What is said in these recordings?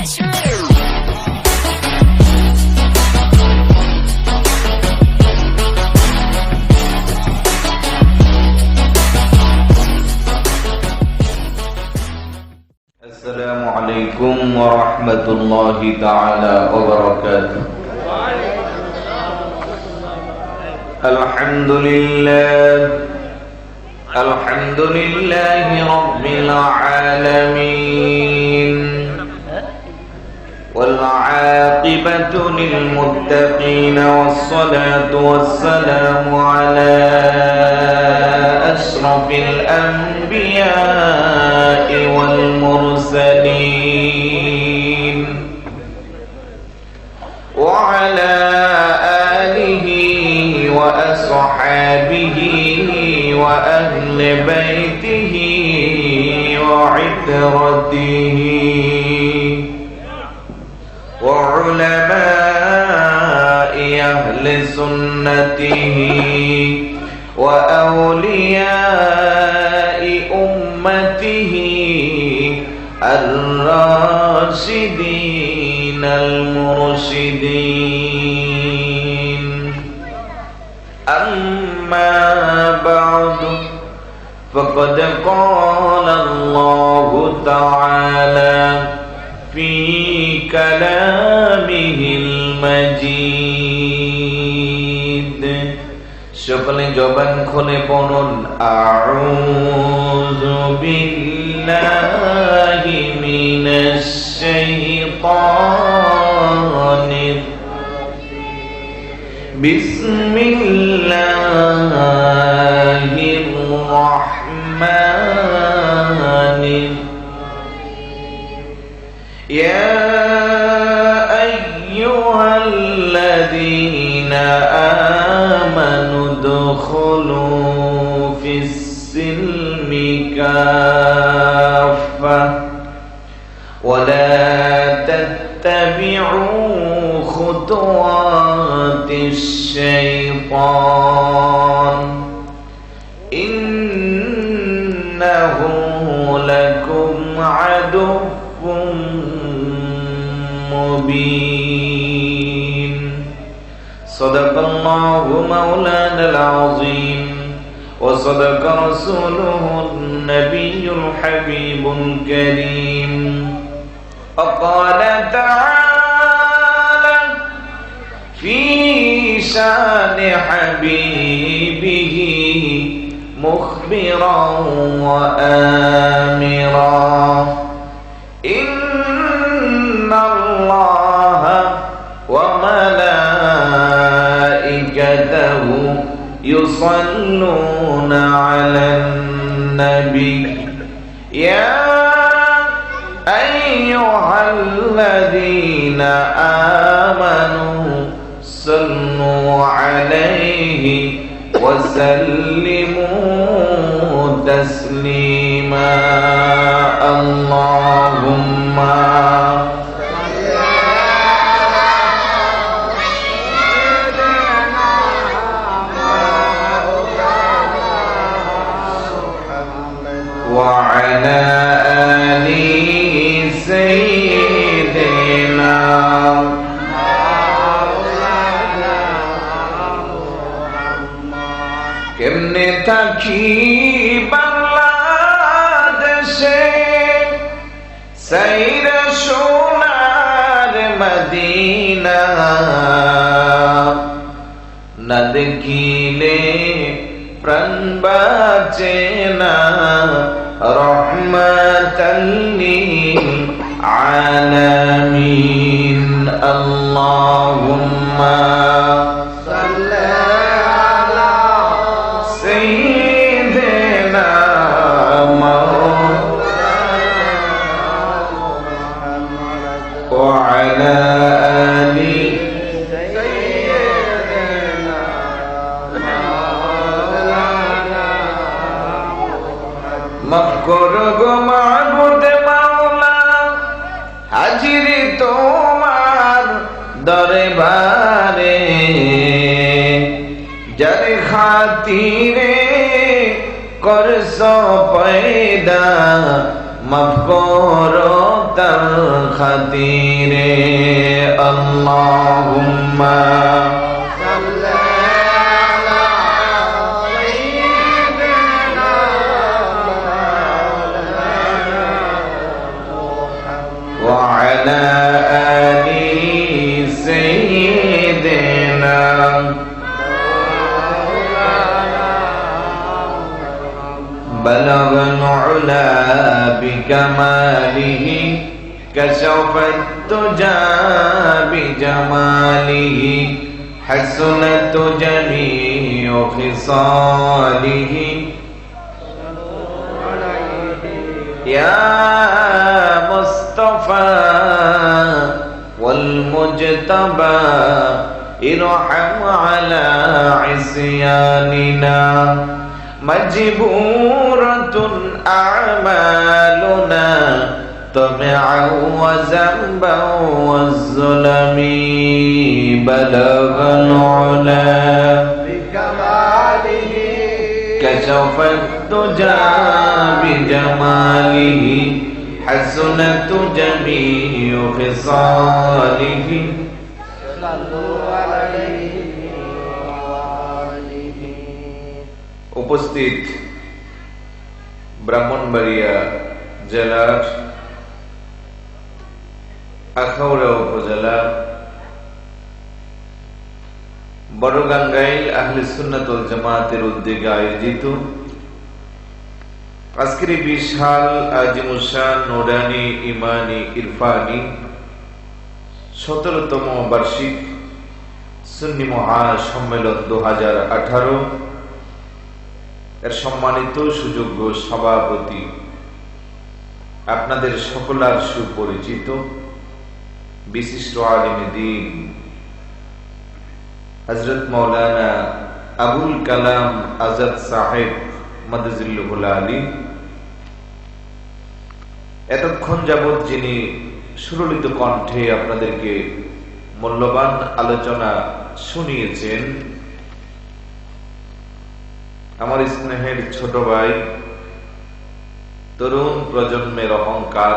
السلام عليكم ورحمة الله تعالى وبركاته. الحمد لله رب العالمين، والعاقبة للمتقين، والصلاة والسلام على أشرف الأنبياء والمرسلين، وعلى آله وأصحابه وأهل بيته وعترته وعلماء أهل سنته وأولياء أمته الراشدين المرشدين. أما بعد، فقد قال الله تعالى في كلامه المجيد. সকলে জবান খুলে পড়ুন আউযু বিল্লাহি মিনাশ শাইতানির বিসমিল্লাহির রাহমানির ইয়া আইয়ুহাল্লাযীনা আমানু দুখুলু ফিস-সিলমি কাফা ওয়া লা তাত্তাবি'উ খুতুওয়াতিশ শাইতান ইন্নাহু লাকুম আদুউম মুবিন। সাদাকাল্লাহু মাওলানাল আযীম ওয়া সাদাকা রাসূলুহুন নাবিয়্যুল হাবিবুল কারীম। وقال تعالى في شان حبيبه مخبرا وآمرا إن الله وملائكته يصلون على النبي يا أيها الذين آمنوا صلوا عليه وسلموا تسليما. اللهم وعلى آل سيدنا কেমনে থাকি বাংলাদেশে সাইরা সোনার মদিনা, না দেখিলে প্রাণ বাঁচে না, রহমাতাল লিল আলামিন। আল্লাহুম্মা সাল্লি আলা সাইয়্যিদিনা মাওলানা ওয়া আলা আলি সাইয়্যিদিনা মাওলানা। মাফ করো গো মাবুদ মাওলা, হাজিরি তোমার দরবারে, যার খাতিরে করছো পয়দা, মাফ করো খাতিরে আল্লাহুম্মা وعلى آل سيدنا بلغ العلا بكماله كشف الدجى بجماله حسنت جميع خصاله يا مصطفى والمجتبى ارحم على عصياننا مجبورة أعمالنا طمعا وذنبا والظلم بلغ العلا بكماله كشف الدجى بجماله حسنت جميع خصاله صلوا عليه وآله উপস্থিত ব্রাহ্মণবাড়িয়া জেলার আখাউড়া উপজেলা বড়গাঙ্গাইল আহলে সুন্নাত ওয়াল জামাতের উদ্যোগে আয়োজিত আজকের বিশাল আজিমুশান নুরানি ইমানি ইরফানি 17তম বার্ষিক সুন্নি মহাসম্মেলন 2018 এর সম্মানিত সুযোগ্য সভাপতি আপনাদের সকলের সুপরিচিত বিশিষ্ট আলিম দ্বীন হযরত মাওলানা আবুল কালাম আজাদ সাহেব মাদাজিল্লুহুল আলী এতক্ষণ যাবৎ যিনি সুললিত কণ্ঠে আপনাদেরকে মূল্যবান আলোচনা শুনিয়েছেন, আমার স্নেহের ছোট ভাই, তরুণ প্রজন্মের অহংকার,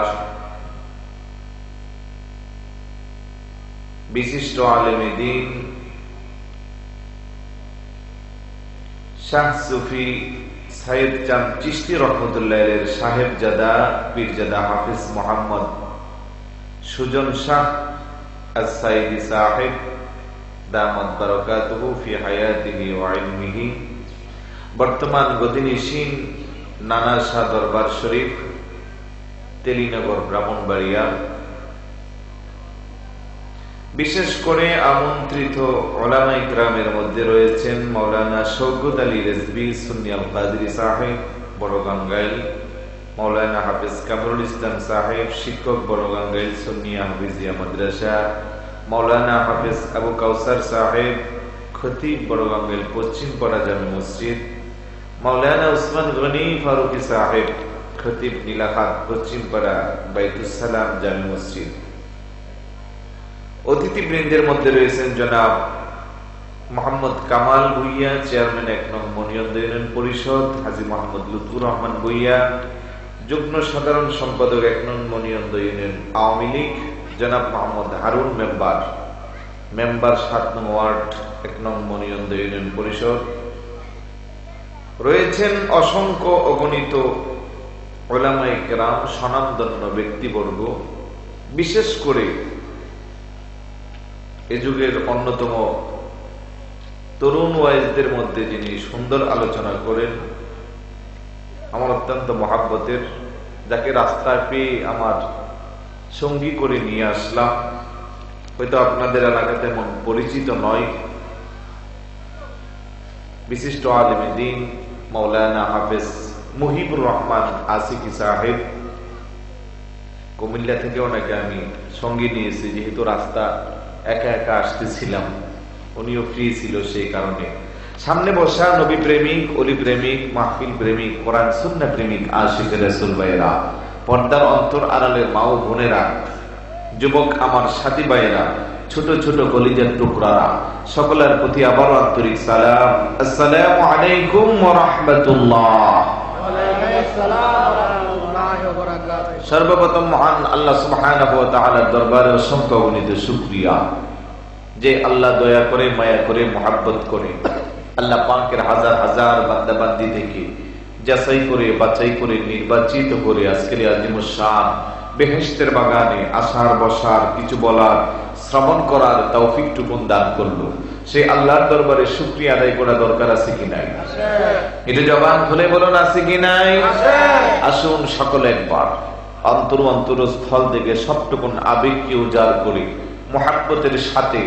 বিশিষ্ট আলেমে দ্বীন শাহ সুফি সাইদ চাঁদ চিশতি রহমতুল্লাহের সাহেবজাদা পীরজাদা হাফিজ মোহাম্মদ সুজন শাহ আস-সাইদি সাহেব দামাত বারাকাতুহু ফি হায়াতিহি ওয়া ইলমিহি, বর্তমান গদিনিশীন নানা শাহ দরবার শরীফ, তেলিনগর, ব্রাহ্মণবাড়িয়া। বিশেষ করে আমন্ত্রিত উলামা ইকরামের মধ্যে রয়েছেন মাওলানা শওকত আলী রেজভী সুন্নি আল কাদরি সাহেব বড়গাঙ্গাইল, মাওলানা হাফেজ কামরুল ইসলাম সাহেব শিক্ষক বড়গাঙ্গাইল সুন্নিয়া হাফিজিয়া মাদ্রাসা, মাওলানা হাফেজ আবু কাউসার সাহেব খতিব বড়গাঙ্গাইল পশ্চিম পাড়া জামে মসজিদ, মাওলানা উসমান গনি ফারুকি সাহেব খতিব নীলাখাত পশ্চিম পাড়া বাইতুস সালাম জামে মসজিদ। অতিথিবৃন্দের মধ্যে রয়েছেন জনাব মোহাম্মদ কামাল ভুইয়া, চেয়ারম্যান 1 নং মনিয়ন্দ ইউনিয়ন পরিষদ, হাজী মোহাম্মদ লুৎফুর রহমান ভুইয়া, যুগ্ম সাধারণ সম্পাদক 1 নং মনিয়ন্দ ইউনিয়ন আওয়ামী লীগ, জনাব মোহাম্মদ হারুন মেম্বার 7 নং ওয়ার্ড 1 নং মনিয়ন্দ ইউনিয়ন পরিষদ। রয়েছেন অসংখ্য অগণিত উলামায়ে কেরাম, স্বনামধন্য ব্যক্তিবর্গ, বিশেষ করে এ যুগের অন্যতম তরুণ ওয়াইজদের মধ্যে যিনি সুন্দর আলোচনা করেন, আমার অত্যন্ত মহাব্বতের, যাকে রাস্তায় পেয়ে আমার সঙ্গী করে নিয়ে আসলাম, হয়তো আপনাদের এলাকাতে এমন পরিচিত নয়, বিশিষ্ট আলেমে দ্বীন মাওলানা হাফেজ মুহিবুর রহমান আসিফি সাহেব। কুমিল্লা থেকে ওনাকে আমি সঙ্গে নিয়েছি, যেহেতু রাস্তা একা একা আসতেছিলাম, উনিও ফ্রি ছিল, সেই কারণে। সামনে বসা নবী প্রেমিক, অলি প্রেমিক, মাহফিল প্রেমিক, কোরআন সুন্নাহ প্রেমিক, আশিক রাসূল ভাইয়েরা, পর্দার অন্তর আড়ালের মা ও বোনেরা, যুবক আমার সাথী ভাইয়েরা, ছোট ছোট কলিজার টুকরারা, সকলের প্রতি আবারও আন্তরিক সালাম। আসসালামু আলাইকুম ওয়া রাহমাতুল্লাহ। সর্বপ্রথম মহান আল্লাহ সুবহানাহু ওয়া তাআলার দরবারে অসংখ্য অগণিত শুকরিয়া যে আল্লাহ দয়া করে, মায়া করে, মহব্বত করে আল্লাহ পাকের হাজার হাজার বান্দা বান্দি থেকে যাচাই করে, বাছাই করে, নির্বাচিত করে আজকের আজিমুস শান বেহেশতের বাগানে আসার, বসার, কিছু বলার, শ্রবণ করার তৌফিকটুকুন দান করলো। সেই আল্লাহর দরবারে শুকরিয়া আদায় করা দরকার আছে কি নাই? এটা জবান খুলে বলুন, আছে কি নাই? আসুন সকলে একবার অন্তরস্থল থেকে সবটুকুন আবেগকে উজাড় করে মুহাব্বতের সাথে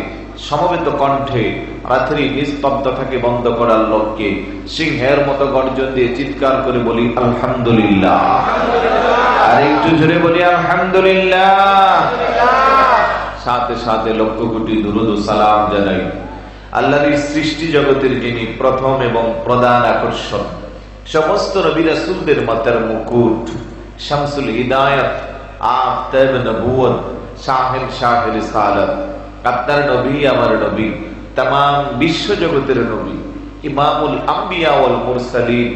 সমবেত কণ্ঠে রাত্রি নিস্তব্ধতাকে বন্ধ করার লক্ষ্যে সিংহের মতো গর্জন দিয়ে চিৎকার করে বলি আলহামদুলিল্লাহ। আর একটু জোরে বলি আলহামদুলিল্লাহ। সাথে সাথে লক্ষ কোটি দুরূদ ও সালাম জানাই আল্লাহর সৃষ্টি জগতের যিনি প্রথম এবং প্রধান আকর্ষণ, সমস্ত নবী রাসূলদের মাথার মুকুট, শামসুল হিদায়াত, আফতাব নবুয়ত, শাহিল রিসালাত, আপনার নবী আমার নবী, तमाम বিশ্ব জগতের নবী, ইমামুল আম্বিয়া ওয়াল মুরসালিন,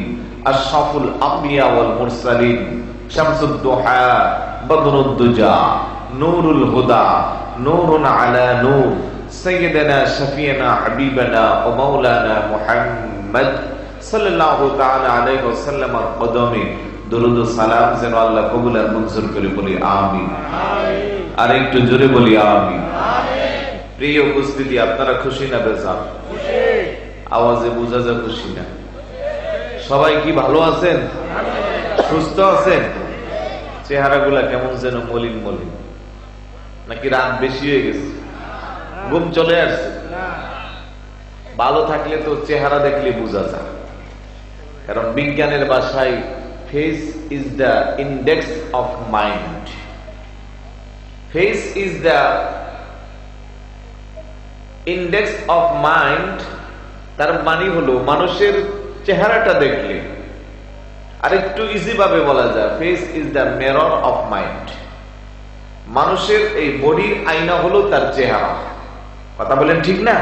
আশরাফুল আম্বিয়া ওয়াল মুরসালিন, শামসুদ দুহা, বদরুদ দুজা, নূরুল হুদা, নূরুন আলা নূর, সাইয়্যিদানা শাফিয়ানা হাবিবানা ওয়া মাওলানা মুহাম্মদ সাল্লাল্লাহু তাআলা আলাইহি ওয়াসাল্লামের কদমে দরুদ ও সালাম যেন আল্লাহ কবুল আর মঞ্জুর করে বলি আমিন। আর একটু জোরে বলি আমিন। প্রিয় উপস্থিতি, আপনারা খুশি না বেজার? আওয়াজে বোঝা যায় খুশি না? সবাই কি ভালো আছেন? সুস্থ আছেন? চেহারাগুলা কেমন যেন মলিন মলিন, নাকি রাত বেশি হয়ে গেছে, ঘুম চলে আসছে? ভালো থাকলে তো চেহারা দেখলে বোঝা যায়, কারণ বিজ্ঞানের ভাষায় face is the index of mind. Face is the index of mind. তার মানে হলো মানুষের চেহারাটা দেখলে, আর একটু ইজি ভাবে বলা যায় face is the mirror of mind. মানুষের এই বডির আয়না হলো তার চেহারা। কথা বলেন ঠিক না?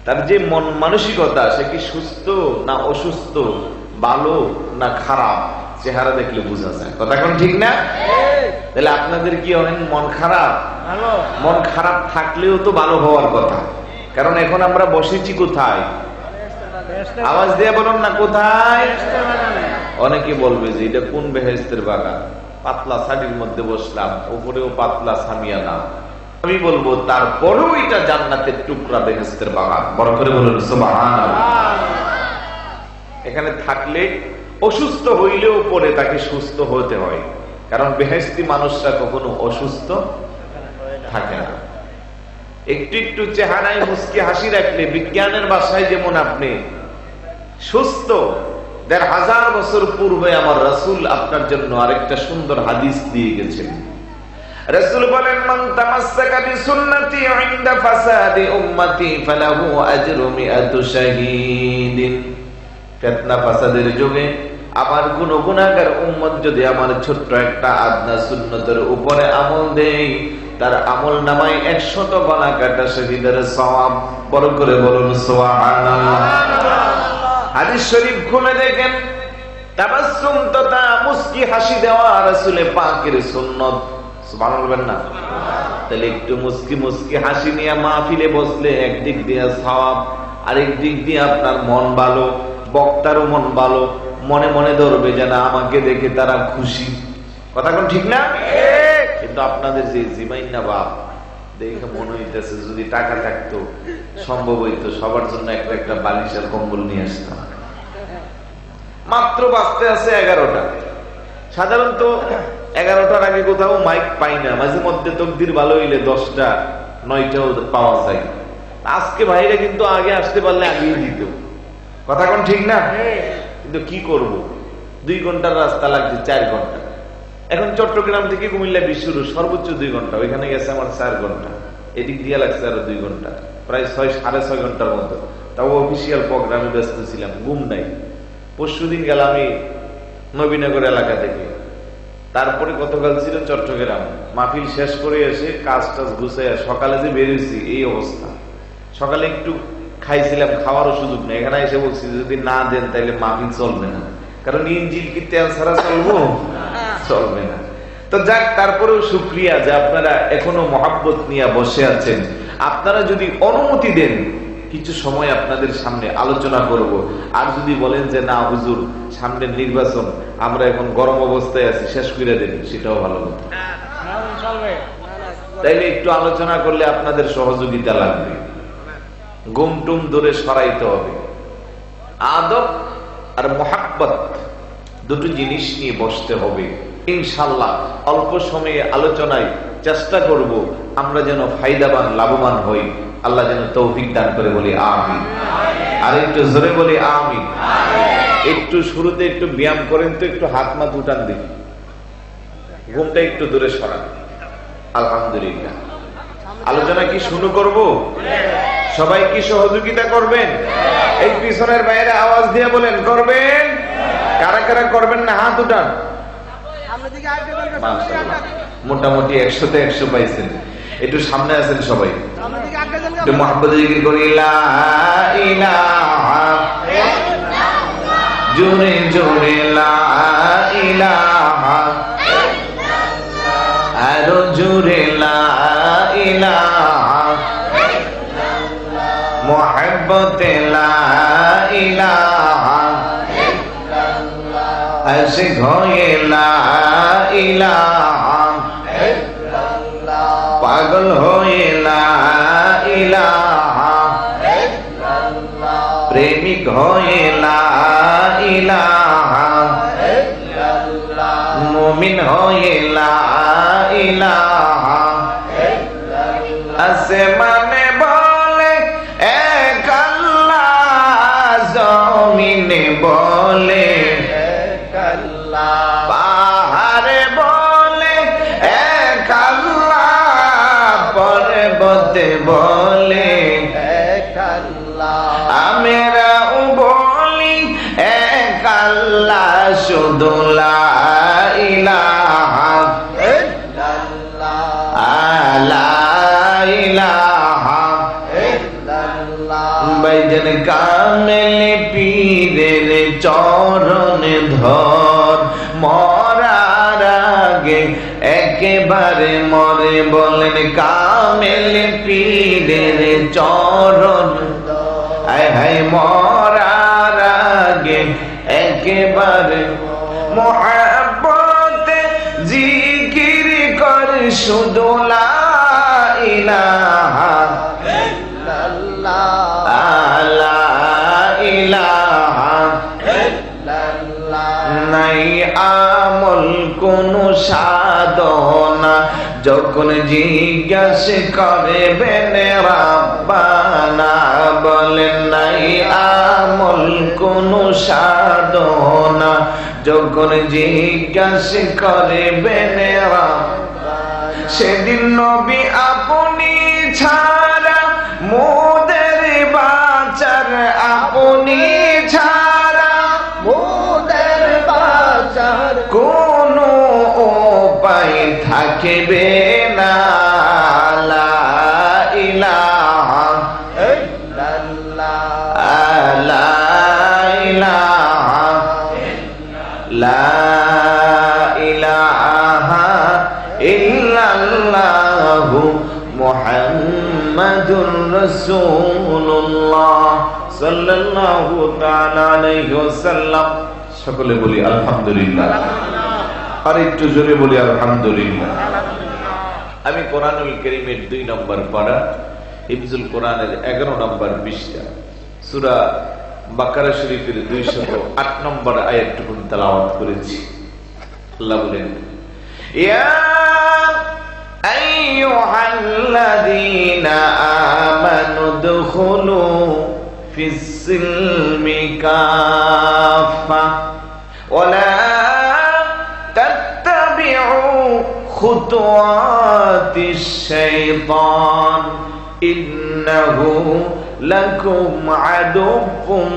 তার যে মন মানসিকতা, সে কি সুস্থ না অসুস্থ, ভালো না খারাপ, চেহারা দেখলে বোঝা যায়। কথা কোন ঠিক না? তাহলে আপনাদের কি হয় মন খারাপ? মন খারাপ থাকলেও তো ভালো হওয়ার কথা, কারণ এখন আমরা বসেছি কোথায়? আওয়াজ দিয়ে বলুন না কোথায়? অনেকে বলবে যে এটা কোন বেহেশতের বাগান, পাতলা শাড়ির মধ্যে বসলাম, উপরেও পাতলা সামিয়ানা। আমি বলবো তারপরেও এটা জান্নাতের টুকরা, বেহেশতের বাগান। বড় করে বলুন সুবহানাল্লাহ। এখানে থাকলে অসুস্থ হইলেও পরে তাকে সুস্থ হতে হয়, কারণ বেহেশতি মানুষরা কখনো অসুস্থ থাকে না। একটু একটু চেহারায় মুস্কি হাসি রাখলে বিজ্ঞানের ভাষায় যেমন আপনি সুস্থ। ১৫০০ বছর পূর্বে আমার রাসূল আপনার জন্য আরেকটা সুন্দর হাদিস দিয়ে গেছেন। রাসূল বলেন, মান তামাসসাকা বিসুন্নতি ইনদা ফাসাদি উম্মতি ফালাহু আজরু মিআতু শাহীদিন। ফিতনা ফাসাদের যুগে আমার কোন গুনাহগার উম্মত যদি আমার ছোট্ট একটা আদনা সুন্নতের উপরে আমল দেয়, তার আমল নামায় ১০০ গণা কাটা শহীদের সওয়াব। বড় করে বলুন সুবহানাল্লাহ। হাদিস শরীফ খুলে দেখেন, তাবাসসুম তথা মুস্কি হাসি দেওয়া রাসূলের পাকের সুন্নত। সুবহানাল্লাহ বলেন না? তাহলে একটু মুস্কি মুস্কি হাসি নিয়ে মাহফিলে বসলে একদিক দিয়ে সওয়াব, আরেক দিক দিয়ে আপনার মন ভালো, বক্তারও মন ভালো, মনে মনে ধরবে যে না আমাকে দেখে তারা খুশি। কথা কোন ঠিক না? কিন্তু আপনাদের যে জিমাইন্না বাপ দেখে মনে হইতেছে যদি টাকা থাকতো, সম্ভব হইতো সবার জন্য একটা একটা বালিশ আর কম্বল নিয়ে আসতাম। মাত্র বাজতে আছে 11টা। সাধারণত 11টার আগে কোথাও মাইক পাই না, মাঝে মধ্যে তকদির ভালো হইলে 10টা 9টাও পাওয়া যায়। আজকে ভাইরা কিন্তু আগে আসতে পারলে আগেই দিত। কথা কোন ঠিক না? কিন্তু কি করব, 2 ঘন্টার রাস্তা লাগছে 4 ঘন্টা। এখন চট্টগ্রাম থেকে কুমিল্লা শুরু, সর্বোচ্চ 2 ঘন্টা, ওইখানে গেছে আমার 4 ঘন্টা, এদিক দিয়ে লাগছে আরো 2 ঘন্টা, প্রায় 6-6.5 ঘন্টার মতো। তাও অফিসিয়াল প্রোগ্রামে ব্যস্ত ছিলাম, ঘুম নাই। পরশুদিন গেলাম আমি নবীনগর এলাকা থেকে, তারপরে গতকাল ছিল চট্টগ্রাম। মাহফিল শেষ করে এসে কাজ টাজ গুছাইয়া সকালে যে বেরিয়েছি এই অবস্থা। সকালে একটু খাইছিলাম, খাওয়ারও সুযোগ নেই। এখানে এসে বলছি যদি না দেন তাহলে মাহফিল চলবে না, কারণ ইঞ্জিল কি তেল ছাড়া চলবো? চলবে না। তো যাক, তারপরেও শুকরিয়া যে আপনারা এখনো মহাব্বত নিয়ে বসে আছেন। আপনারা যদি অনুমতি দেন কিছু সময় আপনাদের সামনে আলোচনা করব। আর যদি বলেন যে না হুজুর, সামনের নির্বাচন, আমরা এখন গরম অবস্থায় আছি, শেষ করে দেন, সেটাও ভালো কথা। তাইলে একটু আলোচনা করলে আপনাদের সহযোগিতা লাগবে। গুমটুম দূরে সরাইতে হবে। আদব আর মোহাব্বত দুটো জিনিস নিয়ে বসতে হবে। ইনশাআল্লাহ অল্প সময়ে আলোচনায় চেষ্টা করব আমরা যেন ফায়দাবান, লাভবান হই। আল্লাহ যেন তৌফিক দান করে, বলি আমিন। আর একটু জোরে বলি আমিন। একটু শুরুতে একটু ব্যায়াম করেন তো, একটু হাত মাথা উঠান দেখি, ঘুমটা একটু দূরে সরান। আলহামদুলিল্লাহ। আলোচনা কি শুরু করব? সবাই কি সহযোগিতা করবেন? এই পিছনের বাইরে আওয়াজ দিয়ে বলেন করবেন। কারা কারা করবেন না হাত উঠান। মোটামুটি 100-তে 100 পাইছেন। একটু সামনে আছেন সবাই, একটু মুহাব্বত জিকির করি। লা ইলাহা জোরে জোরে লা ইলাহা, আরো জোরে লা ইলাহা, মুহাব্বতে লা ইলাহা, আশিক হয়ে লা ইলাহা, পাগল হয়ে লা ইলাহা, প্রেমিক হয়ে লা ইলাহা, মুমিন হয়ে লা ইলাহা, আসমানে বলে এক আল্লাহ, জমিনে বলে এক আল্লাহ, পাহাড়ে বলে এক আল্লাহ, পর্বতে বলে এক আল্লাহ, আমরাও বলি এক আল্লাহ, শুধু লা ইলাহা ইল্লাল্লাহ, লা ইলাহা ইল্লাল্লাহ। বাইজান কামেল পীরের চরণ ধর, মরার আগে একেবারে মরে, বলেন কামেল পীরের চরণ ধর, হায় হায় মরার আগে একেবারে মুহাব্বতে জিকির কর, শুধু লা ইলাহা ইল্লাল্লাহ, লা ইলাহা ইল্লাল্লাহ। নাই আমল কোন সাধনা, যখন জিজ্ঞাসা করবেন রাব্বানা, বলেন নাই আমল কোন সাধনা, যখন জিজ্ঞাসা করবেন রাব্বানা, সেদিন নবী আপনি ছাড়া মোদের বাঁচার, আপনি ছাড়া মোদের বাঁচার কোনো উপায় থাকবে না। লা ইলাহা ইল্লাল্লাহ, লা ইলাহা লা ইলাহা ইল্লাল্লাহু মুহাম্মাদুর রাসূলুল্লাহ সাল্লাল্লাহু তাআলা আলাইহি ওয়াসাল্লাম। সকলে বলি আলহামদুলিল্লাহ। আর একটু জোরে বলি আলহামদুলিল্লাহ। আমি কোরআনুল কারীমের 2 নম্বর পারা, হিফজুল কোরআনের 11 নম্বর পৃষ্ঠা, সূরা বাকারা শরীফের 208 নম্বর আয়াতটুকু তেলাওয়াত করেছি। আল্লাহ বলেন, ইয়া আইয়ুহাল্লাযীনা আমানু দুখুলু ফিস-সিলমি কাফা ওয়া লা তাত্তাবিউ খুতুওয়াতিশ শাইতান ইন্নাহু লাকুম আদুউম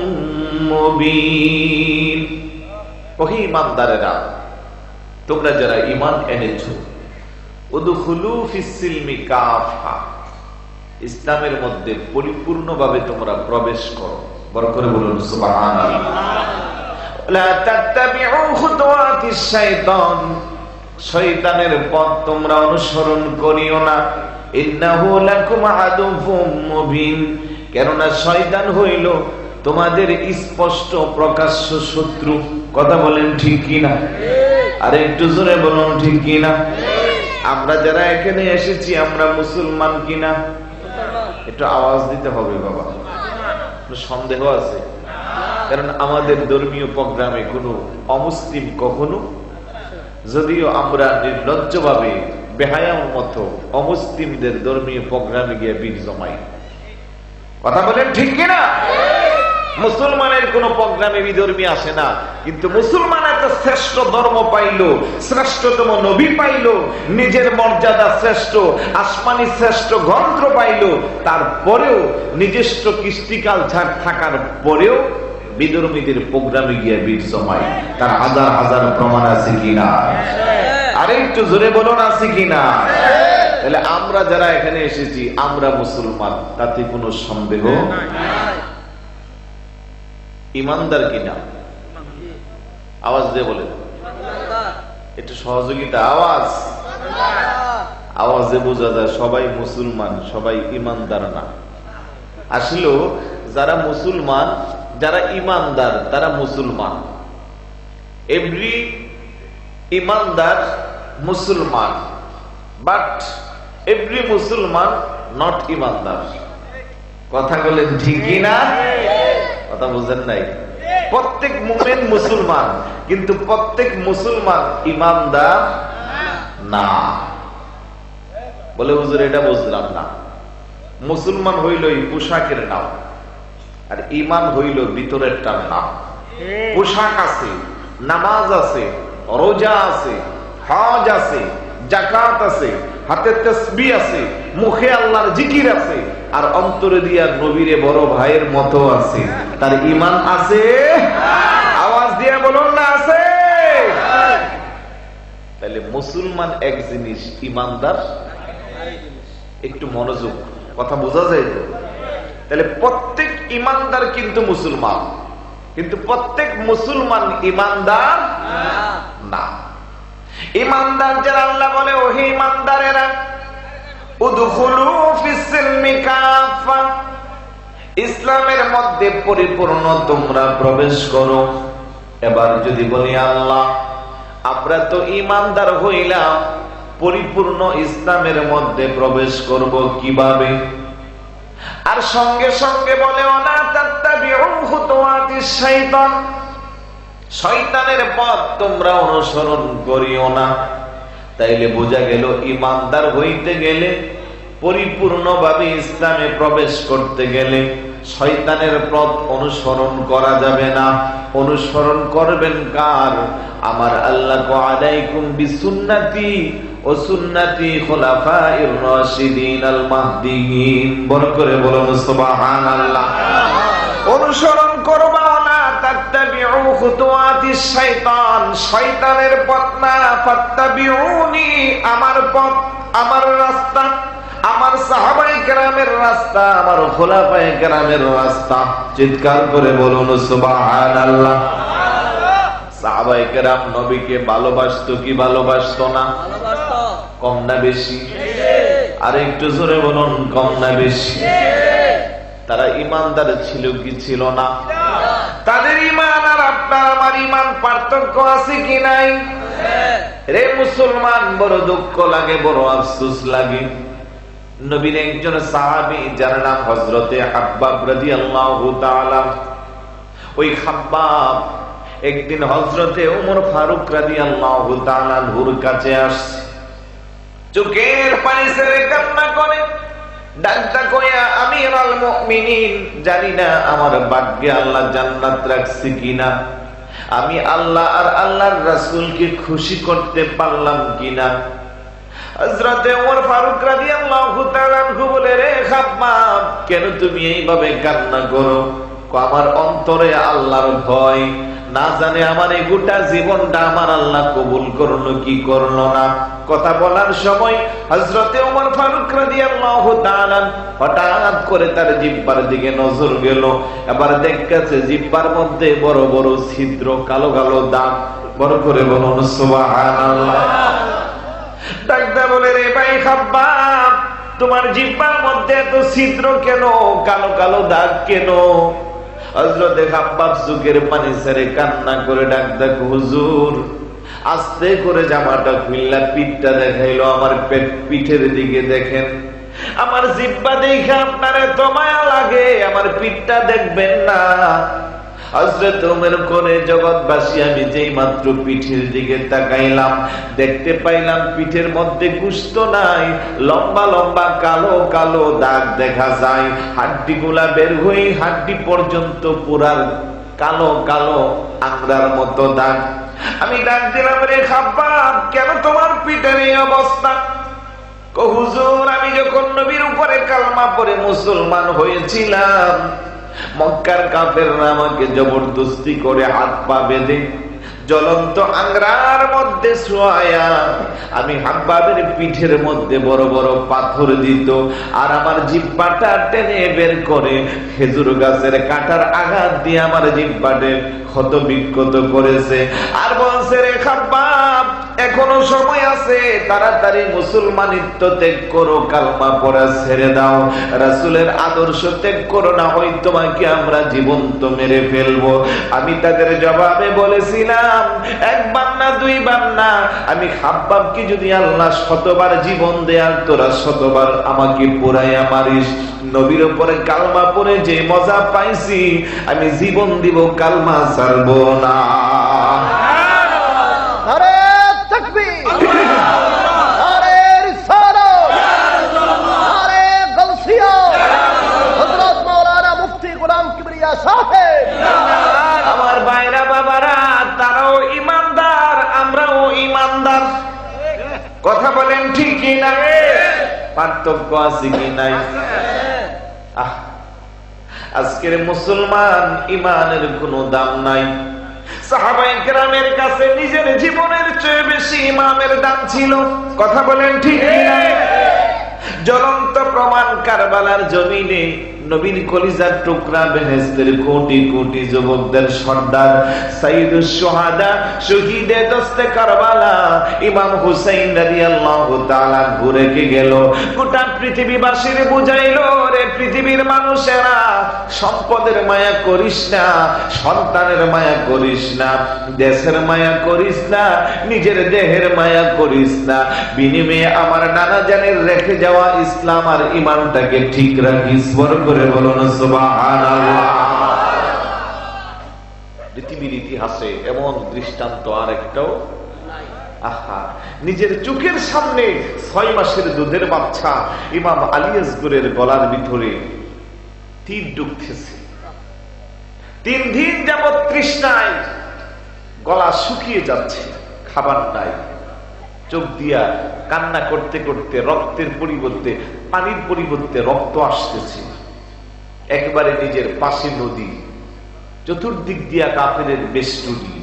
মুবিন। ওহে ঈমানদারেরা, তোমরা যারা ঈমান এনেছো, উদখুলু ফিস-সিলমি কাফা, ইসলামের মধ্যে পরিপূর্ণভাবে তোমরা প্রবেশ করো। বড় করে বলুন সুবহানাল্লাহ। লা তাত্তাবিউ খুতুওয়াতিশ শাইতান, শয়তানের পথ তোমরা অনুসরণ করিও না। ইন্নাহু লাকুম আদুউম মুবিন, কেননা শয়তান হইল তোমাদের স্পষ্ট প্রকাশ্য শত্রু। কথা বলেন ঠিক কিনা? আর একটু জোরে বলুন ঠিক কিনা? আমরা যারা এখানে এসেছি আমরা মুসলমান কিনা? একটু আওয়াজ দিতে হবে বাবা, সন্দেহ আছে? কারণ আমাদের ধর্মীয় প্রোগ্রামে কোনো অমুসলিম কখনো, যদিও আমরা নির্লজ্জভাবে বেহায়ার মতো অমুসলিমদের ধর্মীয় প্রোগ্রামে গিয়ে বীর জমাই। কথা বলেন ঠিক কিনা? মুসলমানের কোন প্রোগ্রামে বিধর্মী আসে না, কিন্তু মুসলমান একটা শ্রেষ্ঠ ধর্ম পাইল, শ্রেষ্ঠতম নবী পাইল, নিজের মর্যাদা শ্রেষ্ঠ, আসমানি শ্রেষ্ঠ গ্রন্থ পাইল, তারপরেও নিজস্ব কৃষ্টি কালচার থাকার পরেও বিধর্মীদের প্রোগ্রামে গিয়ে বীর জমায়। তার হাজার হাজার প্রমাণ আছে কিনা? আরে একটু জোরে বলুন আছে কিনা? তাহলে আমরা যারা এখানে এসেছি আমরা মুসলমান, তাতে কোনো সন্দেহ নাই। ইমানদার কিনা? আওয়াজ দিয়ে বলেন, একটু সহযোগিতা। আওয়াজে বোঝা যায় সবাই মুসলমান, সবাই ইমানদার না। আসলে যারা মুসলমান, যারা ইমানদার তারা মুসলমান। এভরি ইমানদার মুসলমান, বাট এভরি মুসলমান নট ইমানদার। কথা বলেন ঠিক কিনা? কথা বুঝেন নাই? প্রত্যেক মুমিন মুসলমান, কিন্তু প্রত্যেক মুসলমান ইমানদার না। বলে হুজুর এটা বুঝলাম না। মুসলমান হইল এই পোশাকের নাম, আর ইমান হইল ভিতরের টার নাম। পোশাক আছে, নামাজ আছে, রোজা আছে, হজ আছে, যাকাত আছে, হাতে তাসবিহ আছে, মুখে আল্লাহর জিকির আছে, আর অন্তরে দিয়া নবীরে বড় ভাইয়ের মতো আছে। তার ইমান আছে? আওয়াজ দিয়ে বলুন না আছে? তাহলে মুসলমান এক জিনিস, ইমানদার একটু মনোযোগ, কথা বোঝা যায় তো? তাহলে প্রত্যেক ইমানদার কিন্তু মুসলমান, কিন্তু প্রত্যেক মুসলমান ইমানদার না। ইমানদার যারা, আল্লাহ বলে ওহে ইমানদারেরা, উদখুলু ফিস-সিলমি কাফা, ইসলামের মধ্যে পরিপূর্ণ তোমরা প্রবেশ করো। এবার যদি বলি আল্লাহ আমরা তো ইমানদার হইলাম, পরিপূর্ণ ইসলামের মধ্যে প্রবেশ করব কিভাবে? আর সঙ্গে সঙ্গে বলে ওয়ালা তাত্তাবিউ খুতুওয়াতিশ শাইতান, শয়তানের পথ তোমরা অনুসরণ করিও না। তাইলে বোঝা গেল ইমানদার হইতে গেলে, পরিপূর্ণভাবে ইসলামে প্রবেশ করতে গেলে শয়তানের পথ অনুসরণ করা যাবে না। অনুসরণ করবেন কার? আমার আল্লাহ আলাইকুম বিসুন্নতি ও সুন্নতি খুলাফায়ে রাশিদিন আল মাহদিয়িন। বড় করে বলুন সুবহানাল্লাহ। অনুসরণ করবা না তাত্তাবিউ খুতুওয়াতিশ শাইতান, শয়তানের পথ না। ফাত্তাবিউনি, আমার পথ, আমার রাস্তা, আমার সাহাবায়ে কেরামের রাস্তা, আমার খোলাফায়ে কেরামের রাস্তা। চিৎকার করে বলুন সুবহানাল্লাহ। সাহাবায়ে কেরাম নবীকে ভালোবাসতো কি ভালোবাসতো না? কম না বেশি? আর একটু জোরে বলুন, কম না বেশি? তারা ইমানদার ছিল কি ছিল না? তাদের ইমান আর আপনার আমার ইমান পার্থক্য আছে কি নাই? রে মুসলমান, বড় দুঃখ লাগে, বড় আফসোস লাগে। নবীর একজন সাহাবী যার নাম হযরতে হাব্বাব রাদিয়াল্লাহু তাআলা, ওই হাব্বাব একদিন হযরতে ওমর ফারুক রাদিয়াল্লাহু তাআলা আনহুর কাছে আসছে, চোখের পানি ছেড়ে কান্না করে, ডাকটা কইয়া আমিরুল মুমিনিন, জানি না আমার ভাগ্যে আল্লাহ জান্নাত রাখছে কিনা, আমি আল্লাহ আর আল্লাহর রাসূলকে খুশি করতে পারলাম কিনা। হযরতে ওমর ফারুক রাদিয়াল্লাহু তাআলা আনহু বলে, রে খাব্বাব, কেন তুমি এইভাবে কান্না করো? আমার অন্তরে আল্লাহর ভয়, না জানে আমার এই গোটা জীবনটা আমার আল্লাহ কবুল করলো কি করলো না। কথা বলার সময় হযরতে ওমর ফারুক রাদিয়াল্লাহু তাআলা হঠাৎ করে তার জিহ্বার দিকে নজর গেল। এবার দেখতেছে জিহ্বার মধ্যে বড় বড় ছিদ্র, কালো কালো দাগ। বড় করে বলুন সুবহানাল্লাহ। ডাকদা বলে, রে ভাই খাব্বাব, তোমার জিহ্বার মধ্যে এত ছিদ্র কেন, কালো কালো দাগ কেন? হযরতে খাব্বাব চোখের পানি ছেড়ে কান্না করে ডাকদা, হুজুর, আস্তে করে জামাটা খুললা পিঠটা দেখাইলো, আমার পিঠের দিকে দেখেন, আমার জিহ্বা দেখে আপনার এত মায়া লাগে, আমার পিঠটা দেখবেন না? হযরত ওমর কোনে জগৎবাসী, আমি যেই মাত্র পিঠের দিকে তাকাইলাম, দেখতে পাইলাম পিঠের মধ্যে গোশত নাই, লম্বা লম্বা কালো কালো দাগ দেখা যায়, হাড্ডিগুলা বের হয়ে হাড্ডি পর্যন্ত পুরার কালো কালো আংরার মতো দাগ। আমি ডাক দিলাম, রে খাব্বাব, কেন তোমার পিঠের এই অবস্থা? হুজুর, আমি যখন নবীর উপরে কালমা পড়ে মুসলমান হয়েছিলাম, মক্কার কাফেররা আমাকে জবরদস্তি করে হাত পা বেঁধে জ্বলন্ত আংরার মধ্যে শোয়ায়া আমি হাব্বাবের পিঠের মধ্যে বড় বড় পাথর দিত, আর আমার জিহ্বাটা টেনে বের করে খেজুর গাছের কাঁটার আঘাত দিয়ে আমার জিহ্বাটে ক্ষত বিক্ষত করেছে, আর বলছে, রে খাব্বাব, এখনো সময় আছে, তাড়াতাড়ি মুসলমানিত্ব ত্যাগ করো, কালমা পড়া ছেড়ে দাও, রাসূলের আদর্শ ত্যাগ করো, না হয় তোমাকে আমরা জীবন্ত মেরে ফেলবো। আমি তাদের জবাবে বলেছিলাম, একবার না দুইবার না, আমি খাব্বাবকে যদি আল্লাহ শতবার জীবন দেয়, তোরা শতবার আমাকে পোড়াইয়া মারিস, নবীর উপরে কালমা পড়ে যে মজা পাইছি, আমি জীবন দিব, কালমা ছাড়বো না। আমার ভাইরা বাবারা, তারাও ইমানদার, আমরাও ইমানদার, কথা বলেন ঠিক কি না? পার্থক্য আছে কি নাই? আজকের মুসলমান ইমানের কোনো দাম নাই। সাহাবায়ে কেরামের কাছে নিজের জীবনের চেয়ে বেশি ইমানের দাম ছিল, কথা বলেন ঠিক কি না? জ্বলন্ত প্রমাণ কারবালার জমিনে নবীর কলিজার টুকরা বেহেশতের কোটি কোটি যুবকদের সর্দার সাইয়্যিদুশ শুহাদা, শহীদে দস্তে কারবালা ইমাম হুসাইন রাদিয়াল্লাহু তাআলা ঘুরে গেল, গোটা পৃথিবীবাসীর বুঝাইলো, রে পৃথিবীর মানুষেরা, সম্পদের মায়া করিস না, সন্তানের মায়া করিস না, দেশের মায়া করিস না, নিজের দেহের মায়া করিস না, বিনিময়ে আমার নানা জানের রেখে যাওয়া ইসলাম আর ঈমানটাকে ঠিক রাখিস। করে বলুন সুবহানাল্লাহ। পৃথিবীর ইতিহাসে এমন দৃষ্টান্ত আর একটাও নাই। আহা, নিজের চোখের সামনে 6 মাসের দুধের বাচ্চা ইমাম আলী আসগরের গলার ভিতরে তীর ঢুকতেছে, 3 দিন যাবৎ তৃষ্ণায় গলা শুকিয়ে যাচ্ছে, খাবার নাই, চোখ দিয়া কান্না করতে করতে রক্তের পরিবর্তে, পানির পরিবর্তে রক্ত আসতেছে, একবারে নিজের পাশে নদী, চতুর্দিক দিয়া কাফেরের বেষ্টনী,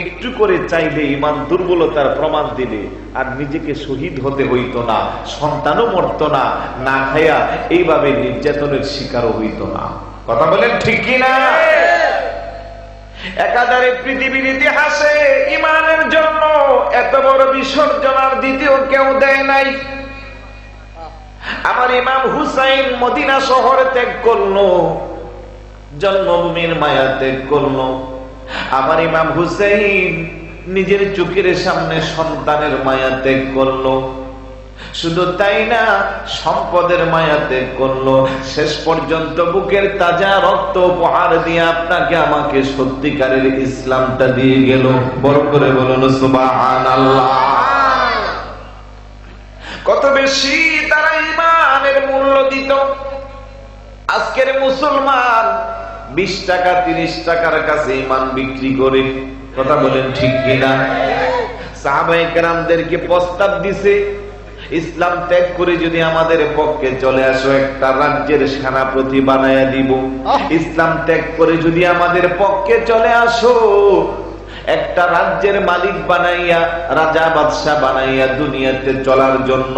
একটু করে চাইলে ইমান দুর্বলতার প্রমাণ দিলে আর নিজেকে শহীদ হতে হইত না, সন্তানও মরত না, না খায়া এইভাবে নির্যাতনের শিকারও হইত না, কথা বলেন ঠিক কিনা? একাধারে পৃথিবীর ইতিহাসে ইমানের জন্য এত বড় বিসর্জন আর দ্বিতীয় কেউ দেয় নাই। আমার ইমাম হুসাইন মদিনা শহর ত্যাগ করলো, জন্মভূমির মায়া ত্যাগ করলো। আমার ইমাম হুসাইন নিজের চোখের সামনে সন্তানের মায়া ত্যাগ করলো, শুধু তাই না, সম্পদের মায়া ত্যাগ করলো, শেষ পর্যন্ত বুকের তাজা রক্ত উপহার দিয়ে আপনাকে আমাকে সত্যিকারের ইসলামটা দিয়ে গেল। বড় করে বলুন সুবহানাল্লাহ। কত বেশি তারা ইমানের মূল্য দিত। আজকের মুসলমান 20 টাকা 30 টাকার কাছে ইমান বিক্রি করে, কথা বলেন ঠিক কিনা? সাহাবায়ে কেরামদেরকে প্রস্তাব দিছে, ইসলাম ত্যাগ করে যদি আমাদের পক্ষে চলে আসো, একটা রাজ্যের সেনাপতি বানায়া দিব। ইসলাম ত্যাগ করে যদি আমাদের পক্ষে চলে আসো, একটা রাজ্যের মালিক বানাইয়া, রাজা বাদশাহ বানাইয়া দুনিয়াতে চলার জন্য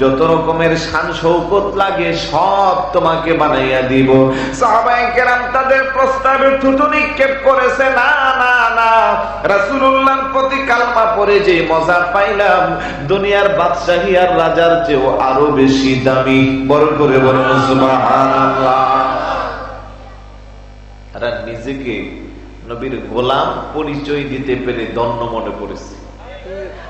যত রকমের শান শৌকত লাগে সব তোমাকে বানাইয়া দিব। সাহাবায়ে কেরাম তাদের প্রস্তাবে থুতু নিক্ষেপ করেছে, না না না, রাসূলুল্লাহর প্রতি কালমা পড়ে যে মজা পাইলাম দুনিয়ার বাদশাহী আর রাজার চেয়েও আরো বেশি দামি। বড় করে বলুন সুবহানাল্লাহ। তারা নিজেকে নবীর গোলাম পরিচয় দিতে পেরে ধন্য মনে করেছে।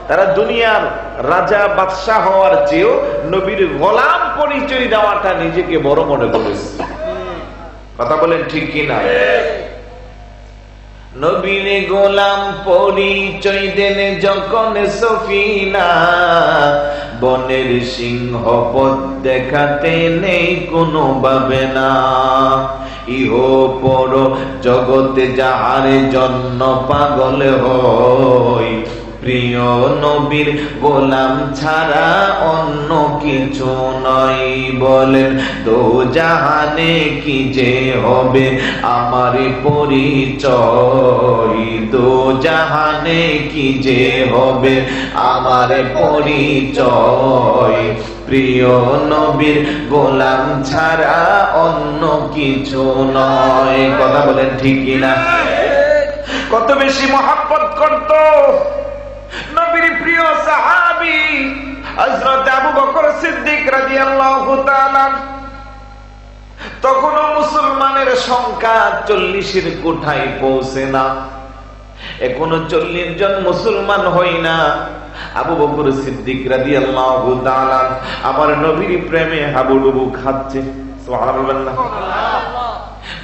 তারা দুনিয়ার রাজা বাদশাহ হওয়ার চেয়েও নবীর গোলাম পরিচয় দেওয়াটা নিজেকে বড় মনে করেছে। কথা বলেন ঠিক কিনা? নবীর গোলাম পরিচয় দেন যখন সফিনা, বনের সিংহ পথ দেখাতে নেই কোনো ভাবে না। ইহ পর জগতে যাহার জন্য পাগল হই, প্রিয় নবীর গোলাম ছাড়া অন্য কিছু নয়। বলেন দো জাহানে কি যে হবে আমার পরিচয়, দো জাহানে কি যে হবে আমার পরিচয়, প্রিয় নবীর গোলাম ছাড়া অন্য কিছু নয়। কথা বলেন ঠিক কিনা? কত বেশি মহব্বত করত নবীর প্রিয় সাহাবী হযরত আবু বকর সিদ্দিক রাদিয়াল্লাহু তাআলা। তখনও মুসলমানের সংখ্যা 40-এর কোঠায় পৌঁছে না, এখনো 40 জন মুসলমান হই না। আবু বকর সিদ্দিক রাদিয়াল্লাহু তাআলা আমার নবীর প্রেমে হাবুডুবু খাচ্ছে। সুবহানাল্লাহ।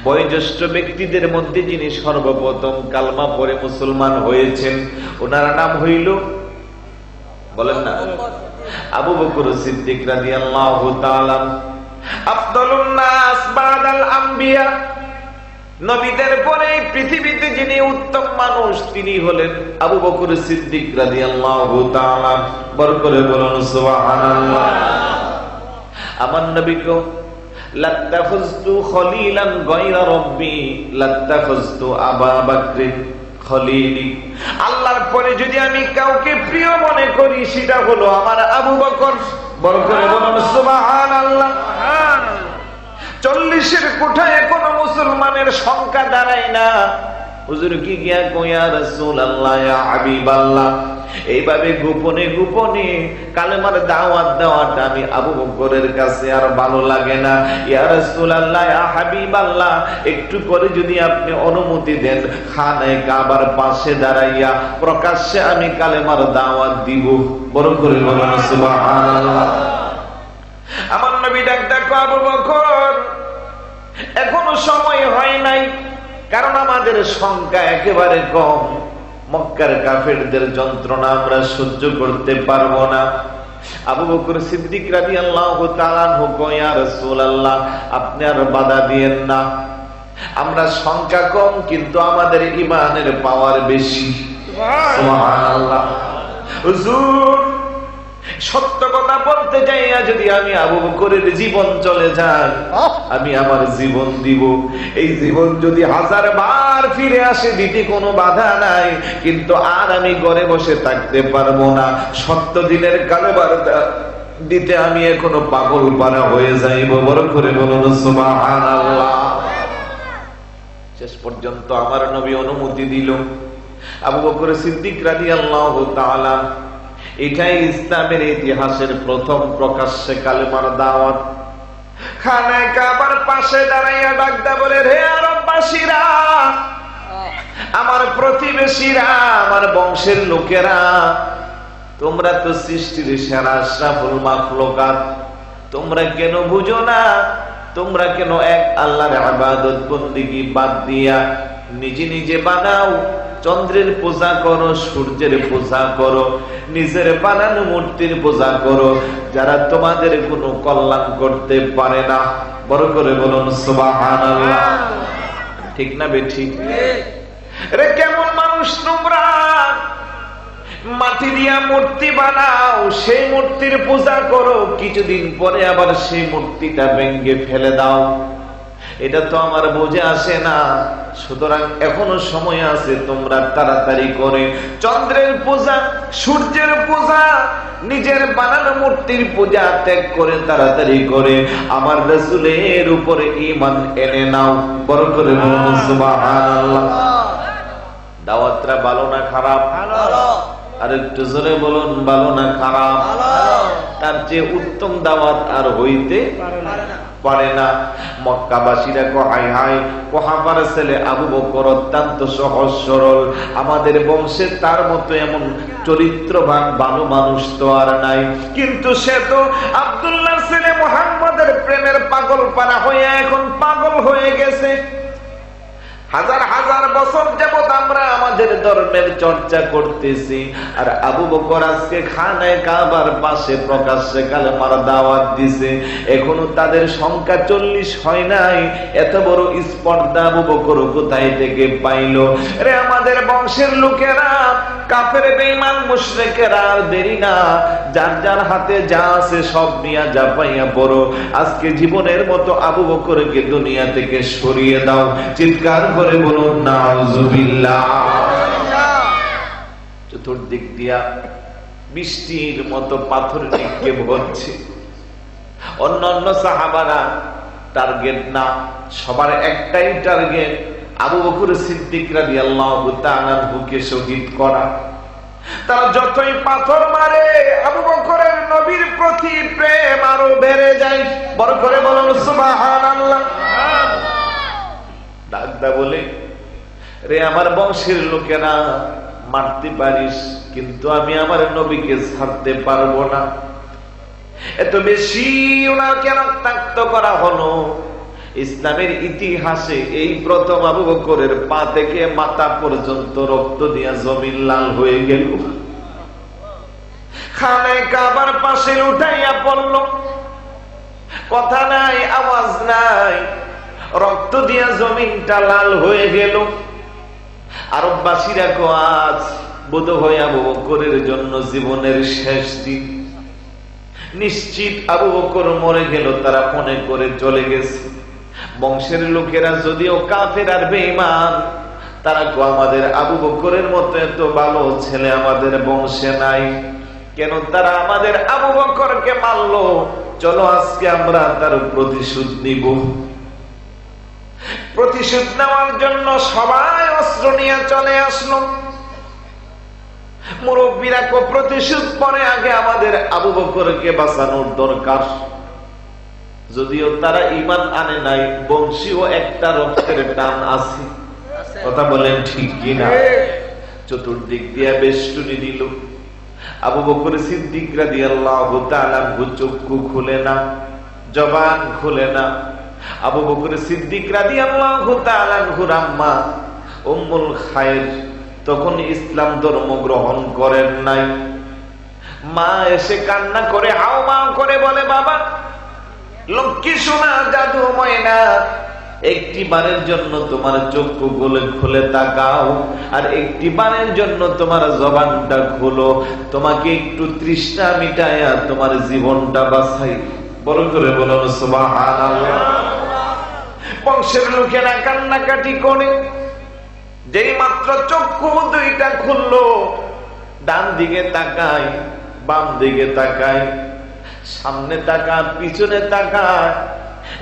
বয়োজ্যেষ্ঠ ব্যক্তিদের মধ্যে যিনি সর্বপ্রথম কালমা পড়ে মুসলমান হয়েছেন ওনার নাম হইল, বলেন না, আবু বকর সিদ্দিক রাদিয়াল্লাহু তাআলা। আফদালুন নাস বাদাল আম্বিয়া, নবীদের পরে পৃথিবীতে যিনি উত্তম মানুষ তিনি হলেন আবু বকর সিদ্দিক রাদিয়াল্লাহু তাআলা। বড় করে বলুন সুবহানাল্লাহ। আমার নবীকে লাত্তাখাযতু খলিলান গায়রা রাব্বি লাত্তাখাযতু আবা বকর খলিলি। আল্লাহর পরে যদি আমি কাউকে প্রিয় মনে করি সেটা হলো আমার আবু বকর। বড় করে বলুন সুবহানাল্লাহ। 40-এর কোঠায় কোনো মুসলমানের সংখ্যা দাঁড়ায় না। হুজুর কি গিয়া কইয়া রাসূলুল্লাহ ইয়া হাবিবাল্লাহ, এইভাবে গোপনে গোপনে কালেমার দাওয়াত দেওয়াটা আমি আবু বকরের কাছে আর ভালো লাগে না। ইয়া রাসূলুল্লাহ ইয়া হাবিবাল্লাহ, একটু করে যদি আপনি অনুমতি দেন খানায়ে কাবার পাশে দাঁড়াইয়া প্রকাশ্যে আমি কালেমার দাওয়াত দিব। বড় করে বলুন সুবহানাল্লাহ। আমার নবী ডাকো আবু বকর, এখনো সময় হয় নাই, কারণ আমাদের সংখ্যা একেবারে কম। মক্কার কাফেরদের যন্ত্রণা আমরা সহ্য করতে পারবো না। আবু বকর সিদ্দিক রাদিয়াল্লাহু তাআলা কয়, ইয়া রাসূলুল্লাহ আপনি আর বাধা দিয়েন না, আমরা সংখ্যা কম কিন্তু আমাদের ঈমানের পাওয়ার বেশি। সুবহানাল্লাহ। হুজুর সত্য কথা বলতে যাইয়া যদি আমি আবু বকরের জীবন চলে যায় আমি আমার জীবন দিব। এই জীবন যদি 1000 বার ফিরে আসে দিতে কোনো বাধা নাই, কিন্তু আর আমি ঘরে বসে থাকতে পারবো না। সত্য দিনের কালেবার দিতে আমি এখনো পাগল পারা হয়ে যাইব। বড় করে বলুন সুবহানাল্লাহ। শেষ পর্যন্ত আমার নবী অনুমতি দিল। আবু বকর সিদ্দিক রাদিয়াল্লাহু তাআলা, এটাই ইসলামের ইতিহাসের প্রথম প্রকাশ্যে কালেমার দাওয়াত। খানায়ে কাবার পাশে দাঁড়াইয়া ডাকদা বলে, হে আরববাসীরা, আমার প্রতিবেশীরা, আমার বংশের লোকেরা, তোমরা তো সৃষ্টির সেরা আশরাফুল মাখলুকাত, তোমরা কেন বুঝো না? তোমরা কেন এক আল্লাহর ইবাদত বন্দেগী বাদ দিয়া নিজে নিজে বানাও, চন্দ্রের পূজা করো, সূর্যের পূজা করো, নিজের বানানো মূর্তির পূজা করো, যারা তোমাদের কোনো কল্যাণ করতে পারে না। বড় করে বলুন সুবহানাল্লাহ। ঠিক না বেঠিক? রে কেমন মানুষ তোমরা? মাটি দিয়া মূর্তি বানাও, সেই মূর্তির পূজা করো, কিছুদিন পরে আবার সেই মূর্তিটা ভেঙে ফেলে দাও। এটা তো আমার বুঝে আসে না। সুতরাং এখনো সময় আছে, তোমরা তাড়াতাড়ি করে চন্দ্রের পূজা, সূর্যের পূজা, নিজের বানানো মূর্তির পূজা ত্যাগ করে তাড়াতাড়ি করে আমার রাসূলের উপরে ঈমান এনে নাও। বড় করে বলুন সুবহানাল্লাহ। দাওয়াতটা ভালো না খারাপ? আর একটু জোরে বলুন, ভালো না খারাপ? তার চেয়ে উত্তম দাওয়াত আর হইতে পারে না। মক্কাবাসীরা কয় হায়, কুহাফার ছেলে আবু বকর অত্যন্ত সহজ সরল, আমাদের বংশে তার মতো এমন চরিত্রবান ভালো মানুষ তো আর নাই। কিন্তু সে তো আব্দুল্লাহর ছেলে মুহাম্মদের প্রেমের পাগল পারা হয়ে এখন পাগল হয়ে গেছে। হাজার হাজার বছর যাবত আমরা আমাদের ধর্মের চর্চা করতেছি, আর আবু বকর আজকে খানায়ে কাবার পাশে প্রকাশ্যে কালেমার দাওয়াত দিছে। এখনো তাদের সংখ্যা 40 হয় নাই। এত বড় স্পর্ধা আবু বকর কোথায় থেকে পাইল? রে আমাদের বংশের লোকেরা, কাফের বেঈমান মুশরিকেরা, আর দেরি না, যার যার হাতে যা আছে সব নিয়ে জাপাইয়া পড়ো। আজকে জীবনের মতো আবু বকরকে দুনিয়া থেকে সরিয়ে দাও। চিৎকার করে বলুন নাউজুবিল্লাহ। চতুর্দিক দিয়া বৃষ্টির মতো পাথর নিক্ষেপ হচ্ছে। অন্যান্য সাহাবারা টার্গেট না, সবার একটাই টার্গেট, আবু বকর সিদ্দিক রাদিয়াল্লাহু তাআলা আনহুকে শহীদ করা। তারা যতই পাথর মারে, আবু বকরের নবীর প্রতি প্রেম আরো বেড়ে যায়। বড় করে বলুন সুবহানাল্লাহ। ডাকদা বলে, রে আমার বংশের লোকেরা, মারতে পারিস, কিন্তু আমি আমার নবীকে ছাড়তে পারবো না। এত বেশি ওনাকে রক্তাক্ত করা হলো। ইসলামের ইতিহাসে এই প্রথম আবু বকরের পা থেকে মাথা পর্যন্ত রক্ত দিয়া জমিন লাল হয়ে গেল। খানায়ে কাবার পাশে উঠাইয়া পড়ল, কথা নাই, আওয়াজ নাই, রক্ত দিয়া জমিনটা লাল হয়ে গেল। আরববাসীরা আজ বোধ হয় আবু বকরের জন্য জীবনের শেষ দিন। নিশ্চিত আবু বকর মরে গেল, তারা মনে করে চলে গেছে। বংশের লোকেরা যদিও কাফের আর বেঈমান, তারা আমাদের আবু বকরের মতো এত ভালো ছেলে আমাদের বংশে নাই, কেন তারা আমাদের আবু বকরকে মারলো? চলো আজকে আমরা তার প্রতিশোধ নিব। প্রতিশোধ নেওয়ার জন্য সবাই অস্ত্র নিয়ে চলে আসলো। মুরব্বীরা প্রতিশোধ পরে, আগে আমাদের আবু বকরকে বাঁচানোর দরকার। যদিও তারা ঈমান আনে নাই, বংশীয় একটা রক্তের টান আছে। কথা বলেন ঠিক কিনা? চতুর্দিক দিয়া বেষ্টনী দিল। আবু বকর সিদ্দিক রাদিয়াল্লাহু তাআলা চক্ষু খুলে না, জবান খুলে না। আবু বকর সিদ্দিক রাদিয়াল্লাহু তাআলা আনহুর আম্মা উম্মুল খায়র তখন ইসলাম ধর্ম গ্রহণ করেন নাই। মা এসে কান্না করে হাওমাও করে বলে, বাবা লক্ষ্মী সোনা, জাদু ময়না, একটি বারের জন্য তোমার চক্ষু খুলে তাকাও, আর একটি বারের জন্য তোমার জবানটা খোলো, তোমাকে একটু তৃষ্ণা মিটায়া তোমার জীবনটা বাঁচাই। বড় করে বলুন সুবহানাল্লাহ। বংশের লোকেরা কান্নাকাটি করে। যেই মাত্র চক্ষু দুইটা খুললো, ডান দিকে তাকায়, বাম দিকে তাকায়, সামনে তাকায়, পিছনে তাকায়।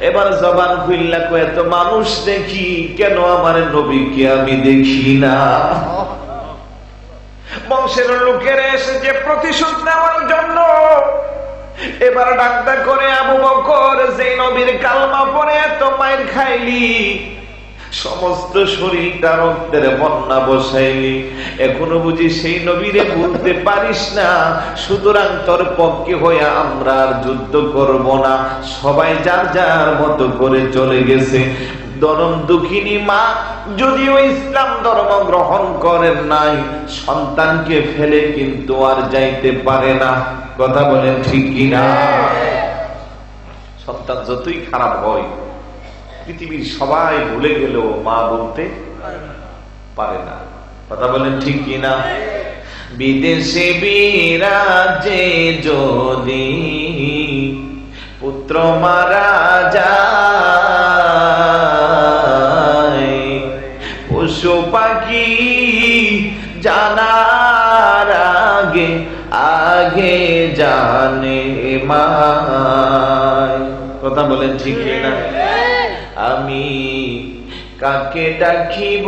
এবার জবান খুললা কয়, এত মানুষ দেখি, কেন আমার নবীকে আমি দেখি না? বংশের লোকেরা এসেছে প্রতিশোধ নেওয়ার জন্য। এবার ডাক্তার করে, আবু বকর, যে নবীর কালমা পড়ে এত মাইর খাইলি, সমস্ত শরীরটা রক্তের বন্যা বসাইলি, এখনো বুঝি সেই নবীরে ভুলতে পারিস না? সুতরাং তোর পক্ষে হইয়া আমরা আর যুদ্ধ করব না। সবাই যার যার মতো করে চলে গেছে। দরম দুঃখিনী মা যদিও ইসলাম ধর্ম গ্রহণ করেন নাই, সন্তানকে ফেলে কিন্তু আর যাইতে পারে না। কথা বলেন ঠিক কিনা? সন্তান যতই খারাপ হয়, পৃথিবীর সবাই ভুলে গেলেও মা বলতে পারে না। কথা বলেন ঠিক কিনা? বিদেশে বিরাজে যদি পুত্র মারা যায়, লাগে জানে মায়। কথা বলেন ঠিক না? আমি কাকে ডাকিব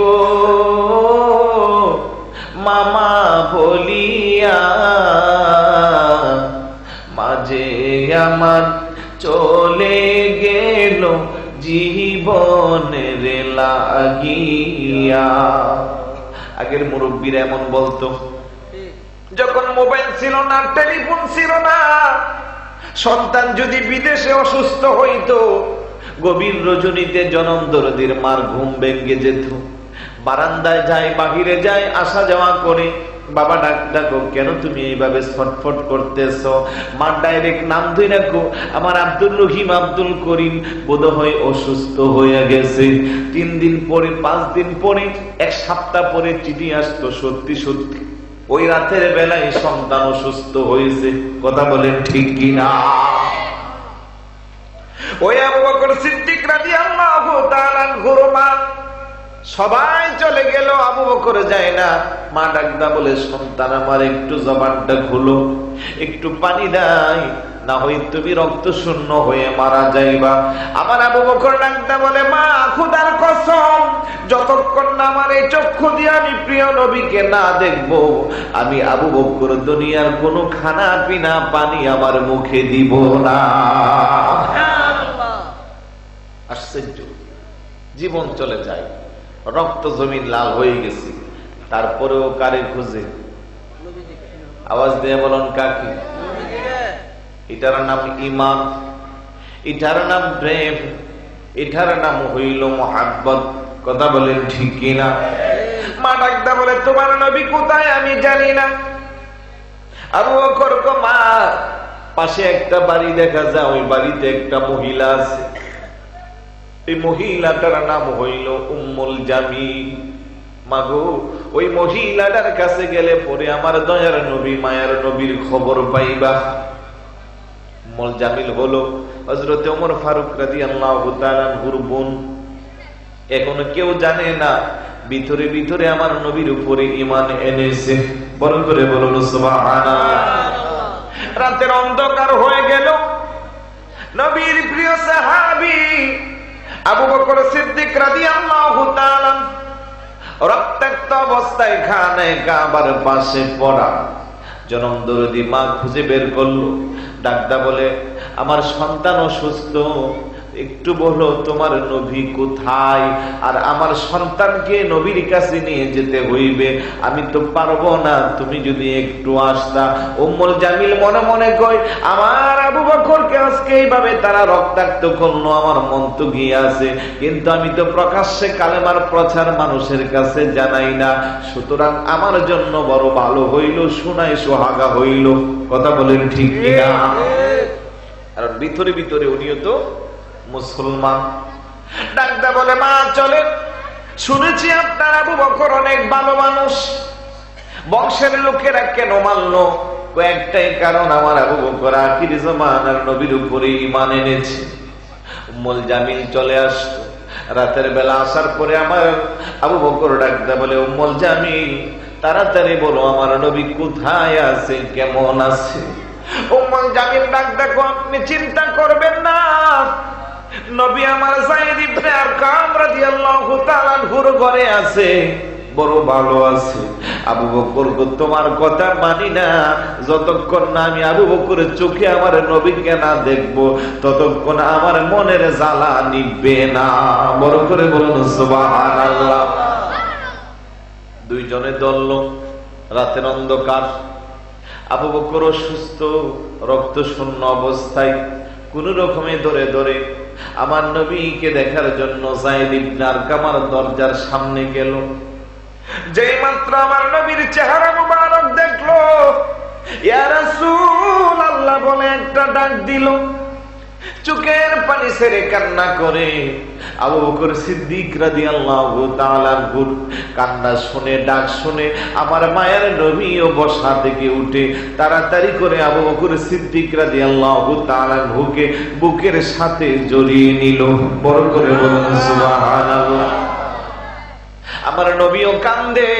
মামা বলিয়া, মাঝে আমার চলে গেল জীবনের লাগিয়া। আগের মুরব্বীরা এমন বলতো, যখন মোবাইল ছিল না, টেলিফোন ছিল না, সন্তান যদি বিদেশে অসুস্থ হইতো, গভীর রজনীতে জনম দরদির মার ঘুম ভেঙে যেত। বারান্দায় যায়, বাহিরে যায়, আসা যাওয়া করে, বাবা ডাকো, কেন তুমি এইভাবে ছটফট করতেছ? মা ডাইরেক্ট নাম ধরে রাখো, আমার আব্দুল রহিম, আব্দুল করিম বোধহয় অসুস্থ হয়ে গেছে। 3 দিন পরে, 5 দিন পরে, 1 সপ্তাহ পরে চিঠি আসতো, সত্যি সত্যি ওই রাতের বেলায় সন্তান অসুস্থ হয়েছে। কথা বলেন ঠিক কিনা? ওই আবু বকর সিদ্দিক রাদিয়াল্লাহু তাআলা আনহুর মা সবাই চলে গেল, আবু বকর যায় না। মা ডাকদা বলে, সন্তান আমার একটু জবানটা খুলো, একটু পানি দাই, না হয় তুমি রক্ত শূন্য হয়ে মারা যাইবা। আমার আবু বকর ডাকদা বলে, মা খোদার কসম, যতক্ষণ না আমার এই চক্ষু দিয়ে আমি প্রিয় নবীকে না দেখবো, আমি আবু বকর দুনিয়ার কোনো খানা পিনা পানি আমার মুখে দিব না। আশ্চর্য, জীবন চলে যায়, রক্ত জমিন লাল হয়ে গেছে, তারপরেও কারে খুঁজে? আওয়াজ দিয়ে বলুন কাকে? এটার নাম ঈমান, এটার নাম প্রেম, এটার নাম হইল মুহাব্বত। কথা বলেন ঠিক কিনা? মা ডাকদা বলে, তোমার নবী কোথায় আমি জানি না। আবু বকর গো মা, পাশে একটা বাড়ি দেখা যায়, ওই বাড়িতে একটা মহিলা আছে, এই মহিলাটার নাম হইল উম্মুল জামিল। মাগো, ওই মহিলাটার কাছে গেলে পরে আমার দয়ার নবী, মায়ার নবীর খবর পাইবা। উম্মুল জামিল হলো হযরত ওমর ফারুক রাদিয়াল্লাহু তাআলা আনহুর বোন। এখনো কেউ জানে না, ভিতরে ভিতরে আমার নবীর উপরে ঈমান এনেছে। বড় করে বলুন সুবহানাল্লাহ। রাতের অন্ধকার হয়ে গেল, নবীর প্রিয় সাহাবী আবু বকর সিদ্দিক রাদিয়াল্লাহু তাআলা রক্তাক্ত অবস্থায় খানায়ে কাবার পাশে পড়া। জনম দরদি মা খুঁজে বের করলো, ডাকদা বলে, আমার সন্তান অসুস্থ, একটু বলো তোমার নবী কোথায়? আর আমার সন্তানকে নবীর কাছে নিয়ে যেতে হইবে, আমি তো পারবো না, তুমি যদি একটু আসতা। উম্মুল জামিল মনে মনে কয়, আমার আবু বকরকে আজকে এইভাবে তারা রক্তাক্ত করলো, আমার মন তো গিয়ে আছে, কিন্তু আমি তো প্রকাশ্যে কালেমার প্রচার মানুষের কাছে জানাই না, সুতরাং আমার জন্য বড় ভালো হইল, শোনায় সোহাগা হইল। কথা বলেন ঠিক কিনা? আর ভিতরে ভিতরে উনিও তো মুসলমান। ডাকদা বলে, মা চলে, শুনেছি আপনার আবু বকর অনেক ভালো মানুষ, বংশের লোকেরা কেন মানলো? কয়েকটাই কারণ, আমার আবু বকর আখির জামানার নবীর উপরে ঈমান এনেছে। উম্মুল জামিল চলে আসতো, রাতের বেলা আসার পরে আমার আবু বকর ডাকদা বলে, উম্মুল জামিল তাড়াতাড়ি বলো আমার নবী কোথায় আছে, কেমন আছে? উম্মুল জামিল ডাকদা কো, আপনি চিন্তা করবেন না, নবী আমার যায়েদ ইবনে আরকাম রাদিয়াল্লাহু তাআলা আনহুর ঘরে আছে, বড় ভালো আছে। আবু বকর গো, তোমার কথা মানি না, যতক্ষণ না আমি আবু বকরের চোখে আমার নবীকে না দেখবো, ততক্ষণ আমার মনের জ্বালা নিভবে না। বড় করে বলুন সুবহানাল্লাহ। দুইজনে দলল, রাতের অন্ধকার, আবু বকর অসুস্থ, রক্ত শূন্য অবস্থায়, কোন রকমে ধরে ধরে আমার নবীকে দেখার জন্য যায়েদ ইবনে আরকামার দরজার সামনে গেল। যেই মাত্র আমার নবীর চেহারা মুবারক দেখলো, ইয়া রাসূলুল্লাহ বলে একটা ডাক দিল, চোখের পানি ছেড়ে কান্না করে। আবু বকর সিদ্দিক রাদিয়াল্লাহু তাআলা আনহুর কান্না শুনে, ডাক শুনে আমার মায়ের নবীও বসা থেকে উঠে তাড়াতাড়ি করে আবু বকর সিদ্দিক রাদিয়াল্লাহু তাআলা আনহুকে বুকের সাথে জড়িয়ে নিল। বড় করে বলুন সুবহানাল্লাহ। আমার নবীও কান্দে,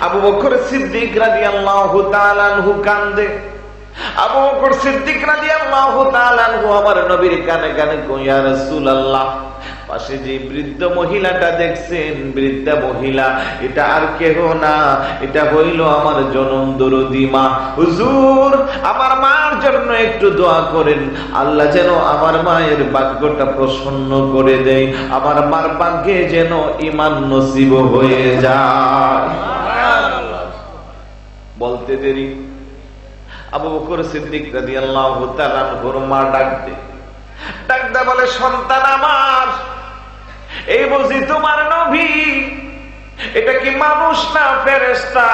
আবু বকর সিদ্দিক রাদিয়াল্লাহু তাআলা আনহু কান্দে। আবু বকর সিদ্দিক রাদিয়াল্লাহু তাআলা আনহু আমার নবীর কানে কানে কয়, ইয়া রাসূলুল্লাহ, পাশে যে বৃদ্ধ মহিলাটা দেখছেন, বৃদ্ধা মহিলা, এটা আর কেহ না, এটা হইল আমার জনম দরদি মা। হুজুর, আমার মার জন্য একটু দোয়া করেন, আল্লাহ যেন আমার মায়ের ভাগ্যটা প্রসন্ন করে দেয়, আমার মার ভাগ্যে যেন ঈমান নসিব হয়ে যায়। বলতে দেরি আবু বকর সিদ্দিক রাদিয়াল্লাহু তাআলা আনহুর মা ডাক দে বলে, সন্তান আমার, এই বুঝি তোমার নবী? এটা কি মানুষ না ফেরেশতা?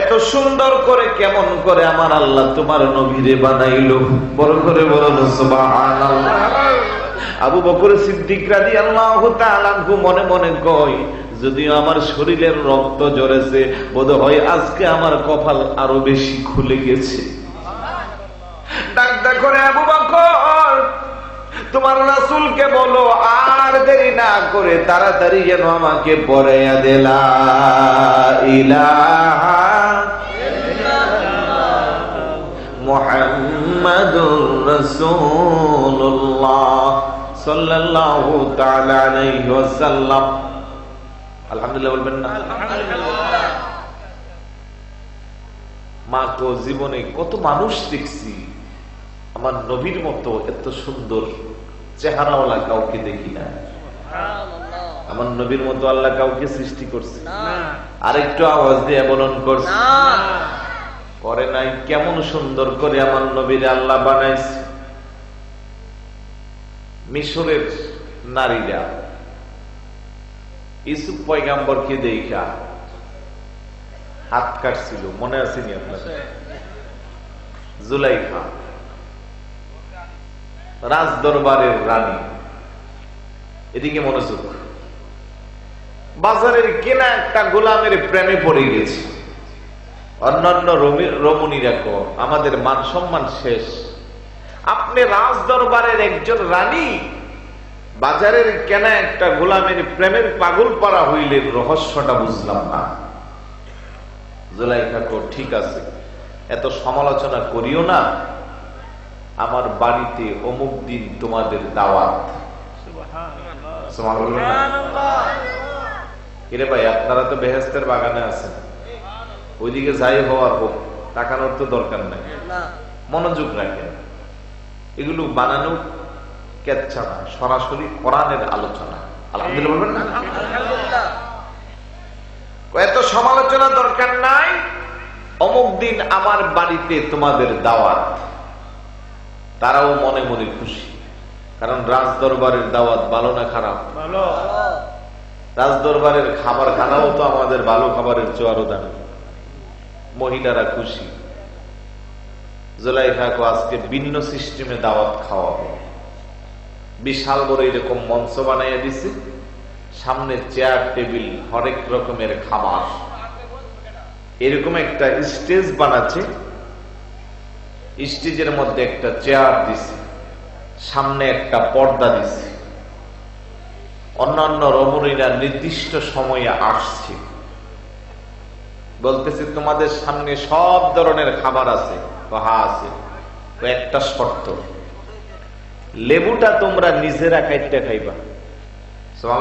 এত সুন্দর করে কেমন করে আমার আল্লাহ তোমার নবীরে বানাইলো? বড় করে বলুন সুবহানাল্লাহ। আবু বকর সিদ্দিক রাদিয়াল্লাহু তাআলা আনহু মনে মনে কয়, যদিও আমার শরীরের রক্ত ঝরেছে, বোধহয় আজকে আমার কপাল আরো বেশি খুলে গেছে। ডাক করে, আবু বকর, তোমার রাসূলকে বলো আর দেরি না করে তাড়াতাড়ি যেন আমাকে পড়াইয়া দে লা ইলাহা মুহাম্মাদুর রাসূলুল্লাহ সাল্লাল্লাহু তাআলা আলাইহি ওয়াসাল্লাম। আলহামদুলিল্লাহ বলবেন না? আলহামদুলিল্লাহ। মা তো জীবনে কত মানুষ দেখছি, আমার নবীর মতো এত সুন্দর চেহারাওয়ালা কাউকে দেখি না। আমার নবীর মতো আল্লাহ কাউকে সৃষ্টি করছে? আরেকটু আওয়াজ দিয়ে বলন করছে? করে নাই। কেমন সুন্দর করে আমার নবীর আল্লাহ বানাইছে। মিশরের নারীরা ইউসুফ পয়গাম্বরকে দেখা হাত কাটছিল, মনে আছে নি আপনার? জুলাইখা রাজ দরবারের রানী, এদিকে মনোযোগ। বাজারের কেনা একটা গোলামের প্রেমে পড়ে গেছে। অন্যান্য রমণীরা কো, আমাদের মান সম্মান শেষ, আপনি রাজ দরবারের একজন রানী, বাজারের কেনা একটা গোলামের প্রেমের পাগল পারা হইলেন, রহস্যটা বুঝলাম না। জুলাইখা কো, ঠিক আছে, এত সমালোচনা করিও না, আমার বাড়িতে অমুক দিন তোমাদের দাওয়াত। কিরে ভাই, আপনারা তো বেহেশতের বাগানে আছেন, ওইদিকে যাই হওয়ার হোক, তাকানোর তো দরকার নাই, মনোযোগ রাখেন। এগুলো বানানো কেচ্ছা না, সরাসরি কোরআনের আলোচনা। আলহামদুলিল্লাহ বলবেন না? এত সমালোচনা দরকার নাই, অমুক দিন আমার বাড়িতে তোমাদের দাওয়াত। তারাও মনে মনে খুশি, কারণ রাজ দরবারের দাওয়াত ভালো না খারাপ? ভালো। রাজ দরবারের খাবার খানাও তো আমাদের ভালো খাবারের চেয়ে দামি। মহিলারা খুশি। জুলাইখাকে আজকে ভিন্ন সিস্টেমে দাওয়াত খাওয়াবো। বিশাল বড় এরকম মঞ্চ বানাইয়া দিছে, সামনে চেয়ার টেবিল, হরেক রকমের খাবার, এরকম একটা স্টেজ বানাচ্ছে। স্টেজের মধ্যে একটা চেয়ার দিছে, সামনে একটা পর্দা দিছে। অন্যান্য রমণীরা নির্দিষ্ট সময়ে আসছে, বলতেছে তোমাদের সামনে সব ধরনের খাবার আছে। হ্যাঁ আছে, একটা শর্ত, লেবুটা তোমরা নিজেরা কাইটটা খাইবা।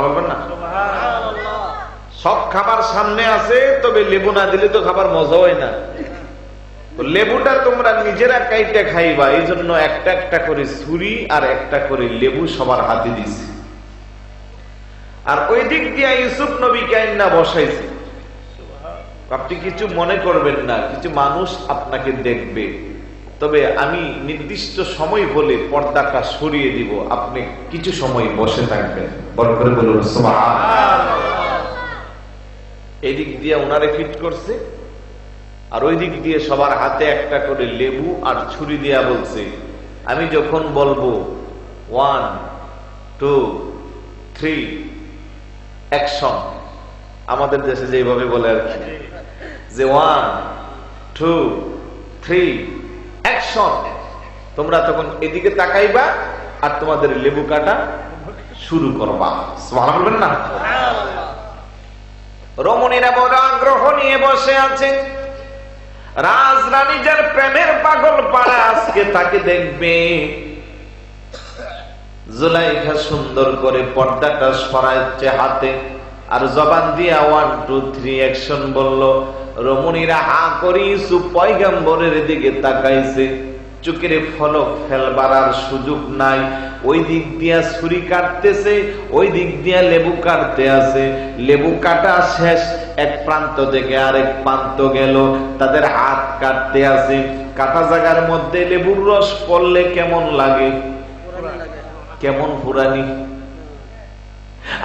বলবেন না? সব খাবার সামনে আছে, তবে লেবু না দিলে তো খাবার মজা হয় না। লেবুটা তোমরা নিজেরা কাইটে খাইবা, এই জন্য একটা একটা করে ছুরি আর একটা করে লেবু সবার হাতে দিছে। আর ওই দিক দিয়ে ইউসুফ নবীকে আইনা বসাইছে। আপনি কিছু মনে করবেন না, কিছু মানুষ আপনাকে দেখবে, তবে আমি নির্দিষ্ট সময় বলে পর্দাটা সরিয়ে দিব, আপনি কিছু সময় বসে থাকবেন। বড় করে বলুন সুবহানাল্লাহ। এদিক দিয়ে ওনারে ফিট করছে, আর ওই দিক দিয়ে সবার হাতে একটা করে লেবু আর ছুরি দিয়া বলছে, আমি যখন বলবো 1 2 3 অ্যাকশন, আমাদের দেশে যেভাবে বলে আর কি, যে 1 2 3 অ্যাকশন, তোমরা তখন এদিকে তাকাইবা আর তোমাদের লেবু কাটা শুরু করবা। সুবহানাল্লাহ বলবেন না? রমণীরা বড় আগ্রহ নিয়ে বসে আছে। রাজরানী যার প্রেমের পাগল পাড়া আজকে তাকে দেখবে। জুলাইখা সুন্দর করে পর্দাটা সরাচ্ছে হাতে, আর জবান দিয়া 1 2 3 অ্যাকশন বলল। রমণীরা হা করি ইউসুফ পয়গম্বরের দিকে তাকাইছে। চোখের ফলক ফেলবার আর সুযোগ নাই। ওই দিক দিয়া ছুরি কাটতেছে, ওই দিক দিয়া লেবু কাটতে আছে। লেবু কাটা শেষ, এক প্রান্ত থেকে আরেক প্রান্ত গেল, তাদের হাত কাটতে আছে। কাটা জায়গার মধ্যে লেবুর রস পড়লে কেমন লাগে? কেমন পুরানি।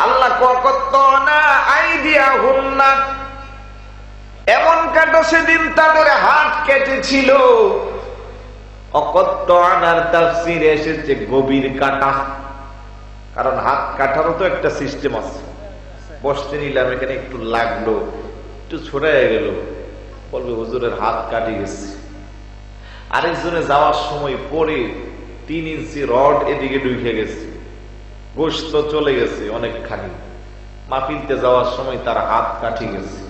আল্লাহ কতনা আইডিয়া হুন্না, এমন কাটা সেদিন তাদের হাত কেটেছিল। অকত্ত আনার তাফসিরে এসেছে গভীর কাটা, কারণ হাত কাটারও তো একটা সিস্টেম আছে। বসতে নিলাম, এখানে একটু লাগলো, একটু ছড়ায় গেল, বলবে হুজুরের হাত কাটি গেছে। আরেকজনে যাওয়ার সময় পরে 3 ইঞ্চি রড এদিকে ঢুকে গেছে, গোশত চলে গেছে অনেকখানি। মাহফিলতে যাওয়ার সময় তার হাত কাটি গেছে।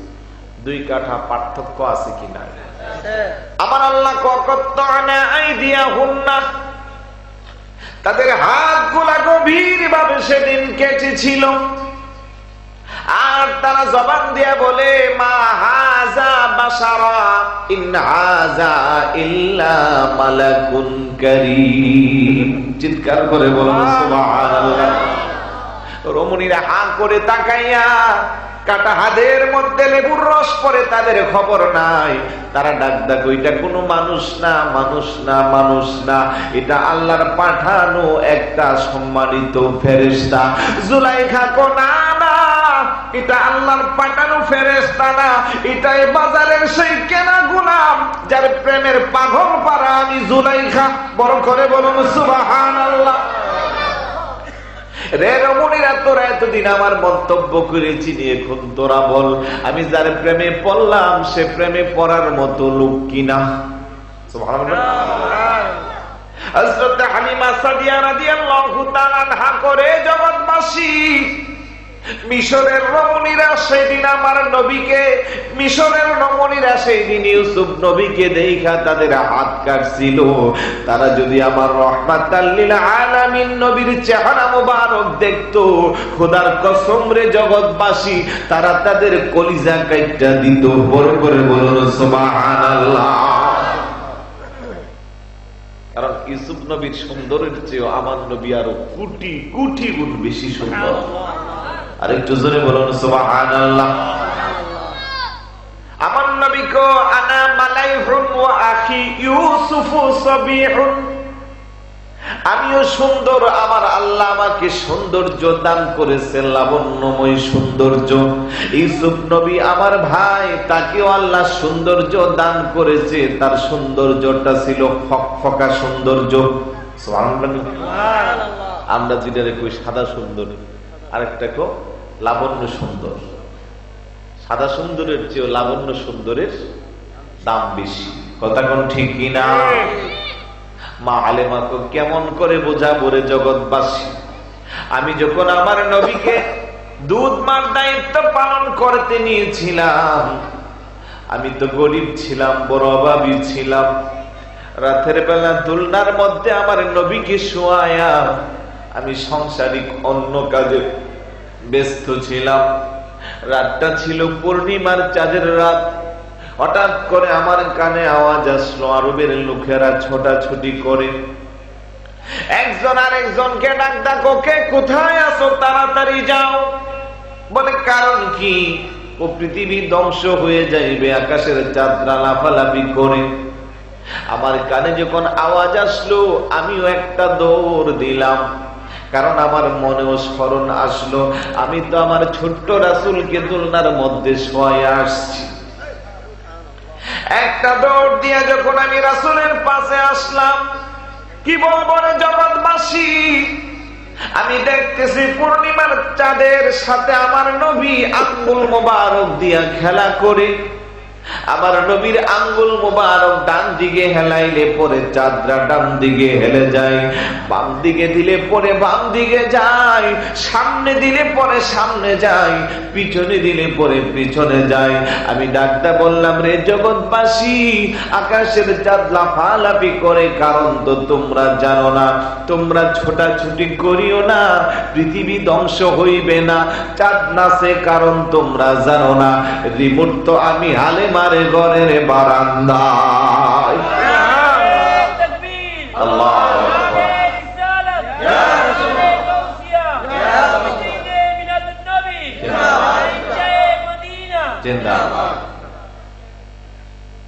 2 কাঠা পার্থক্য আছে কিনা? আমার আল্লাহ তাদের হাতগুলা গভীর ভাবে সেদিন কেটেছিল। আর তারা জবান দিয়া বলে, মা হাযা বাশারা ইন হাযা ইল্লা মালাকুন কারীম। চিৎকার করে বলুন সুবহানাল্লাহ। রমণীরা হা করে তাকাইয়া, কাটা হাতের মধ্যে লেবুর রস পরে তাদের খবর নাই। তারা ডাক ওইটা কোনো মানুষ না, মানুষ না, মানুষ না, এটা আল্লাহর পাঠানো একটা সম্মানিত ফেরেশতা। জুলাইখা কো না না, এটা আল্লাহর পাঠানো ফেরেশতা না, এটাই বাজারের সেই কেনা গোলাম যার প্রেমের পাগল পারা আমি জুলাইখা। বড় করে বলুন সুবহানাল্লাহ। রে রমণীরা, তোরা এতদিন আমার মন্তব্য করেছি নিয়ে, এখন তোরা বল আমি যার প্রেমে পড়লাম সে প্রেমে পড়ার মতো লোক কিনা? সুবহানাল্লাহ। হযরত হালিমা সাদিয়া রাদিয়াল্লাহু তাআলা আনহা করে জগৎবাসী, মিশরের রমণীরা সেদিন আমার নবীকে, মিশরের রমণীরা সেদিন ইউসুফ নবীকে দেখা তাদের হাত কাটছিল। তারা যদি আমার রাহমাতাল লিল আলামিন নবীর চেহারা মোবারক দেখতো, খোদার কসম রে জগৎবাসী, তারা তাদের কলিজা কাইটা দিত। বড় করে বলুন সুবহানাল্লাহ। কারণ ইউসুফ নবীর সুন্দরের চেয়ে আমার নবী আরো কোটি কোটি গুণ বেশি সুন্দর। আরেকটু জোরে বলুন সুবহানাল্লাহ। আমার নবী কো আনা মালাইহুন ওয়া আখি ইউসুফু সাবিহুন, আমিও সুন্দর, আমার আল্লাহ আমাকে সৌন্দর্য দান করেছে, লাবণ্যময় সৌন্দর্য। ইউসুফ নবী আমার ভাই, তাকেও আল্লাহ সৌন্দর্য দান করেছে, তার সৌন্দর্যটা ছিল ফকফকা সৌন্দর্য। সুবহানাল্লাহ। আমরা যেটা কই সাদা সুন্দর, আরেকটা কো লাবণ্য সুন্দর। সাদা সুন্দরের চেয়ে লাবণ্য সুন্দরের দাম বেশি। কথা কোন ঠিক কিনা? মা আলেমাকে কেমন করে বোঝাবো রে জগৎবাসী? আমি যখন আমার নবীকে দুধ মার দায়িত্ব পালন করতে নিয়েছিলাম, আমি তো গরিব ছিলাম, বড় অভাবী ছিলাম। রাতের বেলা দোলনার মধ্যে আমার নবীকে শোয়ায়া আমি সাংসারিক অন্য কাজে ব্যস্ত ছিলাম। রাতটা ছিল পূর্ণিমার চাঁদের রাত। হঠাৎ করে আমার কানে আওয়াজ আসলো, আরবের লোকেরা ছোটাছুটি করে। একজন আরেকজনকে ডাক ডাকো, কে কোথায় আছো, তাড়াতাড়ি যাও। বলে কারণ কি? ও পৃথিবী ধ্বংস হয়ে যাইবে, আকাশের চাঁদরা লাফালাফি করে। আমার কানে যখন আওয়াজ আসলো, আমিও একটা দৌড় দিলাম, কারণ আমার মনেও স্মরণ আসলো আমি তো আমার ছোট্ট রাসূলকে দোলনার মধ্যে শোয়ায় আসছি। একটা দৌড় দিয়া যখন আমি রাসূলের পাশে আসলাম, কি বলবো রে জগৎবাসী, আমি দেখতেছি পূর্ণিমার চাঁদের সাথে আমার নবী আঙ্গুল মোবারক দিয়া খেলা করে। আমার নবীর আঙ্গুল মোবারক ডান দিকে হেলাইলে পরে চাঁদরা ডান দিকে হেলে যায়, বাম দিকে দিলে পরে বাম দিকে যায়, সামনে দিলে পরে সামনে যায়, পিছনে দিলে পরে পিছনে যায়। আমি ডাকটা বললাম, রে জগৎবাসী, আকাশের চাঁদ লাফালাফি করে কারণ তো তোমরা জানো না, তোমরা ছোটাছুটি করিও না, পৃথিবী ধ্বংস হইবে না। চাঁদ নাচে কারণ তোমরা জানো না, রিমোট তো আমি হালে মারে ঘরের বারান্দায়। আল্লাহ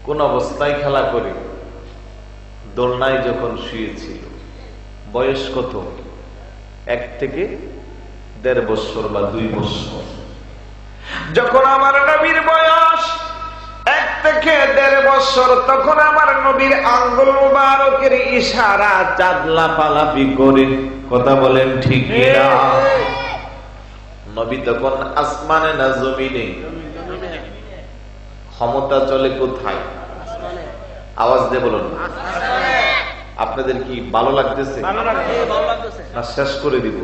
কোন অবস্থায় খেলা করি? দোলনায় যখন শুয়েছিল, বয়স কত? 1 থেকে 1.5 বছর বা 2 বছর। যখন আমার নবীর বয়স 1 থেকে 1.5 বছর, তখন আমার নবীর আঙ্গুল মুবারকের ইশারা চাঁদ লাফালাফি করে। কথা বলেন ঠিক কিনা? নবী তখন আসমানে না জমিনে? ক্ষমতা চলে কোথায়? আওয়াজ দিয়ে বলুন। আপনাদের কি ভালো লাগতেছে না শেষ করে দিব?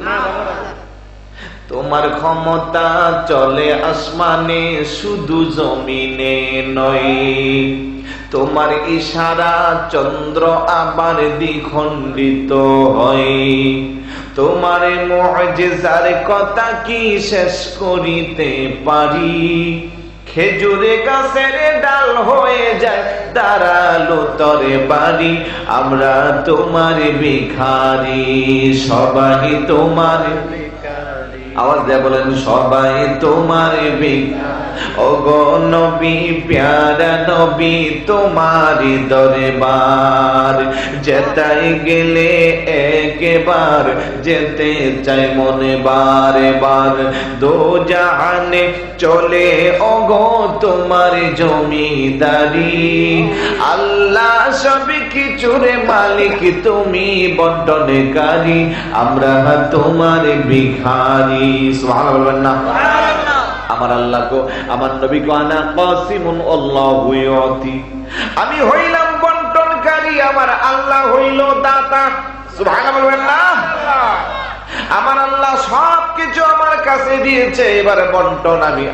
তোমার ক্ষমতা চলে আসমানে, শুধু জমিনে নয়। তোমার ইশারা চন্দ্র আবার দ্বিখণ্ডিত হয়। তোমার মুজিজার কথা কি শেষ করিতে পারি? খেজুরে গাছের ডাল হয়ে যায় দাঁড়ালো তরে বাড়ি। আমরা তোমার ভিখারি, সবাই তোমার। আওয়াজ দেয়া বলেন, সবাই তোমার ভিখারি। ওগো নবী, প্যারা নবী, তোমারি দরবার যেতাই গেলে একবার যেতে চাই মনে বারে বার। দো জাহানে চলে ওগো তোমার জমিদারি। আল্লাহ সব কিছুর মালিক, তুমি বন্টনকারী, আমরা তোমার ভিখারি। সুবহানাল্লাহ না? আমার আল্লাহ কো, আমার নবী কো, আনা কাসিমুন আল্লাহু ইউতি, আমি হইলাম বন্টনকারী, আমার আল্লাহ হইল দাতা। সুবহানাল্লাহ না? আমার আল্লাহ সবকিছু আমার কাছে দিয়েছে, এবারে বন্টন আমি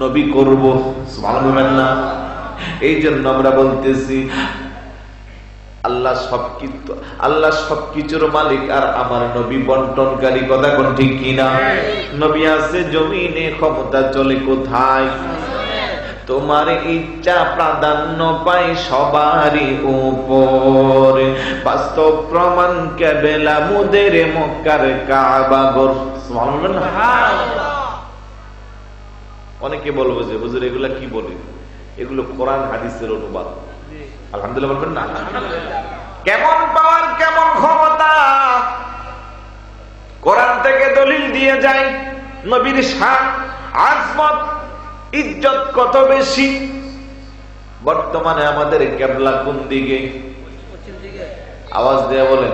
নবী করব। সুবহানাল্লাহ না? এই জন্য আমরা বলতেছি আল্লাহ সবকিছুর মালিক আর আমার নবী বন্টনকারী। কথা কোন ঠিক কিনা? নবী আছে জমিনে, ক্ষমতা চলে কোথায়? তোমার ইচ্ছা প্রাধান্য পাই সবারই উপর। বাস্তব প্রমাণ কেবেলা মুদের মক্কার কাবা ঘর। অনেকে বলবো যে হুজুর এগুলা কি বলে? এগুলো কোরআন হাদিসের অনুবাদ। আলহামদুলিল্লাহ বলবেন না? কেমন পাওয়ার, কেমন ক্ষমতা! কোরআন থেকে দলিল দিয়ে যায় নবীর শান, আজমত, ইজ্জত কত বেশি। বর্তমানে আমাদের কিবলা কোন দিকে? আওয়াজ দিয়ে বলেন।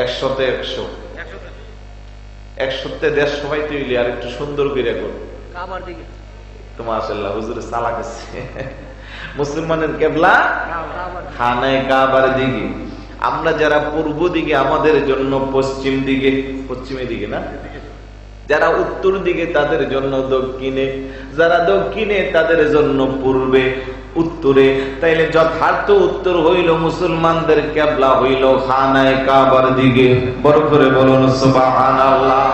100-তে 100, 100-তে 150 সবাই তৈরি। আর একটু সুন্দর করে করো কাবার দিকে। তো মাশাআল্লাহ, হুজুর চালাক আছে। মুসলমানের কিবলা খানায়ে কাবার দিকে। আমরা যারা পূর্ব দিকে, আমাদের জন্য পশ্চিম দিকে, পশ্চিমের দিকে না। যারা উত্তর দিকে তাদের জন্য দক্ষিণে, যারা দক্ষিণে তাদের জন্য পূর্বে, উত্তরে। তাইলে যথার্থ উত্তর হইল মুসলমানদের কিবলা হইল খানায়ে কাবার দিকে। বড় করে বলুন সুবহানাল্লাহ।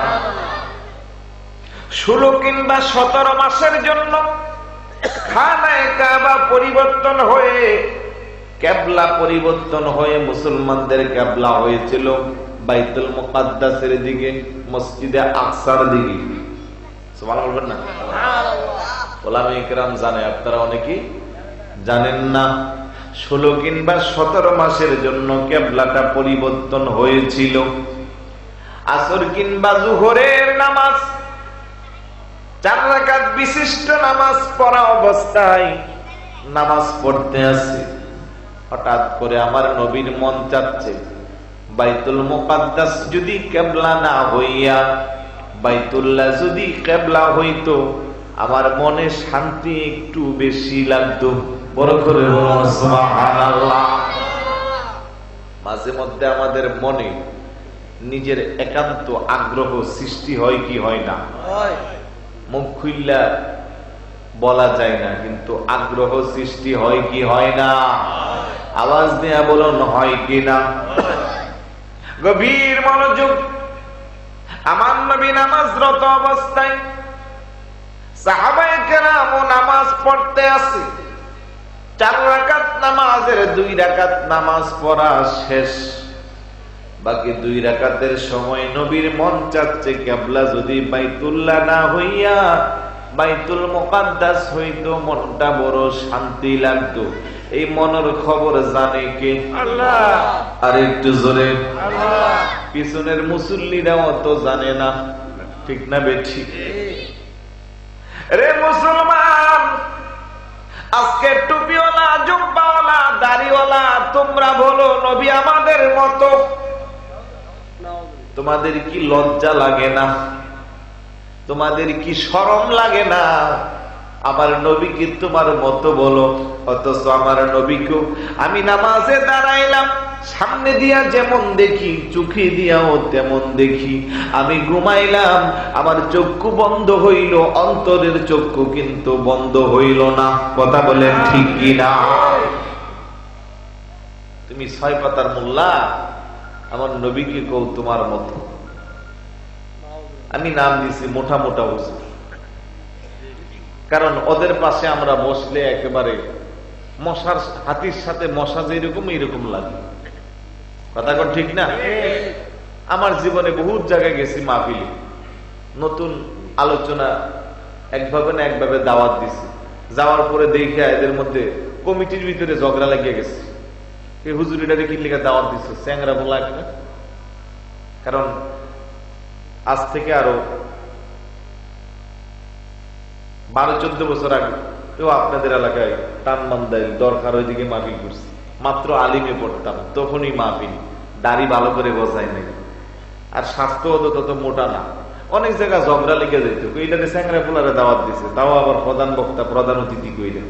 16 কিংবা 17 মাসের জন্য খানায়ে কাবা পরিবর্তন হয়ে, কিবলা পরিবর্তন হয়ে মুসলমানদের কিবলা হয়েছিল বাইতুল মুকাদ্দাসের দিকে, মসজিদে আকসার দিকে। সুবহানাল্লাহ বলবেন না? সুবহানাল্লাহ। উলামায়ে কেরাম জানে, আপনারা অনেকেই জানেন না। 16 কিংবা 17 মাসের জন্য কিবলাটা পরিবর্তন হয়েছিল। আসর কিংবা যোহরের নামাজ, 4 রাকাত বিশিষ্ট নামাজ পড়া অবস্থায় নামাজ পড়তে আছে, হঠাৎ করে আমার নবীর মন চাচ্ছে বাইতুল মুকাদ্দাস যদি কিবলা না হইয়া বাইতুল্লাহ যদি কিবলা হইতো, আমার মনে শান্তি একটু বেশি লাগতো। বড় করে বলুন সুবহানাল্লাহ। মাঝে মধ্যে আমাদের মনে নিজের একান্ত আগ্রহ সৃষ্টি হয় কি হয় না? মুখ খুললা বলা যায় না, কিন্তু আগ্রহ সৃষ্টি হয় কি হয় না? আওয়াজ দেয়া বলুন হয় কি না? গভীর মনোযোগ। আমার নবী নামাজরত অবস্থায় সাহাবায়ে কেরাম নামাজ পড়তে আছে। 4 রাকাত নামাজের 2 রাকাত নামাজ পড়া শেষ। বাকি 2 রাকাতের সময় নবীর মন চাচ্ছে কিবলা যদি বাইতুল্লাহ না হইয়া বাইতুল মুকাদ্দাস হইতো মনটা বড় শান্তি লাগতো। এই মনের খবর জানে কে? আল্লাহ। আর একটু জোরে আল্লাহ। পিছনের মুসল্লিরাও তো জানে না, ঠিক না বেঠি? রে মুসলমান, আজকে টুপিওয়ালা, জুব্বাওয়ালা, দাড়িওয়ালা তোমরা বলো নবী আমাদের মতো। তোমাদের কি লজ্জা লাগে না? তোমাদের কি শরম লাগে না? আমার নবী কি তোমার মতো বলো? অথচ আমার নবীকে আমি নামাজে দাঁড়াইলাম, সামনে দিয়া যেমন দেখি চোখে দিয়াও তেমন দেখি। আমি ঘুমাইলাম, আমার চক্ষু বন্ধ হইল, অন্তরের চক্ষু কিন্তু বন্ধ হইল না। কথা বলেন ঠিক কি না? তুমি 6 পাতার মোল্লা, আমার নবীকে কও তোমার মতো। আমি নাম দিছি মোটা মোটা হুজুর, কারণ ওদের পাশে আমরা বসলে একেবারে মশার হাতির সাথে মশা যেরকম এইরকম লাগে। কথা কন ঠিক না? আমার জীবনে বহুত জায়গায় গেছি মাহফিলে, নতুন আলোচনা একভাবে না একভাবে দাওয়াত দিছি। যাওয়ার পরে দেখে এদের মধ্যে কমিটির ভিতরে ঝগড়া লাগিয়ে গেছে। এই হুজুরিটারে কি লিখে দাওয়াত দিচ্ছে? স্যাংরা বলা একটা। কারণ আজ থেকে আরো 12-14 বছর আগে কেউ আপনাদের এলাকায় টান মান্দাইল দরকার ওইদিকে মাহফিল করছি। মাত্র আলিমে পড়তাম, তখনই মাহফিল, দাড়ি ভালো করে বসাই নাই, আর স্বাস্থ্য তত মোটা না। অনেক জায়গায় ঝগড়া লেগে যেত। এইটাতে স্যাংরা পোলারে দাওয়াত দিছে, তাও আবার প্রধান বক্তা, প্রধান অতিথি কইলেন।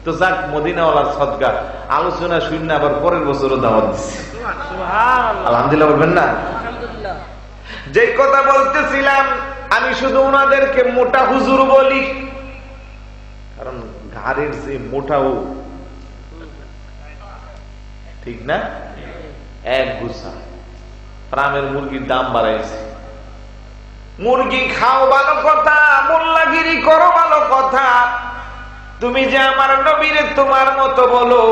তো যাক, মদিনাওয়ালার সদকা আলোচনা শূন্য আবার পরের বছরও দাওয়াত দিচ্ছে। আলহামদুলিল্লাহ বলবেন না? যে কথা বলতেছিলাম, আমি শুধু ওনাদেরকে মোটা হুজুর বলি, কারণ ঘাড়ের যে মোটাও ঠিক না। এক গুছা প্রাণের মুরগির দাম বাড়াইছে। মুরগি খাও ভালো কথা, মোল্লাগিরি করো ভালো কথা। তুমি যে আমার নবীরে তোমার মতো বলো,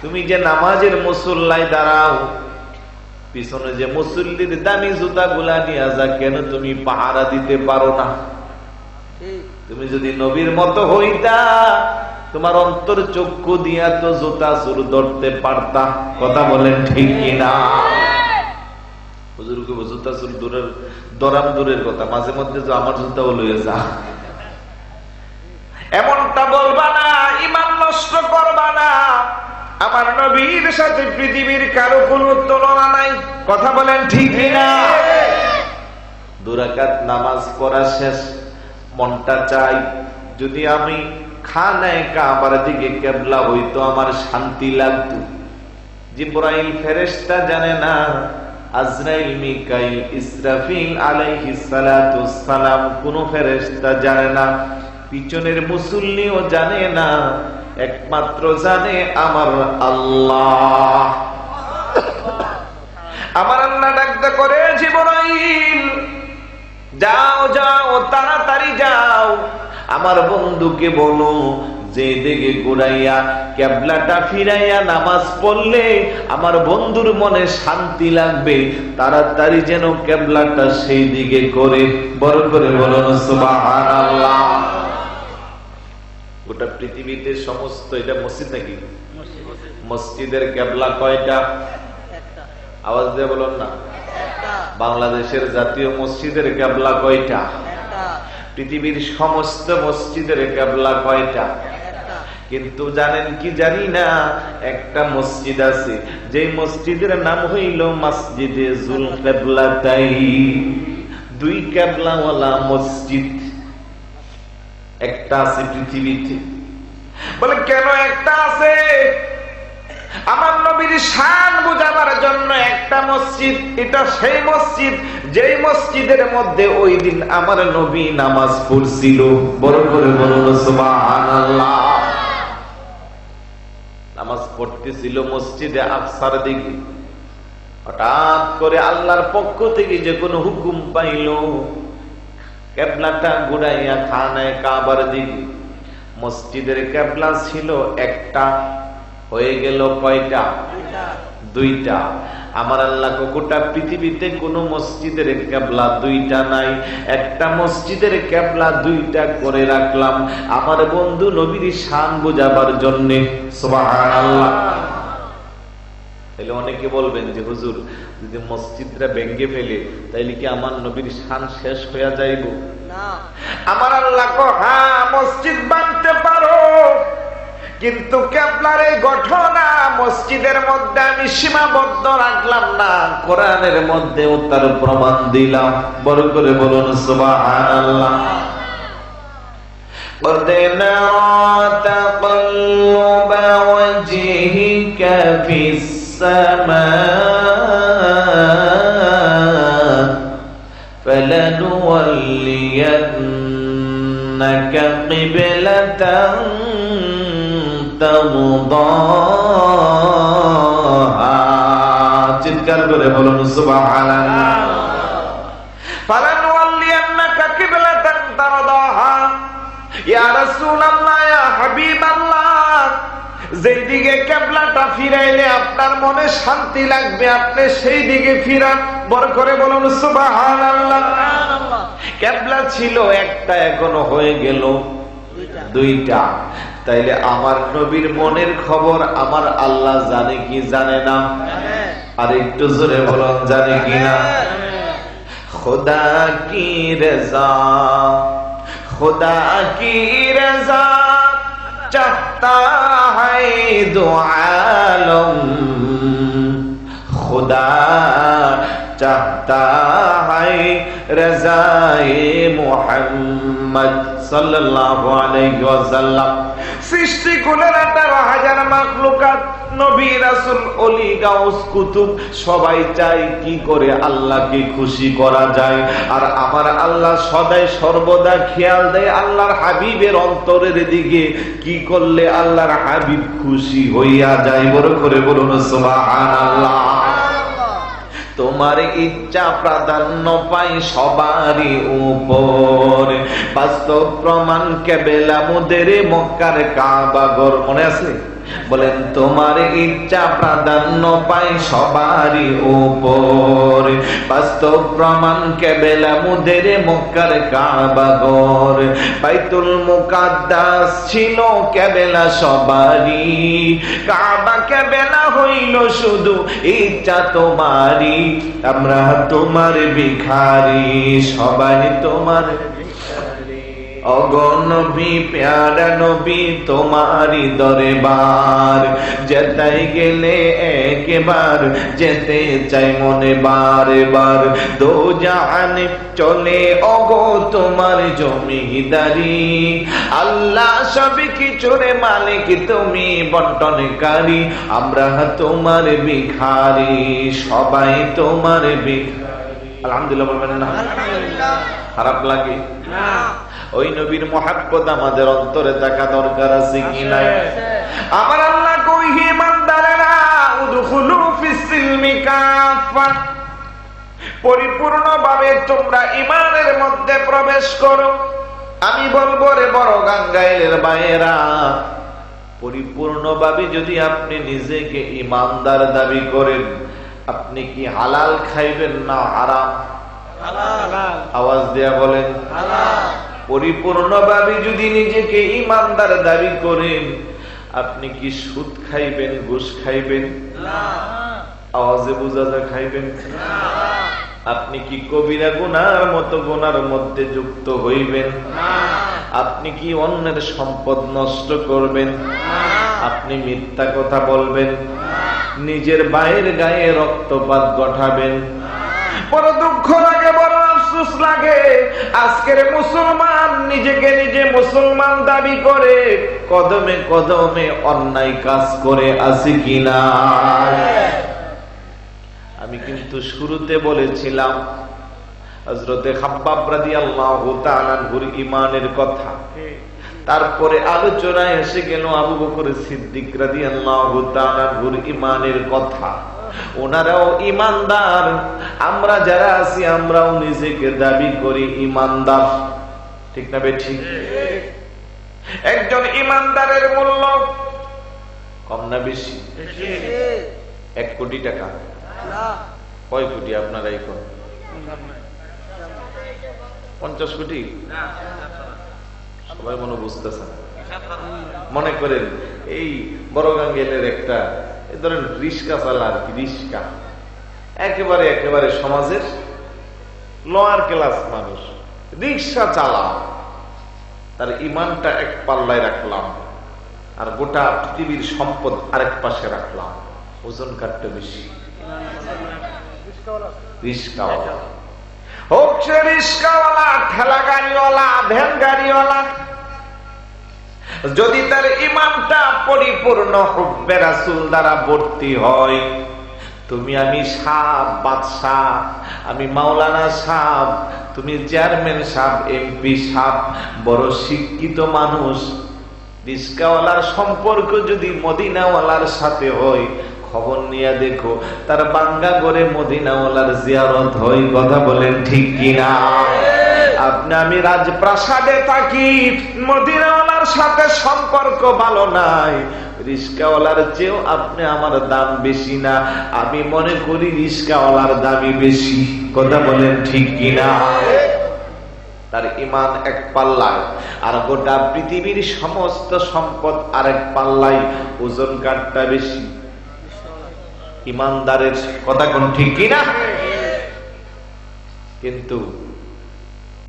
তুমি যে নামাজের মুসল্লায় দাঁড়াও, পিছনে যে মুসল্লির দামি জুতা গুলা নিয়ে যা, কেন তুমি পাহারা দিতে পারো না? তুমি যদি নবীর মতো হইতা, তোমার অন্তর চক্ষু দিয়া তো জুতা চুর ধরতে পারতা। কথা বলেন ঠিক কিনা? হুজুরকে জুতা চুর দূরের দরাম দূরের কথা, মাঝে মধ্যে যে আমার জুতাও লইয়া যা, এমনটা বলবা না, ঈমান নষ্ট করবা না। আমার নবীর সাথে পৃথিবীর কারো কোনো তুলনা নাই। কথা বলেন ঠিক কিনা? 2 রাকাত নামাজ পড়া শেষ, মনটা চাই যদি আমি খানায়ে কাবার দিকে কিবলা হইতো আমার শান্তি লাগতো। জিবরাইল ফেরেশতা জানে না, আজরাইল, মিকাইল, ইসরাফিল আলাইহিস সালাতু সালাম কোন ফেরেশতা জানে না, পিছনের মুসল্লিও জানে না, একমাত্র জানে আমার আল্লাহ। আমার আল্লাহ ডাকতে করে, জিবরাইল যাও যাও, তাড়াতাড়ি যাও, আমার বন্ধুকে বলো যে দিকে ঘুরাইয়া কিবলাটা ফিরাইয়া নামাজ পড়লে আমার বন্ধুর মনে শান্তি লাগবে, তাড়াতাড়ি যেন কিবলাটা সেই দিকে করে। বড় করে বলুন সুবহানাল্লাহ। গোটা পৃথিবীতে সমস্ত, এটা মসজিদ নাকি? মসজিদের কিবলা কয়টা? আওয়াজ দিয়ে বলুন না। বাংলাদেশের জাতীয় মসজিদের কিবলা কয়টা? পৃথিবীর সমস্ত মসজিদের কিবলা কয়টা? কিন্তু জানেন কি জানি না, একটা মসজিদ আছে, যে মসজিদের নাম হইল মসজিদে জুল কিবলাতাইন। 2 কিবলাওয়ালা মসজিদ। একটা আছে পৃথিবীতে। বলে কেন একটা আছে? আমার নবীর শান বোঝাবার জন্য একটা মসজিদ। এটা সেই মসজিদ যেই মসজিদের মধ্যে ওই দিন আমার নবী নামাজ পড়ছিল। বড় করে বলুন সুবহানাল্লাহ। নামাজ পড়তেছিল মসজিদে আকসার দিকে। হঠাৎ করে আল্লাহর পক্ষ থেকে যে কোনো হুকুম পাইল, কিবলাটা ঘুরাইয়া খানায় কাবার দিকে। মসজিদের কিবলা ছিল একটা, হয়ে গেল কয়টা? দুইটা। আমার আল্লাহ গোটা পৃথিবীতে কোন মসজিদের কিবলা দুইটা নাই, একটা মসজিদের কিবলা দুইটা করে রাখলাম আমার বন্ধু নবীর শান বোঝাবার জন্য। সুবহানাল্লাহ। তাহলে অনেকে বলবেন যে হুজুর, যদি মসজিদটা ভেঙে ফেলে তাইলে কি আমার নবীর শান শেষ হয়ে যাইব? না। আমার আল্লাহ কো, হ্যাঁ মসজিদ বানাতে পারো, কিন্তু কিবলার এই ঘটনা মসজিদের মধ্যে আমি সীমাবদ্ধ রাখলাম না, কোরআনের মধ্যেও তার প্রমাণ দিলাম। বড় করে বলুন সুবহানাল্লাহ। قد نرى تقلب وجهك في السماء فلنولينك قبلة ترضاها। চিৎকার করে বলুন সুবহানাল্লাহ। فلنولينك قبلة ترضاها। ইয়া রাসূলুল্লাহ, ইয়া হাবিবাল্লাহ, যেদিকে কিবলাটা ফিরাইলে আপনার মনে শান্তি লাগবে আপনি সেই দিকে ফিরান। বড় করে বলুন সুবহানাল্লাহ। কিবলা ছিল একটা, এখনো হয়ে গেল দুইটা। তাইলে আমার নবীর মনের খবর আমার আল্লাহ জানে কি জানে না? আর একটু জোরে বলুন, জানে কি না? খোদা কি রজা, खुदा की रजा चाहता है दो आलम, खुदा चाहता है रज़ाए मोहम्मद सल्लल्लाहु अलैहि वसल्लम। सृष्टि कुलेर 18,000 মাখলুকাত, নবী রাসূল ওলি গাউস কুতুব সবাই চাই কি করে আল্লাহকে খুশি করা যায়। আর আমার আল্লাহ সদাই সর্বদা খেয়াল দেয় আল্লাহর হাবিবের অন্তরের দিকে, কি করলে আল্লাহর হাবিব খুশি হইয়া যায়। বড় করে বলুন সুবহানাল্লাহ। তোমার ইচ্ছা প্রাধান্য পাই সবারই উপর, বাস্তব প্রমাণ কেবলা মুদের মক্কার কাবা ঘর। মনে আছে? বলেন তোমার ইচ্ছা প্রাধান্য পাই সবারই উপর, বাস্তব প্রমাণ কেবলা মুদের মক্কার কাবা ঘর। বাইতুল মুকাদ্দাস ছিল কেবলা সবারই, কাবা কেবলা হইল শুধু ইচ্ছা তোমারই। আমরা তোমার ভিখারি, সবাই তোমার অগনবী প্যারা নবী তোমারি দরবার, যেতাই গেলে একবার যেতে চাই মনে বারে বার। দো জাহান চলে অগো তোমার জমিদারি, আল্লাহ সব কিছুর মালিক তুমি বন্টনকারী। আমরা তোমার ভিখারি, সবাই তোমার ভিখারি। আলহামদুলিল্লাহ বলবেন না? খারাপ লাগে না? ওই নবীর মহব্বত আমাদের অন্তরে থাকা দরকার আছে কি নাই? আমার আল্লাহ কই, হে বান্দারা উদখুলু ফিস সিলমি কাফা, পরিপূর্ণভাবে তোমরা ঈমানের মধ্যে প্রবেশ করো। আমি বলবো রে বড় গাঙ্গাইলের ভাইয়েরা, পরিপূর্ণভাবে যদি আপনি নিজেকে ঈমানদার দাবি করেন, আপনি কি হালাল খাইবেন না হারাম? হালাল। আওয়াজ দেয়া বলেন হালাল। পরিপূর্ণভাবে যদি নিজেকে ঈমানদার দাবি করেন, আপনি কি সুদ খাইবেন, ঘুষ খাইবেন? না। আওয়াজে বোঝা যায় খাইবেন না। আপনি কি কবিরা গুনার মতো গুনার মধ্যে যুক্ত হইবেন? না। আপনি কি অন্যের সম্পদ নষ্ট করবেন? না। আপনি মিথ্যা কথা বলবেন? না। নিজের ভাইয়ের গায়ে রক্তপাত ঘটাবেন? বড় দুঃখ লাগে, বড় আফসোস আফসোস লাগে, আজকের মুসলমান নিজেকে নিজে মুসলমান দাবি করে কদমে কদমে অন্যায় কাজ করে আছে কিনা। আমি কিন্তু শুরুতে বলেছিলাম হযরতে খাব্বাব রাদিয়াল্লাহু তাআলা আনহুর ঈমানের কথা, তারপরে আলোচনায় এসে গেল আবু বকর সিদ্দিক রাদিয়াল্লাহু তাআলা আনহুর ঈমানের কথা। ওনারাও ঈমানদার, আমরা যারা আছি আমরাও নিজেকে দাবি করি ঈমানদার, ঠিক না বেঠিক? একজন ঈমানদারের মূল্য কম না বেশি? 1 কোটি টাকা। কয় কোটি আপনারাই কর? 50 কোটি? সবাই মনে বুঝতেছেন। মনে করেন এই বড় গাঙ্গেলের একটা ধরেন রিস্কা চালা আর কি, রিস্কা একেবারে সমাজের লোয়ার ক্লাস মানুষ, রিক্সা চালা, তার ইমানটা এক পাল্লায় রাখলাম আর গোটা পৃথিবীর সম্পদ আরেক পাশে রাখলাম, ওজন কাটতে বেশি? রিস্কাওয়ালা হোক সে রিস্কাওয়ালা, ঠেলা গাড়িওয়ালা, ভ্যান গাড়িওয়ালা, যদি তার ইমানটা পরিপূর্ণ হুব্বে রাসূল দ্বারা ভর্তি হয়, তুমি আমি সাহেব, বাদশাহ, আমি মাওলানা সাহেব, তুমি চেয়ারম্যান সাহেব, এমপি সাহেব, বড় শিক্ষিত মানুষ, রিস্কাওয়ালার সম্পর্ক যদি মদিনাওয়ালার সাথে হয়, খবর নিয়ে দেখো তার বাঙ্গা করে মদিনাওয়ালার জিয়ারত হয়। কথা বলেন ঠিক কিনা? আপনি আমি রাজপ্রাসাদে থাকি, মদিনাওয়ালার সাথে সম্পর্ক ভালো নাই, রিস্কাওয়ালার চেয়েও আপনি আমার দাম বেশি না, আমি মনে করি রিস্কাওয়ালার দামই বেশি। কথা বলেন ঠিক কিনা? তার ঈমান এক পাল্লায় আর গোটা পৃথিবীর সমস্ত সম্পদ আরেক পাল্লায়, ওজন কাটটা বেশি ঈমানদারের। কথা কোন ঠিক কিনা? কিন্তু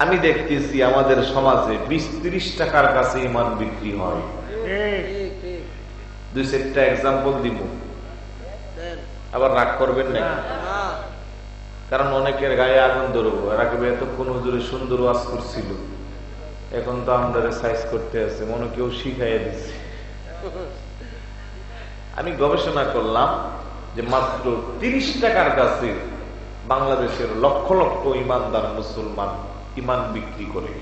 আমি দেখতেছি আমাদের সমাজে 20-30 টাকার কাছে ঈমান বিক্রি হয়। 2-4টা এক্সাম্পল দিব, আবার রাগ করবেন না, কারণ অনেকের গায়ে আগুন ধরবো। রাখবে এতক্ষণ হুজুরে সুন্দর ওয়াজ করছিল, এখন তো আমরা সাইজ করতে আছে, মনে কেউ শিখাইয়া দিচ্ছে। আমি গবেষণা করলাম যে মাত্র 30 টাকার কাছে বাংলাদেশের লক্ষ লক্ষ ইমানদার মুসলমান ইমান বিক্রি করে।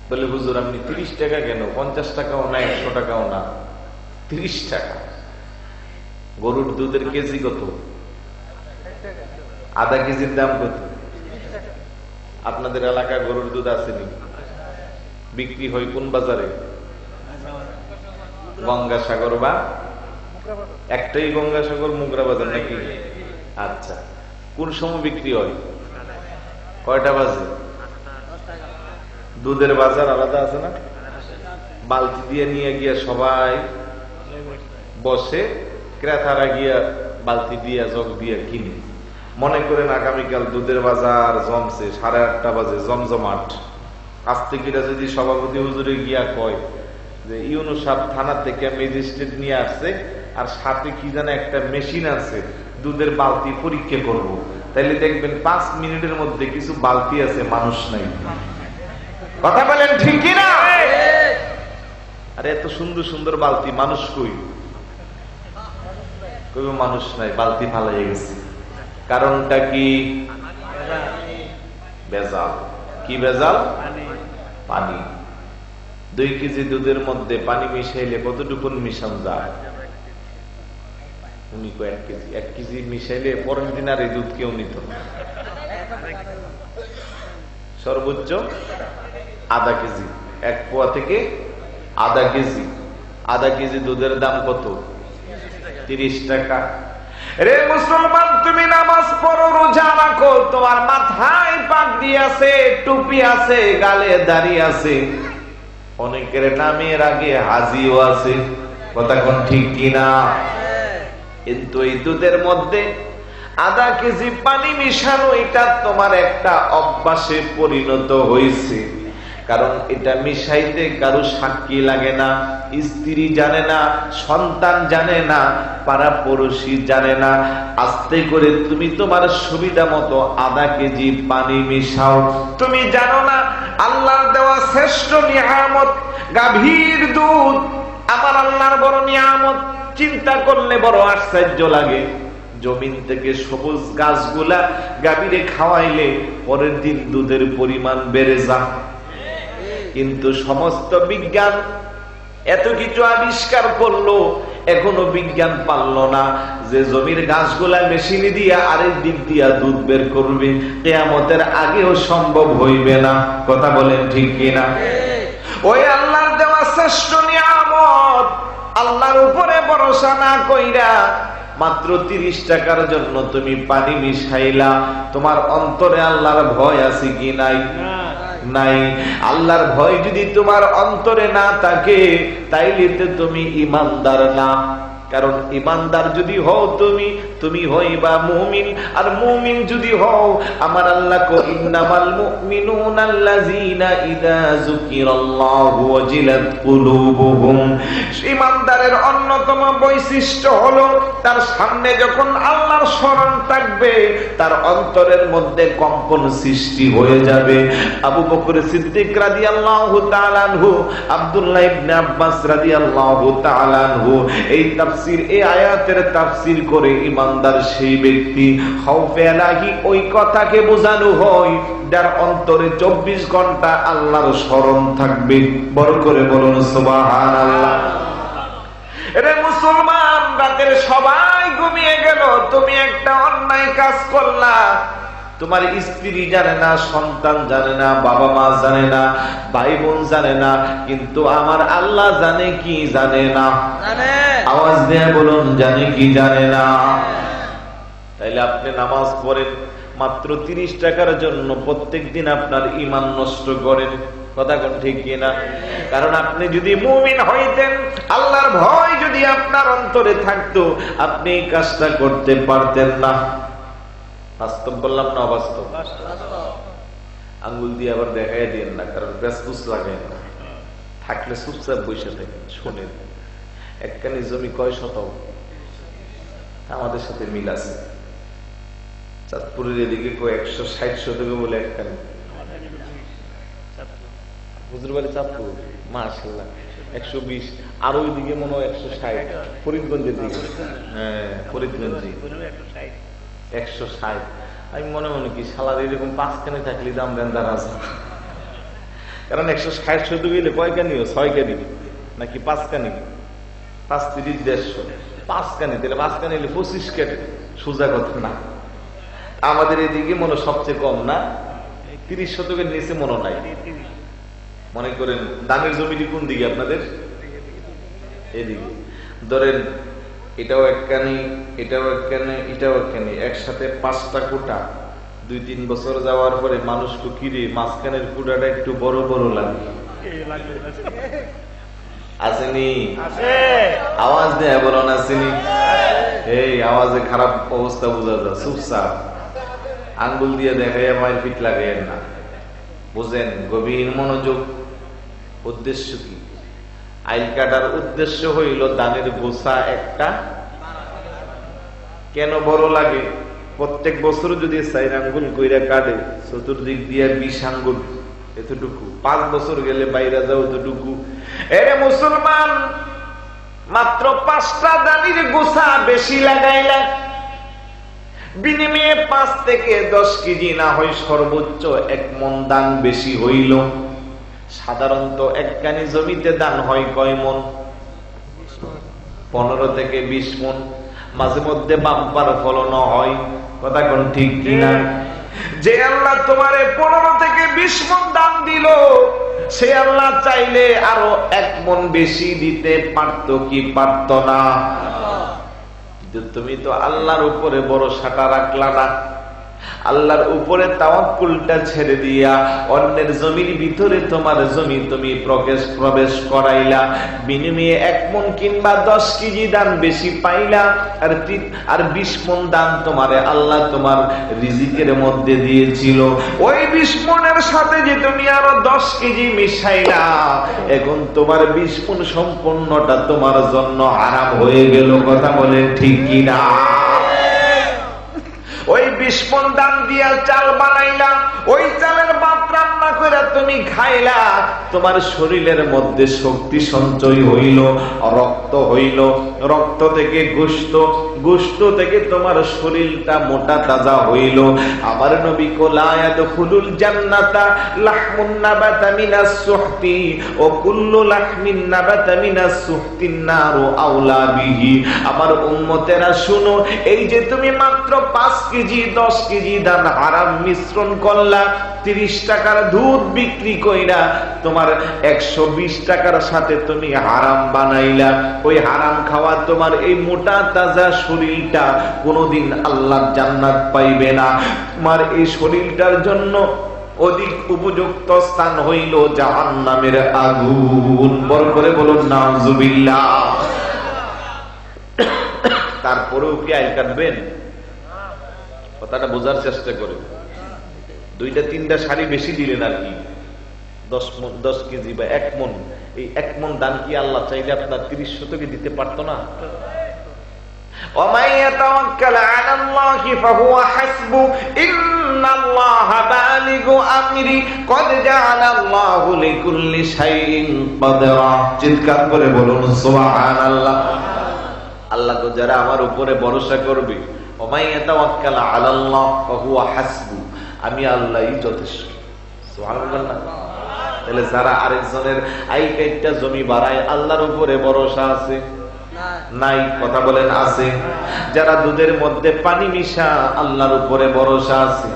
বলে হুজুর আপনি 30 টাকা কেন? 50 টাকাও না, 100 টাকাও না, 30 টাকা। গরুর দুধের কেজি কত? আধা কেজির দাম কত? আপনাদের এলাকায় গরুর দুধ আসেনি? বিক্রি হয় কোন বাজারে? গঙ্গাসাগর বা একটাই গঙ্গাসাগর, মুগরা বাজার নাকি? আচ্ছা, কোন সময় বিক্রি হয়? কয়টা বাজে? দুধের বাজার আলাদা আছে না? বালতি দিয়ে নিয়ে গিয়া সবাই বসে, ক্রেতারা গিয়া বালতি দিয়া জগ দিয়া কিনে। মনে করেন আগামীকাল দুধের বাজার জমছে, 8:30 বাজে জমজমাট। আজ থেকে যদি সভাপতি হুজুরে গিয়া কয় যে ইউনুস সাহেব থানা থেকে ম্যাজিস্ট্রেট নিয়ে আসছে আর সাথে কি জানে একটা মেশিন আছে, দুধের বালতি পরীক্ষা করব, তাইলে দেখবেন 5 মিনিটের মধ্যে কিছু বালতি আছে, মানুষ নাই। কথা বলেন ঠিক কিনা? আরে এত সুন্দর সুন্দর বালতি, মানুষ কই? কই মানুষ নাই, বালতি ফালাই গেছে। কারণটা কি? ভেজাল। কি ভেজাল? পানি। 2 কেজি দুধের মধ্যে পানি মিশাইলে কতটুকু মিশান যায়? উনি কয় 1 কেজি। 1 কেজি মিশাইলে পরের দিন আর এই দুধ কেউ নিত না। সর্বোচ্চ আধা কেজি, 1 পোয়া থেকে আধা কেজি। আধা কেজি দুধের দাম কত? 30 টাকা। রে মুসলমান, তুমি নামাজ পড়ো, রোজা রাখো, তোমার মাথায় পাগড়ি আছে, টুপি আছে, গালে দাড়ি আছে, অনেকের নামের আগে হাজিও আছে। কথা কোন ঠিক কিনা? কিন্তু এই দুধের মধ্যে আধা কেজি পানি মিশানো, এটা তোমার একটা অভ্যাসে পরিণত হয়েছে। কারণ এটা মিশাইতে কারো সাক্ষী লাগে না, স্ত্রী জানে না, সন্তান জানে না, পাড়া পড়শি জানে না। আস্তে করে তুমি তোমার সুবিধা মতো আধা কেজি পানি মিশাও। তুমি জানো না আল্লাহর দেওয়া শ্রেষ্ঠ নিয়ামত গাভীর দুধ, আমার আল্লাহর বড় নিয়ামত। চিন্তা করলে বড় আশ্চর্য লাগে। জমিন থেকে সবুজ গাছগুলা গাভীরে খাওয়াইলে পরের দিন দুধের পরিমাণ বেড়ে যায়। কিন্তু সমস্ত বিজ্ঞান এত কিছু আবিষ্কার করলো, এখনো বিজ্ঞান পারলো না যে জমির গাছগুলা মেশিনে দিয়া আরেক দিক দিয়া দুধ বের করবে। কিয়ামতের আগেও সম্ভব হইবে না। কথা বলেন ঠিক কিনা? ওই আল্লাহর দেওয়া শ্রেষ্ঠ নিয়ামত, আল্লাহর উপরে ভরসা না কইরা মাত্র 30 টাকার জন্য তুমি পানি মিশাইলা। তোমার অন্তরে আল্লাহর ভয় আছে কি নাই? নাই। আল্লাহর ভয় যদি তোমার অন্তরে না থাকে, তাইলে তো তুমি ঈমানদার না। কারণ ঈমানদার যদি হও তুমি হইবা মুমিন। আর মুমিন যদি হও, আমার আল্লাহ কো ইন্নামাল মুমিনুনা আল্লাযীনা ইযা যুকিরাল্লাহু ওয়াজিলাত কুলুবুহুম। ঈমানদারের অন্যতম বৈশিষ্ট্য হলো তার সামনে যখন আল্লাহর স্মরণ থাকবে, তার অন্তরের মধ্যে কম্পন সৃষ্টি হয়ে যাবে। আবু বকর সিদ্দিক রাদিয়াল্লাহু তাআলা আনহু, আব্দুল্লাহ ইবনে আব্বাস রাদিয়াল্লাহু তাআলা আনহু এই এই আয়াতের তাফসীর করে ঈমানদার সেই ব্যক্তি। খাউফে ইলাহি ওই কথাকে বোঝানো হয় যার অন্তরে 24 ঘন্টা আল্লাহর স্মরণ থাকবে। বড় করে বলুন সুবহানাল্লাহ। রে মুসলমান, রাতের সবাই ঘুমিয়ে গেল, তুমি একটা অন্যায় কাজ করলা। তোমার স্ত্রী জানে না, সন্তান জানে না, বাবা মা জানে না, ভাই বোন জানে না, কিন্তু আমার আল্লাহ জানে কি জানে না? আওয়াজ দিয়ে বলুন, জানে কি জানে না? তাইলে আপনি নামাজ পড়েন মাত্র 30 টাকার জন্য, প্রত্যেক দিন আপনার ঈমান নষ্ট করেন। কথা কোন ঠিক কিনা? কারণ আপনি যদি মুমিন হইতেন, আল্লাহর ভয় যদি আপনার অন্তরে থাকতো, আপনি এই কাজটা করতে পারতেন না। বাস্তব বললাম না অবাস্তব? আঙ্গুল দিয়ে আবার দেখাই দিন না, কারণ বেসবুস লাগাই না। থাকলে চুপচাপ বসে থাকেন, শোনেন। একখানি জমি কয় শতক? আমাদের সাথে মিল আছে। চাঁদপুরের এদিকে 160 শতকে বলে একখানি। হুজুর বাড়ি চাঁদপুর, মাশাআল্লাহ 120। আর ওইদিকে মনে হয় 160, ফরিদগঞ্জের দিকে। হ্যাঁ, ফরিদগঞ্জে 160। আমি মনে মনে কি সালার এরকম 5 কানি থাকলে দাম দেন তারা আছে। কারণ 160 শুধু গেলে কয় কানি? 6 কানি নাকি 5 কানি? 5 30 150, 5 কানি। তাহলে 5 কানি হলে 25 কানি। সোজা কথা না। আমাদের এদিকে মনে সবচেয়ে কম না, 30 শতকের নিচে মনে নাই। মনে করেন দামের জমিটি কোন দিকে আপনাদের? এদিকে। ধরেন এটাও একখানি, এটাও একখানি, এটাও একখানি, একসাথে 5টা কোটা। 2-3 বছর যাওয়ার পরে মানুষকে কিরে মাঝখানের কোটাটা একটু বড় বড় লাগে। আসেনি? আওয়াজ দেয় বলো না? আসেনি? এই আওয়াজে খারাপ অবস্থা বোঝা যায়। চুপচাপ আঙ্গুল দিয়ে দেখাইয়া মায়ের পিঠ লাগাইয়েন না। বুঝেন, গভীর মনোযোগ। উদ্দেশ্য কি? আইল কাটার উদ্দেশ্য হইল দানের গোছা একটা। কেন বড় লাগে? প্রত্যেক বছর যদি 4 আঙ্গুল কইরা কাটে, চতুর্দিক দিয়ে 20 আঙ্গুল, এতটুকু। 5 বছর গেলে বাইরে যাও এতটুকু। এরে মুসলমান, মাত্র 5টা দানির গোছা বেশি লাগাইলা, বিনিময়ে 5 থেকে 10 কেজি না হয় সর্বোচ্চ 1 মণ দান বেশি হইল। সাধারণত একখানি জমিতে দান হয় কয় মণ? 15 থেকে 20 মণ। মাঝে মধ্যে বাম্পার ফলন হয়। কথা কোন ঠিক কিনা? যে আল্লাহ তোমারে 15 থেকে 20 মণ দান দিল, সে আল্লাহ চাইলে আরো 1 মণ বেশি দিতে পারতো কি পারতো না? তুমি তো আল্লাহর উপরে ভরসাটা রাখলা না। আল্লাহর উপরে তাওয়াক্কুলটা ছেড়ে দিয়া অন্যের জমির ভিতরে তোমার জমি তুমি প্রবেশ করাইলা, বিনিময়ে 1 মণ কিংবা 10 কেজি দান বেশি পাইলা, আর 20 মণ দান তোমারে আল্লাহ তোমার রিজিকের মধ্যে দিয়েছিল। ওই 20 মণের সাথে যে তুমি আরো 10 কেজি মিশাইলা, এখন তোমার 20 মণ সম্পূর্ণটা তোমার জন্য হারাম হয়ে গেল। কথা বলেন ঠিক কিনা? ওই 20 মণ দান দিয়া চাল বানাইলা, ওই চালের ভাত রান্না করে তুমি খাইলা, তোমার শরীরের মধ্যে শক্তি সঞ্চয় হইল, রক্ত হইল, রক্ত থেকে গোশত, গোশত থেকে তোমার শরীরটা মোটা তাজা হইল। আমার নবী লা ইয়াদখুলুল জান্নাতা লাহমুন নাবাতা মিনাস সুহতি ও কুল্লু লাহমিন নাবাতা মিনাস সুহতিন নারু আওলা বিহি। আমার উম্মতেরা শুনো, এই যে তুমি মাত্র 5 কেজি 10 কেজি দান হারাম মিশ্রণ করলা, 30 টাকার দুধ বিক্রি কইরা তোমার 120 টাকার সাথে তুমি হারাম বানাইলা। ওই হারাম খাওয়া তোমার এই মোটা তাজা শরীরটা কোনোদিন আল্লাহর জান্নাত পাইবে না। তোমার এই শরীরটার জন্য অধিক উপযুক্ত স্থান হইল জাহান্নামের আগুন। বড় করে বলুন নাউজুবিল্লাহ। তারপরেও কি আইল কাটবেন? কথাটা বোঝার চেষ্টা করে। 2-3টা শাড়ি বেশি দিলেন আর কি, 10 কেজি বা 1 মণ। এই 1 মণ দান কি আল্লাহ চাইলে আপনার 30 শতকে দিতে পারতো না? وَمَن يَتَوَكَّلْ عَلَى اللَّهِ فَهُوَ حَسْبُهُ إِنَّ اللَّهَ بَالِغُ أَمْرِهِ قَدْ جَعَلَ اللَّهُ لِكُلِّ شَيْءٍ قَدْرًا। চিৎকার করে বলুন সুবহানাল্লাহ। আল্লাহ তো যারা আমার উপরে ভরসা করবে, وَمَن يَتَوَكَّلْ عَلَى اللَّهِ فَهُوَ حَسْبُهُ, আমি আল্লাহই যথেষ্ট। সুবহানাল্লাহ। তাহলে যারা আরেকজনের আইকাইটা জমি বাড়ায়, আল্লাহর উপরে ভরসা আছে নাই? কথা বলেন আছে? যারা দুধের মধ্যে পানি মিশা, আল্লাহর উপরে ভরসা আছে।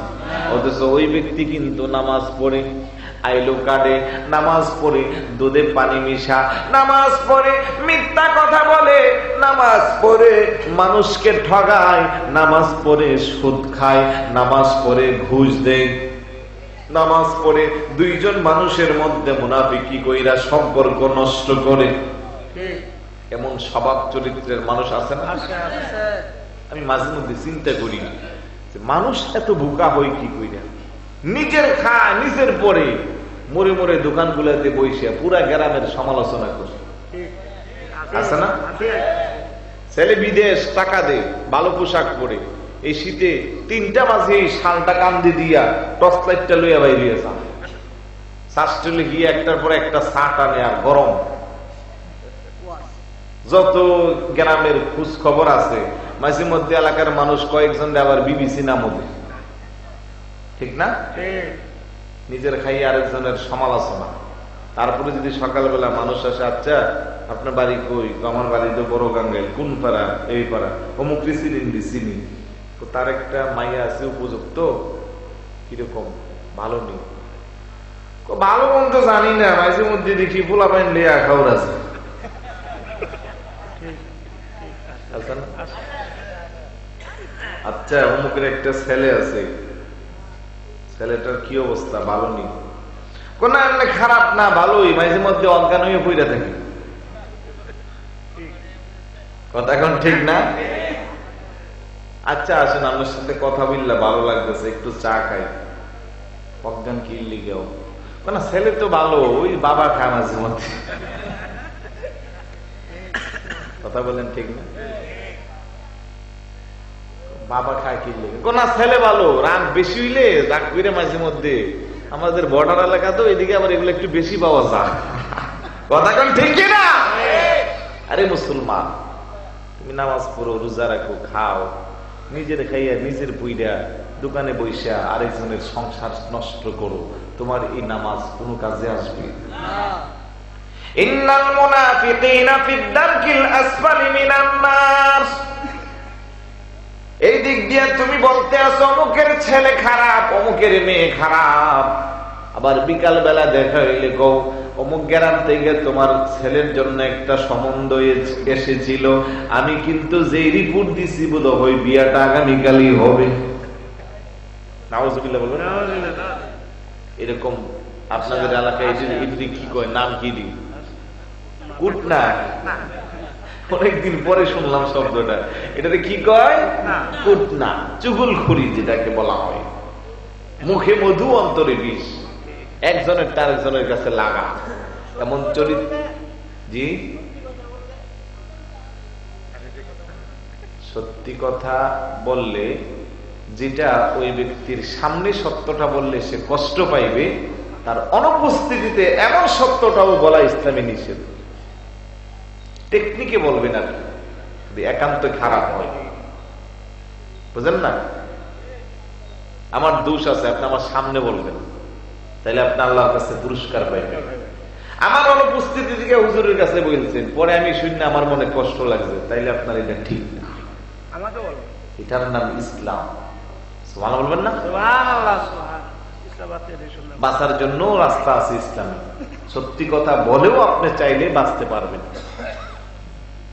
অথচ ওই ব্যক্তি কিন্তু নামাজ পড়ে, আইলো কাটে, নামাজ পড়ে দুধে পানি মিশা, নামাজ পড়ে মিথ্যা কথা বলে, নামাজ পড়ে মানুষকে ঠগায়, নামাজ পড়ে সুদ খায়, নামাজ পড়ে ঘুষ দেয়, নামাজ পড়ে 2 মানুষের মধ্যে মুনাফিকি কইরা সম্পর্ক নষ্ট করে। এমন স্বভাব চরিত্রের মানুষ আছে না? আমি মাঝে মধ্যে চিন্তা করি যে মানুষ এত বোকা হয় কি কইরা? নিজের খায়, নিজের পরে মরে মরে দোকানগুলোতে বসে পুরা গ্রামের সমালোচনা করে। আছে না? ছেলে বিদেশ টাকা দে, ভালো পোশাক পরে, এই শীতে 3টা মাঝে এই শালটা কান্দি দিয়া টর্চ লাইটটা লইয়া বাইরে আসা, শাস্ত্রলে গিয়ে একটার পর একটা চা টানে আর গরম। যত গ্রামের খোঁজ খবর আছে, মাঝে মধ্যে এলাকার মানুষ কয়েকজন আবার বিবিসি নামও দেয়, ঠিক না? নিজের খাই আরেকজনের সমালোচনা। তারপরে যদি সকালবেলা মানুষ আসে, আচ্ছা আপনার বাড়ি কই? আমার বাড়ি তো বড় গাঙ্গাইল। কোন পাড়া? এই পাড়া। অমুক চিনি, তার একটা মাইয়া আছে উপযুক্ত, কিরকম? ভালো নেই। ভালো মন্দ জানি না, মাঝে মধ্যে দেখি পোলা পাইন লেয়া খাওয়ার আছে। আচ্ছা অমুকের একটা ছেলে আছে, ছেলেটার কি অবস্থা? ভালো নেই। কোন খারাপ না, ভালোই, মাঝে মধ্যে অজ্ঞান হয়ে পড়ে থাকে। কথা এখন ঠিক না? আচ্ছা আসেন আপনার সাথে কথা বললে ভালো লাগতেছে, একটু চা খাই। অজ্ঞান কি লিগেও না, ছেলে তো ভালো, ওই বাবা খায় মাঝে মধ্যে। কথা বলেন ঠিক না? বাবা খায় কি লেগে? না ছেলে ভালো, রাগ বেশি হইলে রাগ করে মাঝে মধ্যে। আমাদের বর্ডার এলাকা তো, এদিকে আবার এগুলো একটু বেশি পাওয়া যায়। কথা কোন ঠিক না? আরে মুসলমান, তুমি নামাজ পড়ো, রোজা রাখো, খাও, নিজের খাইয়া নিজের পুইরা দোকানে বইসা আরেকজনের সংসার নষ্ট করো, তোমার এই নামাজ কোনো কাজে আসবে না। ইন্নাল মুনাফিকিনা ফিদ দারকিল আসফালি মিনান নার। এই দিক দিয়ে তুমি বলতে আছো অমুকের ছেলে খারাপ, অমুকের মেয়ে খারাপ, আবার বিকাল বেলা দেখা হইলে কও অমুক গ্রাম থেকে তোমার ছেলের জন্য একটা সম্বন্ধ এসেছিল, আমি কিন্তু যে রিপোর্ট দিছি বোধ হয় বিয়াটা আগামীকালই হবে। নাউজুবিল্লাহ বলবেন। এরকম আপনাদের এলাকায় এটি কি কয়, নাম কি দি? কুটনা। অনেকদিন পরে শুনলাম শব্দটা। এটাতে কি কয়? কুটনা, চুগলখড়ি যেটাকে বলা হয়। মুখে মধু অন্তরে বিষ, একজনের তার একজনের কাছে লাগা, এমন চরিত্র। জি, সত্যি কথা বললে, যেটা ওই ব্যক্তির সামনে সত্যটা বললে সে কষ্ট পাইবে, তার অনুপস্থিতিতে এমন সত্যটাও বলা ইসলামে নিষেধ। টেকনিকে বলবেন আর কি, একান্ত খারাপ হয়, বুঝলেন না? আমার দোষ আছে, আপনি আমার সামনে বলবেন, তাইলে আপনি আল্লাহর কাছে পুরস্কার পাইবেন। আমার অনুপস্থিতি থেকে হুজুরের কাছে বলছেন, পরে আমি শুনে আমার মনে কষ্ট লাগছে, তাইলে আপনার এটা ঠিক না। এটার নাম ইসলাম। সুবহানাল্লাহ বলবেন না? বাঁচার জন্য রাস্তা আছে ইসলামে। সত্যি কথা বলেও আপনি চাইলে বাঁচতে পারবেন,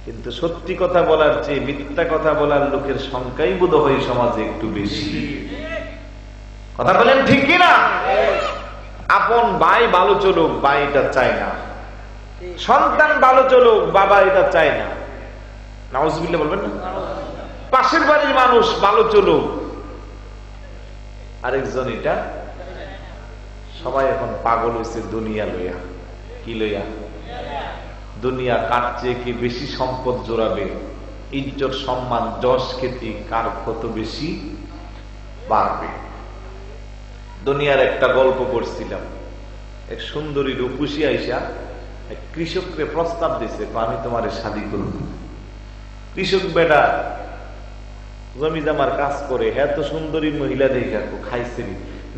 কিন্তু সত্যি কথা বলার চেয়ে মিথ্যা কথা বলার লোকের সংখ্যাই বোধ হয় সমাজে একটু বেশি। কথা বলেন ঠিক কিনা? আপন ভাই ভালো চলুক, ভাই এটা চায় না। সন্তান ভালো চলুক, বাবা এটা চায় না। নাউজুবিল্লাহ বলবেন না? পাশের বাড়ির মানুষ ভালো চলুক, আরেকজন এটা। সবাই এখন পাগল হয়েছে দুনিয়া লইয়া। কি লইয়া? দুনিয়া কাটছে, কি বেশি সম্পদ জোড়াবে, ইজ্জত সম্মান যশ খ্যাতি কার কত বেশি বাড়বে। দুনিয়ার একটা গল্প পড়ছিলাম, এক সুন্দরী রূপসী আইসা এক কৃষককে প্রস্তাব দিছে, আমি তোমার শাদী করব। কৃষক বেটা জমি জামার কাজ করে, হ্যাঁ তো সুন্দরী মহিলা দেখে খাইছে,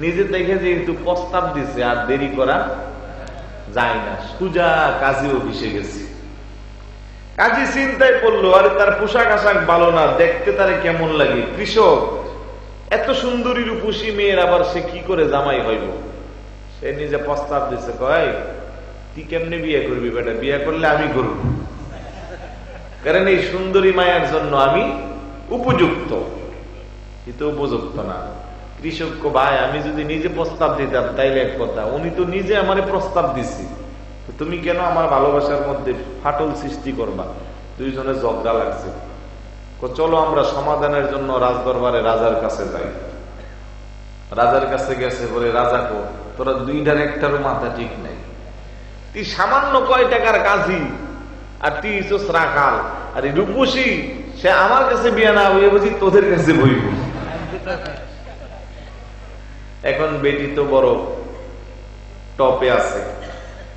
নিজে দেখে যেহেতু প্রস্তাব দিছে, আর দেরি করা যায় না, সুজা কাজী অফিসে গেছে। কাজী চিন্তায় পড়লো, আরে তার পোশাক আশাক ভালো না, দেখতে তারে কেমন লাগে। কৃষক এত সুন্দরী রূপসী মেয়ের আবার সে কি করে জামাই হইব? সে নিজে প্রস্তাব দিছে, কয় তুই কেমনে বিয়ে করবি বেটা? বিয়ে করলে আমি করব, কারণ এই সুন্দরী মায়ের জন্য আমি উপযুক্ত। কিন্তু উপযুক্ত না। কৃষক কো ভাই, আমি যদি নিজে প্রস্তাব দিতাম তাইলে এক কথা, উনি তো নিজে আমারে প্রস্তাব দিছি, তুমি কেন আমার ভালোবাসার মধ্যে ফাটল সৃষ্টি করবা? দুইজনে ঝগড়া লাগছে। চলো আমরা সমাধানের জন্য রাজদরবারে রাজার কাছে যাই। রাজার কাছে গেছে, বলে রাজা কো, তোরা দুইটার একটারও মাথা ঠিক নাই। তুই সামান্য কয় টাকার কাজী, আর তুই ইসোস রাখাল, আর এই রূপসী সে আমার কাছে বিয়ে না হয়ে বুঝি তোদের কাছে বইব। এখন বেটি তো বড় টপে আছে,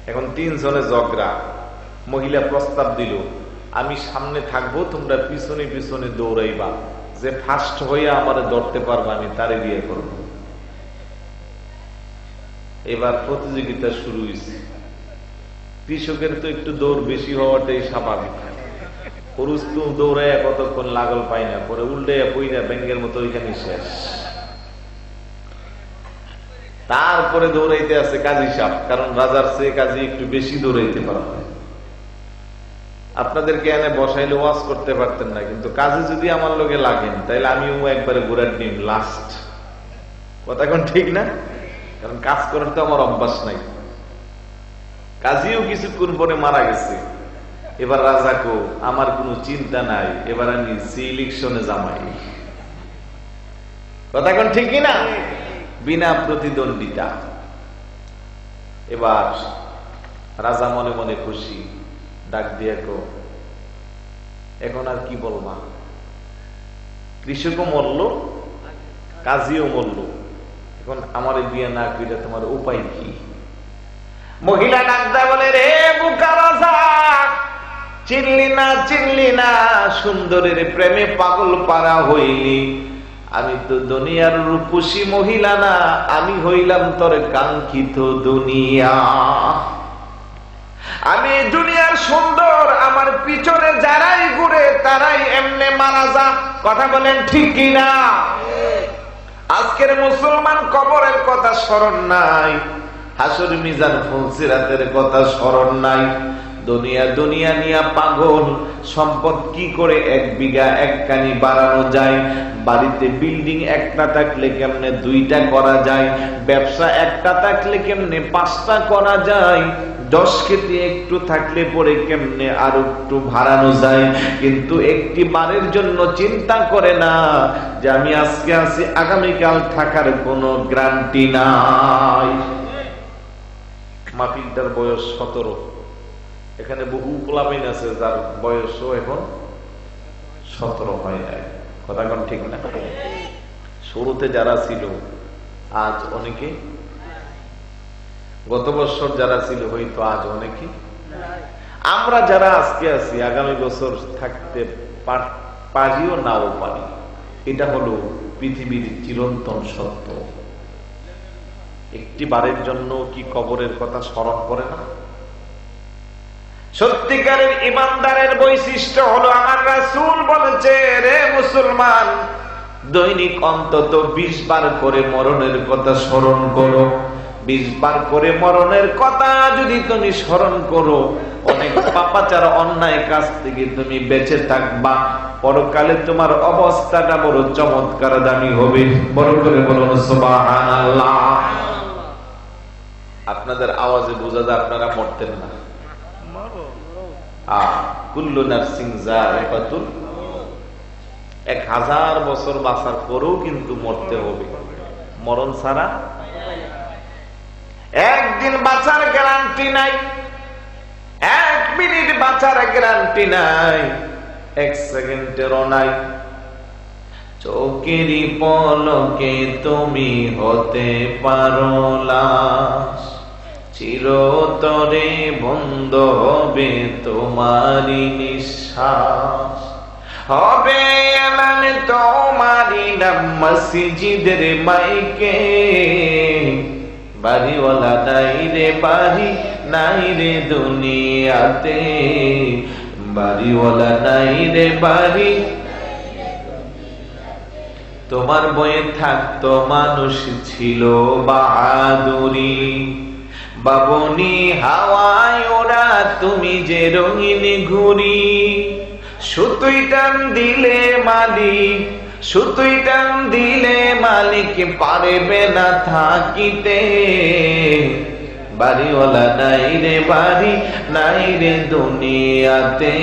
এখন তিনজনে ঝগড়া। মহিলা প্রস্তাব দিল, আমি সামনে থাকবো, তোমরা পিছনে পিছনে দৌড়াইবা, যে ফার্স্ট হইয়া আমারে ধরতে পারবা আমি তারে বিয়ে করব। এবার প্রতিযোগিতা শুরু হয়েছে। কৃষকের তো একটু দৌড় বেশি হওয়াটাই স্বাভাবিক। পুরুষ তো দৌড়াইয়া কতক্ষণ লাগল পাই না, পরে উল্টাইয়া পইরা ব্যাঙ্গের মতো ওইখানে শেষ। তারপরে দৌড়াইতে আছে কাজী সাহেব, কারণ রাজার চেয়ে কাজী একটু বেশি দৌড়াইতে পারা হয়। আপনাদেরকে এনে বসাইলে ওয়াজ করতে পারতেন না, কিন্তু কাজে যদি আমার লোকে লাগেন তাইলে আমিও একবারে ঘোরার ডিম লাস্ট। কথা কোন ঠিক না? কারণ কাজ করার তো আমার অভ্যাস নাই। কাজীও কিছুক্ষণ পরে মারা গেছে। এবার রাজাকে আমার কোনো চিন্তা নাই, এবার আমি ইলেকশনে জামাই। কথা কোন ঠিক না? বিনা প্রতিদ্বন্দ্বিতা। এবার রাজা মনে মনে খুশি, ডাক দিয়ে কো, এখন আর কি বলবা? কৃষকও মরল, কাজীও মরল, এখন আমার বিয়ে না কইরা তোমার উপায় কি? মহিলা ডাক দেয়, বলে রে বুকা রাজা, চিনলি না সুন্দরের প্রেমে পাগল পারা হইলি। আমি তো দুনিয়ার রূপসী মহিলা না, আমি হইলাম তোর কাঙ্ক্ষিত দুনিয়া। আমি দুনিয়ার সুন্দর, আমার পিছনে যারাই ঘুরে তারাই এমনে মারা যা। কথা বলেন ঠিক কিনা? আজকের মুসলমান কবরের কথা স্মরণ নাই, হাসর মিজান ফুলসিরাতের কথা স্মরণ নাই, দুনিয়া দুনিয়া নিয়া পাগল। সম্পদ কি করে 1 বিঘা 1 কানি বাড়ানো যায়? বাড়িতে বিল্ডিং একটা থাকলে কেমনে 2টা করা যায়? ব্যবসা একটা থাকলে কেমনে 5টা করা যায়? 10 খেতে একটু থাকলে পরে কেমনে আরো একটু বাড়ানো যায়? কিন্তু একটি বারের জন্য চিন্তা করে না যে আমি আজকে আছি, আগামীকাল থাকার কোনো গ্যারান্টি নাই। মাহফিলটার বয়স 17। এখানে বহু পোলাপাইন আছে যার বয়সও এখন 17 হয় নাই। কথা কোন ঠিক না? শুরুতে যারা ছিল আজ অনেকে, গত বছর যারা ছিল হয়তো আজ অনেকে, আমরা যারা আজকে আছি আগামী বছর থাকতে পারিও নাও পারি। এটা হলো পৃথিবীর চিরন্তন সত্য। একটি বারের জন্য কি কবরের কথা স্মরণ করে না? সত্যিকারের ইমানদারের বৈশিষ্ট্য হলো, আমার রাসূল বলেছে, রে মুসলমান, দৈনিক অন্তত 20 বার করে মরণের কথা স্মরণ করো। 20 বার করে মরণের কথা যদি তুমি স্মরণ করো, অনেক পাপাচার অন্যায় কাজ থেকে তুমি বেঁচে থাকবা। পরকালে তোমার অবস্থাটা বড় চমৎকার দামি হবে। বড় করে বলুন সুবহানাল্লাহ। আপনাদের আওয়াজে বোঝা যায় আপনারা মরতেন না। কুল্লু নাফসিন যায়িকাতুল, 1000 বছর বাঁচার পরেও কিন্তু মরতে হবে। মরণ ছাড়া একদিন বাঁচার গ্যারান্টি নাই, 1 মিনিট বাঁচার গ্যারান্টি নাই, 1 সেকেন্ডেরও নাই। চোখেরই পলকে তুমি হতে পারো লাশ, চিরতরে বন্ধ হবে তোমারই নিঃশ্বাস। হবে এলান তোমারই নাম মসজিদের মাইকে, বাড়িওয়ালা নাই রে বাড়ি, নাই রে দুনিয়াতে, বাড়িওয়ালা নাই রে বাড়ি। তোমার বয়ে থাকতো মানুষ ছিল বাহাদুরি, বাবনি হাওয়ায় ওরা তুমি যে রঙিন ঘুরি। সুতুই টান দিলে মালিক, সুতুই টান দিলে মালিক পারবে না থাকিতে, বাড়িওয়ালা নাই রে বাড়ি, নাই রে দুনিয়াতে,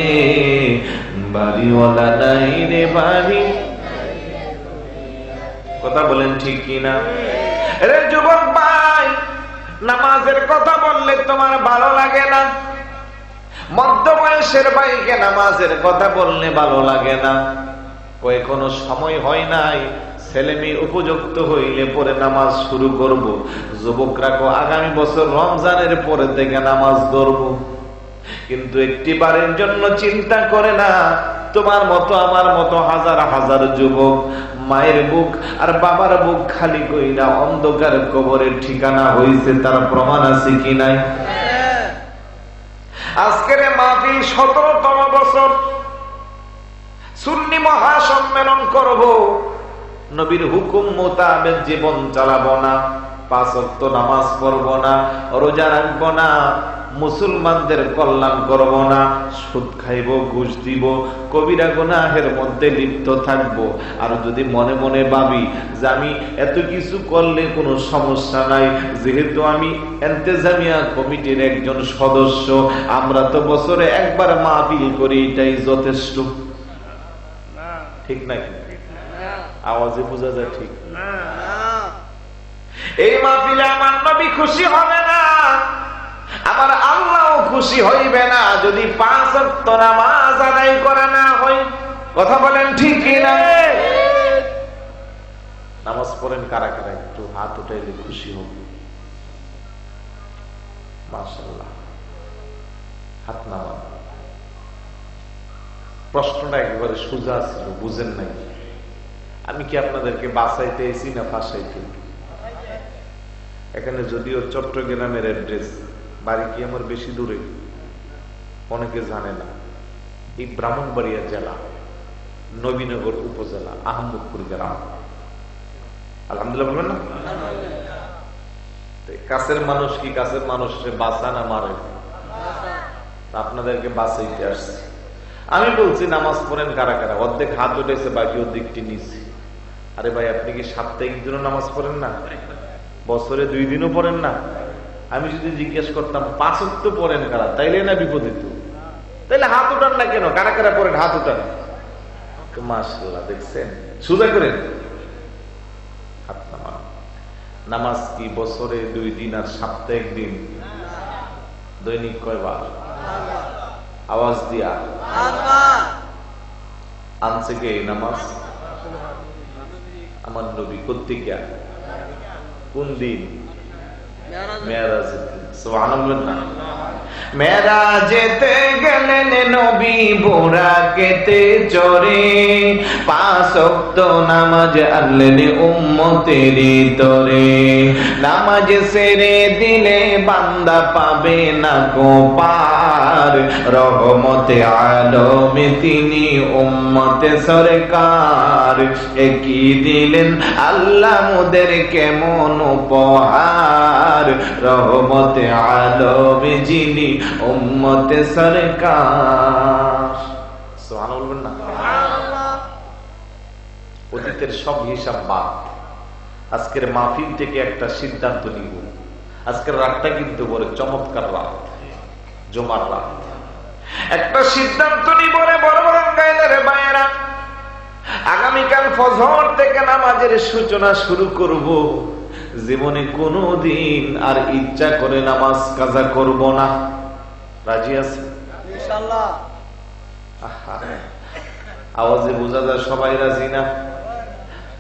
বাড়িওয়ালা নাই রে বাড়ি। কথা বলেন ঠিক কিনা? রে যুবক ভাই, নামাজের কথা বললে তোমার ভালো লাগে না, মধ্য বয়সের ভাইকে নামাজের কথা বললে ভালো লাগে না। ওই কোনো সময় হয় নাই, ছেলে মেয়ে উপযুক্ত হইলে পরে নামাজ শুরু করব। যুবকরা আগামী বছর রমজানের পরে থেকে নামাজ ধরব। কিন্তু একটি বারের জন্য চিন্তা করে না। তোমার মতো আমার মতো হাজার হাজার যুবক মায়ের বুক আর বাবার বুক খালি কইরা অন্ধকার কবরের ঠিকানা হইছে, তার প্রমাণ আছে কি নাই? আজকের মাহফিল 17তম বছর, সুন্নি মহাসম্মেলন করব। নবীর হুকুম মোতাবেক জীবন চালাবো না, 5 ওয়াক্ত নামাজ পড়বো না, রোজা রাখবো না, মুসলমানদের কল্যাণ করব না, সুদ খাইব, ঘুষ দিব, কবিরা গুনাহের মধ্যে লিপ্ত থাকব। আর যদি মনে মনে ভাবি যে আমি এত কিছু করলে কোনো সমস্যা নাই, যেহেতু আমি ইন্তেজামিয়া কমিটির একজন সদস্য, আমরা তো বছরে একবার মাহফিল করি, এটাই যথেষ্ট। ঠিক নাকি? আওয়াজে বোঝা যায় ঠিক? এই মাহফিলে আমার নবী খুশি হবে না, আমার আল্লাহও খুশি হইবে না যদি 5 ওয়াক্ত নামাজ আদায় করা না হয়। কথা বলেন ঠিক কিনা? নামাজ পড়েন কারা কারা? একটু হাত উঠাইলে খুশি হব। মাশাআল্লাহ, হাত নামান। প্রশ্নটা একেবারে সোজা ছিল, বুঝেন নাই? আমি কি আপনাদেরকে বাঁচাইতে এসি না ফাঁসাইতে? এখানে যদিও চট্টগ্রামের অ্যাড্রেস, বাড়ি কি আমার বেশি দূরে, অনেকে জানে না। এই ব্রাহ্মণবাড়িয়া জেলা, নবীনগর উপজেলা, আহমদপুর গ্রাম। আলহামদুলিল্লাহ বলবেন না? কাছের মানুষ কি কাছের মানুষকে বাঁচা না মারে? আপনাদেরকে বাঁচাইতে আসছি। আমি বলছি নামাজ পড়েন কারা কারা, অর্ধেক হাত উঠেছে, বাকি অর্ধেকটি নিচে। আরে ভাই, আপনি কি সাপ্তাহিক দিনও নামাজ পড়েন না? বছরে 2 দিনও পড়েন না? আমি যদি জিজ্ঞেস করতাম 5 ওয়াক্ত পড়েন কারা, তাইলে না বিপদিত। তাইলে হাত উঠান না কেন? কারা কারা পড়েন হাত উঠান। মাশাআল্লাহ, দেখছেন? সোজা করেন হাত নামান। নামাজ কি বছরে 2 দিন আর সপ্তাহে 1 দিন? দৈনিক কয়বার? আওয়াজ দিয়া আনছে কে নামাজ? আমার নবী। কোত্থেকে? কোন দিন? মেরাজ। সুবহানাল্লাহ না? মেরাজেতে গেলেন নবী বোরাকেতে চড়ে, 5 ওয়াক্ত নামাজ আনলেন উম্মতেরই তরে। নামাজ সেরে দিলে বান্দা পাবে না কো পার, রহমতে আলমে তিনি উম্মতে সরকার। একই দিলেন আল্লাহ মোদের কেমন উপহার, রহমতে আলমে যিনি উম্মতে সরকার। সুবহানাল্লাহ না? অতীতের সব হিসাব বাদ। আজকের মাহফিল থেকে একটা সিদ্ধান্ত নিব। আজকের রাতটা কিন্তু বড় চমৎকার রাত, জুমার রাত। একটা সিদ্ধান্ত নিব রে বড় বড় গায়ের ভাইয়েরা, আগামীকাল ফজর থেকে নামাজের সূচনা শুরু করব। জীবনে কোনদিন আর ইচ্ছা করে নামাজ কাজা করব না। রাজি আছে ইনশাআল্লাহ? আওয়াজে বোঝা যায় সবাই রাজি না?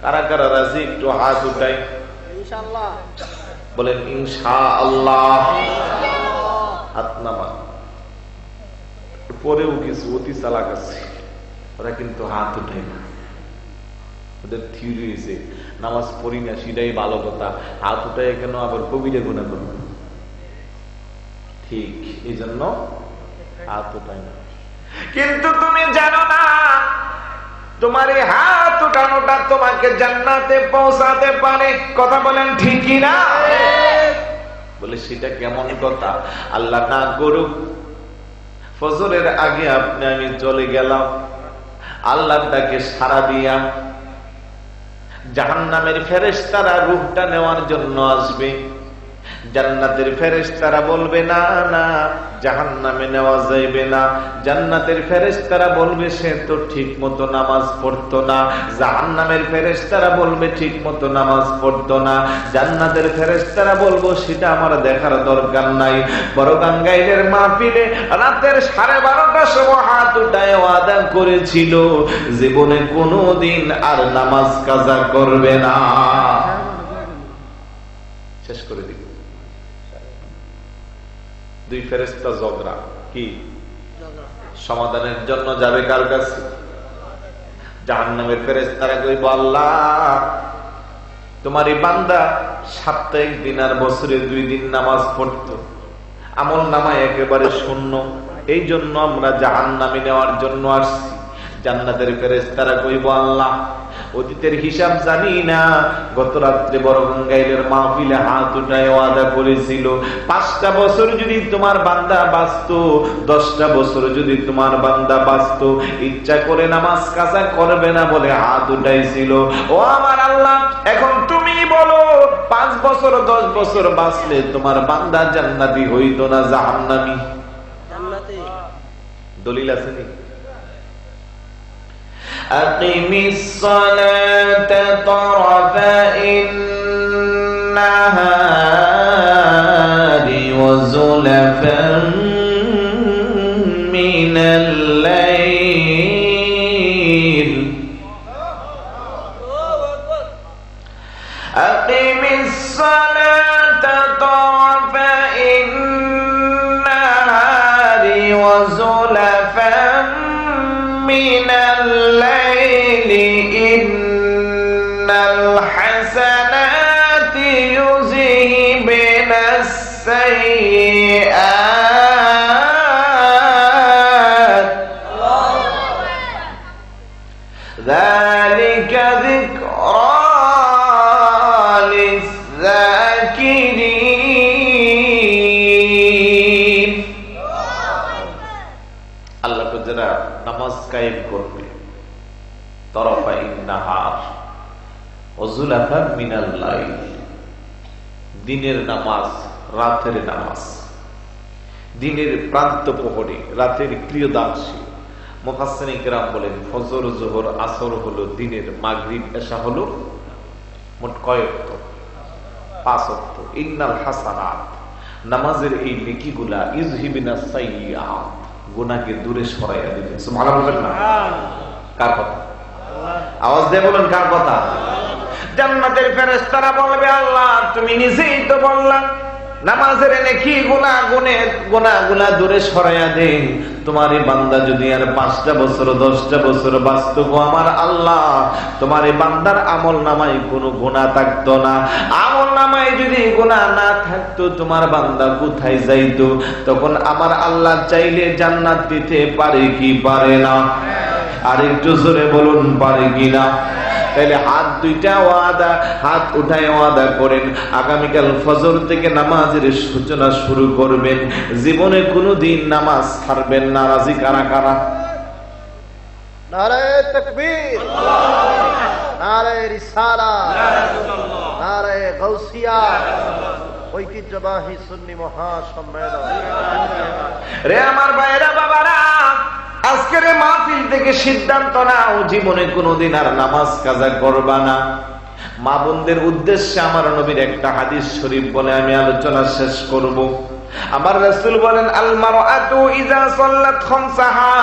কারা কারা রাজি একটু হাত উঠাই। ইনশাআল্লাহ বলেন। ইনশাআল্লাহ হাত নামান। পরেও কিছু অতি চালাক আছে, ওরা কিন্তু হাত উঠায় না। ওদের থিওরি হয়েছে নামাজ পড়ি না সেটাই ভালো কথা, হাত উঠায় কেন আবার কবিরে গুণা করব। ঠিক এই জন্য হাত উঠায় না। কিন্তু তুমি জানো না তোমার এই হাত উঠানোটা তোমাকে জান্নাতে পৌঁছাতে পারে। কথা বলেন ঠিক কি না? বলে সেটা কেমন কথা? আল্লাহ না করুক ফজরের আগে আপনি আমি চলে গেলাম, আল্লাহর ডাকে সাড়া দিয়া জাহান্নামের ফেরেশতারা রূহটা নেওয়ার জন্য আসবে। জান্নাতের ফেরেশতারা বলবে না না, জাহান্নামে নেওয়া যাইবে না। জান্নাতের ফেরেশতারা বলবে সে তো ঠিক মতো নামাজ পড়তো না। জাহান্নামের ফেরেশতারা বলবে ঠিক মতো নামাজ পড়তো না। জান্নাতের ফেরেশতারা বলবো সেটা আমার দেখার দরকার নাই। বড় গাঙ্গাইলের মাহফিলে রাতের 12:30টার সময় হাত উঠায় ওয়াদা করেছিল জীবনে কোনোদিন আর নামাজ কাজা করবে না। শেষ করে দিব। 2 ফেরেশতা ঝগড়া কি সমাধানের জন্য যাবে কার কাছে? জাহান্নামের ফেরেশতারা কইবো আল্লাহ তোমারই বান্দা সপ্তাহে 1 দিন আর বছরে 2 দিন নামাজ পড়তো, আমল নামায় একেবারে শূন্য, এই জন্য আমরা জাহান্নামে নেওয়ার জন্য আসছি। জান্নাতের ফেরেশতারা কইবো আল্লাহ অতীতের হিসাব জানি না, গত রাত্রে বড় গাঙ্গাইলের মাহফিলে হাত উঠায় ওয়াদা করেছিল 5টা বছর যদি তোমার বান্দা বাঁচতো, 10টা বছর যদি তোমার বান্দা বাঁচতো, ইচ্ছা করে নামাজ কাজা করবে না বলে হাত উঠাইছিল। ও আমার আল্লাহ, এখন তুমি বলো 5 বছর 10 বছর বাঁচলে তোমার বান্দা জান্নাতি হইতো না জাহান্নামী? জান্নাতি দলিল আছে নি? أقم الصلاة طرفي النهار وزلفا من الليل أقم الصلاة طرفي النهار وزلفا من الليل إن الحسنات يذهبن السيئات ذلك ذكرى للذاكرين ওয়াজুলাফান মিনাল লাইল, দিনের নামাজ, রাতের নামাজ, দিনের প্রান্ত প্রহরে, রাতের ক্রিয়দাংশী। মুফাসসিরিন কিরাম বলেন ফজর, যোহর, আসর হলো দিনের, মাগরিব, এশা হলো মোট কয় ওয়াক্ত? 5 ওয়াক্ত। ইন্নাল হাসানাত, নামাজের এই নেকিগুলা ইযহিবিনাস সাইয়্যাত, গুনাহকে দূরে সরাইয়া দিবে। সুবহানাল্লাহ বলেন না? কার কথা? আওয়াজ দিয়ে বলেন কার কথা? জান্নাতের ফেরেশতারা বলবে আল্লাহ তুমি নিজেই তো বললা নামাজের নেকি গুনাহগুলা দূরে সরাইয়া দেন। তোমার এই বান্দা যদি আর 5টা বছর 10টা বছর বাঁচত গো আমার আল্লাহ, তোমার এই বান্দার আমল নামায় কোনো গুনাহ থাকতো না। আমল নামায় যদি গুনাহ না থাকতো তোমার বান্দা কোথায় যাইতো? তখন আমার আল্লাহ চাইলে জান্নাত দিতে পারে কি পারে না? আর একটু জোরে বলুন পারে কি না? তাহলে হাত দুইটা ওয়াদা, হাত উঠায় ওয়াদা করেন আগামীকাল ফজর থেকে নামাজের সূচনা শুরু করবেন, জীবনে কোনোদিন নামাজ ছাড়বেন না। রাজি কারা কারা? নারে তাকবীর, নারে রিসালাত, নারে গাউসিয়া, ঐতিহ্যবাহী সুন্নি মহাসম্মেলন। রে আমার ভাইরা বাবারা, আজকের মাহফিল থেকে সিদ্ধান্ত নাও জীবনে কোনোদিন আর নামাজ কাজা করবা না। মা বোনদের উদ্দেশ্যে আমার নবীর একটা হাদিস শরীফ বলে আমি আলোচনা শেষ করব। আমার রাসূল বলেন আল মারআতু ইযা সাল্লাত খামসাহা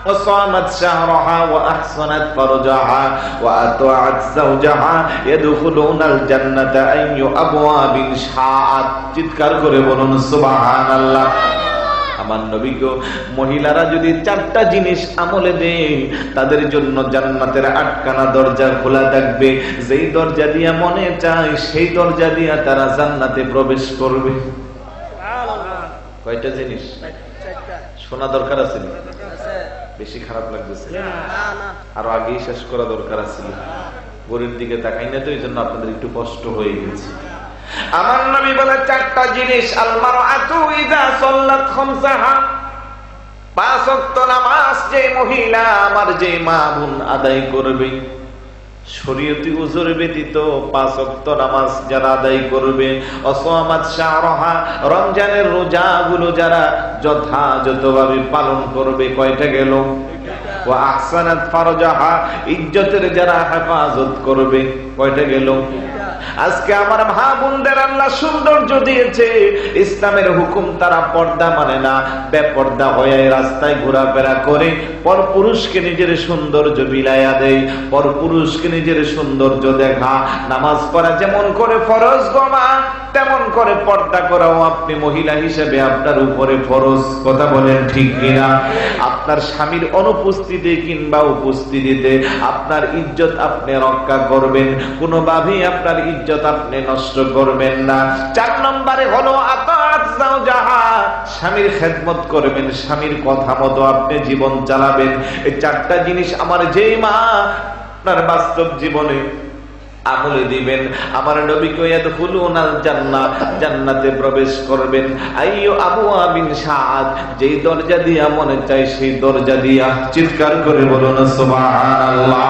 ওয়া সামাত শাহরাহা ওয়া আহসানাত ফারজাহা ওয়া আতাআত যাওজাহা ইয়াদখুলুনাল জান্নাতা আইয়ু আবওয়াবিন শাআত। চিৎকার করে বলুন সুবহানাল্লাহ। আমার নবী গো, মহিলারা যদি 4টা জিনিস আমলে দেয় তাদের জন্য জান্নাতের 8খানা দরজা খোলা থাকবে। যেই দরজা দিয়া মনে চায় সেই দরজা দিয়া তারা জান্নাতে প্রবেশ করবে। কয়টা জিনিস? শোনা দরকার আছে? বেশি খারাপ লাগতেছে? আরো আগেই শেষ করা দরকার আছে। গরির দিকে তাকাই না তো, এই জন্য আপনাদের একটু কষ্ট হয়ে গেছে। আমার নবী বলে 4টা জিনিস। আল মারআতু ইযা সাল্লাত খামসাহা, 5 ওয়াক্ত নামাজ যে মহিলা আমার যে মা বোন আদায় করবে, শরীয়তি উযর ব্যতীত 5 ওয়াক্ত নামাজ যারা আদায় করবে, অসামাত শাহরাহা, রমজানের রোজাগুলো যারা যথাযথভাবে পালন করবে, কয়টা গেল? ওয়া আহসানাত ফারজাহা, ইজ্জতের যারা হেফাজত করবে, কয়টা গেল? আজকে আমার মা বোনদের আল্লাহ সৌন্দর্য দিয়েছে, ইসলামের হুকুম তারা পর্দা মানে না, বেপর্দা হয়ে রাস্তায় ঘোরাফেরা করে পরপুরুষকে নিজের সৌন্দর্য বিলাইয়া দেয়, পরপুরুষকে নিজের সৌন্দর্য দেখা। নামাজ পড়া যেমন করে ফরজ গমা, তেমন করে পর্দা করাও আপনি মহিলা হিসেবে আপনার উপরে ফরজ। কথা বলেন ঠিক কিনা? আপনার স্বামীর অনুপস্থিতি কিংবা উপস্থিতিতে আপনার ইজ্জত আপনি রক্ষা করবেন, কোনোভাবেই আপনার ইজ্জত আপনি নষ্ট করবেন না। 4 নম্বরে হলো আতাত যাওজাহা, স্বামীর খেদমত করবেন, স্বামীর কথা মতো আপনি জীবন চালাবেন। এই 4টা জিনিস আমার যেই মা আপনার বাস্তব জীবনে আমলে দিবেন, আমার নবীকে ইয়াদখুলুনাল জান্নাহ, জান্নাতে প্রবেশ করবেন। আইয়ু আবওয়াবিন শাআত, যেই দরজা দিয়া মনে চায় সেই দরজা দিয়া। চিৎকার করে বলুন সুবহানাল্লাহ।